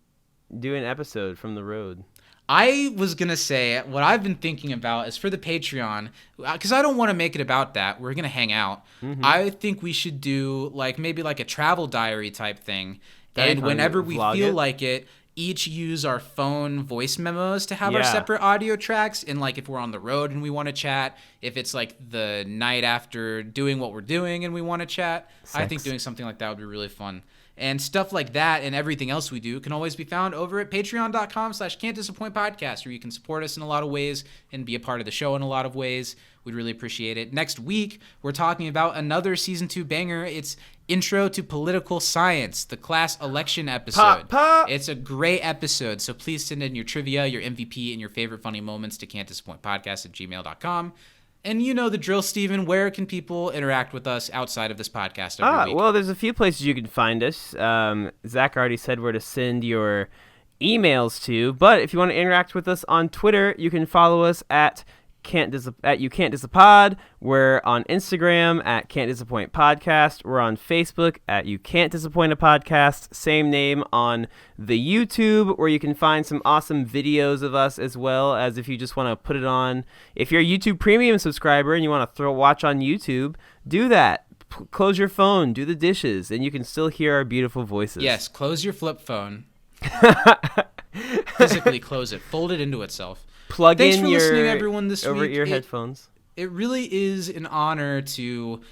[SPEAKER 1] do an episode from the road.
[SPEAKER 2] I was going to say, what I've been thinking about is for the Patreon, because I don't want to make it about that. We're going to hang out. I think we should do maybe a travel diary type thing. And whenever we feel like it, each use our phone voice memos to have our separate audio tracks. And if we're on the road and we want to chat, if it's the night after doing what we're doing and we want to chat, I think doing something like that would be really fun. And stuff like that and everything else we do can always be found over at patreon.com/can'tdisappointpodcast, where you can support us in a lot of ways and be a part of the show in a lot of ways. We'd really appreciate it. Next week, we're talking about another Season 2 banger. It's Intro to Political Science, the class election episode. It's a great episode, so please send in your trivia, your MVP, and your favorite funny moments to can'tdisappointpodcast@gmail.com. And you know the drill, Steven. Where can people interact with us outside of this podcast every week?
[SPEAKER 1] Well, there's a few places you can find us. Zach already said where to send your emails to, but if you want to interact with us on Twitter, you can follow us at You Can't Disapod. We're on Instagram at Can't Disappoint Podcast. We're on Facebook at You Can't Disappoint a Podcast. Same name on the YouTube, where you can find some awesome videos of us, as well as if you just want to put it on. If you're a YouTube Premium subscriber and you want to watch on YouTube, do that. Close your phone, do the dishes, and you can still hear our beautiful voices.
[SPEAKER 2] Yes, close your flip phone. Physically close it. Fold it into itself.
[SPEAKER 1] Thanks
[SPEAKER 2] for listening, everyone, this
[SPEAKER 1] over
[SPEAKER 2] week.
[SPEAKER 1] Over-ear headphones.
[SPEAKER 2] It really is an honor to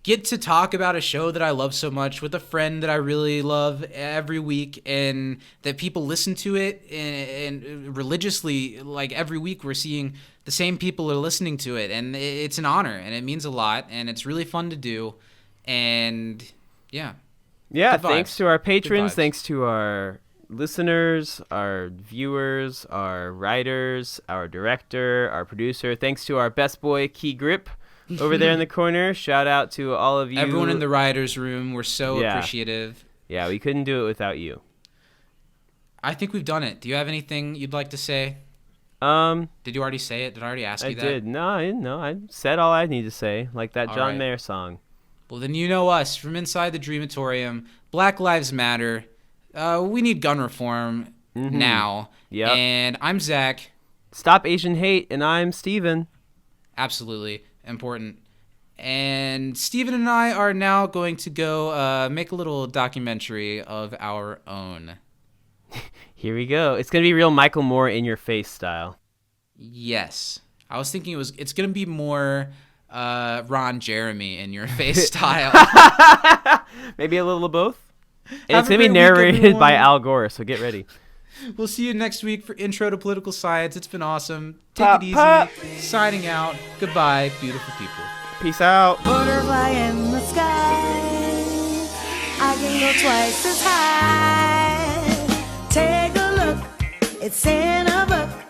[SPEAKER 2] get to talk about a show that I love so much with a friend that I really love every week, and that people listen to it and religiously, like every week we're seeing the same people are listening to it, and it's an honor and it means a lot, and it's really fun to do. And yeah,
[SPEAKER 1] thanks to our patrons, thanks to our listeners, our viewers, our writers, our director, our producer, thanks to our best boy Key Grip over there in the corner. Shout out to all of you.
[SPEAKER 2] Everyone in the writers' room, we're so appreciative.
[SPEAKER 1] Yeah, we couldn't do it without you.
[SPEAKER 2] I think we've done it. Do you have anything you'd like to say? Did you already say it? Did I already ask you that?
[SPEAKER 1] I did. No, I didn't know. I said all I need to say, like that John Mayer song.
[SPEAKER 2] Well, then you know us from inside the Dreamatorium. Black Lives Matter. We need gun reform now.
[SPEAKER 1] Yep.
[SPEAKER 2] And I'm Zach.
[SPEAKER 1] Stop Asian hate, and I'm Steven.
[SPEAKER 2] Absolutely important. And Steven and I are now going to go make a little documentary of our own.
[SPEAKER 1] Here we go. It's going to be real Michael Moore in your face style.
[SPEAKER 2] Yes. I was thinking it's going to be more Ron Jeremy in your face style.
[SPEAKER 1] Maybe a little of both. And it's going to be narrated by Al Gore, so get ready.
[SPEAKER 2] We'll see you next week for Intro to Political Science. It's been awesome. Take it easy. Signing out. Goodbye, beautiful people.
[SPEAKER 1] Peace out.
[SPEAKER 5] Butterfly in the sky. I can go twice as high. Take a look. It's in a book.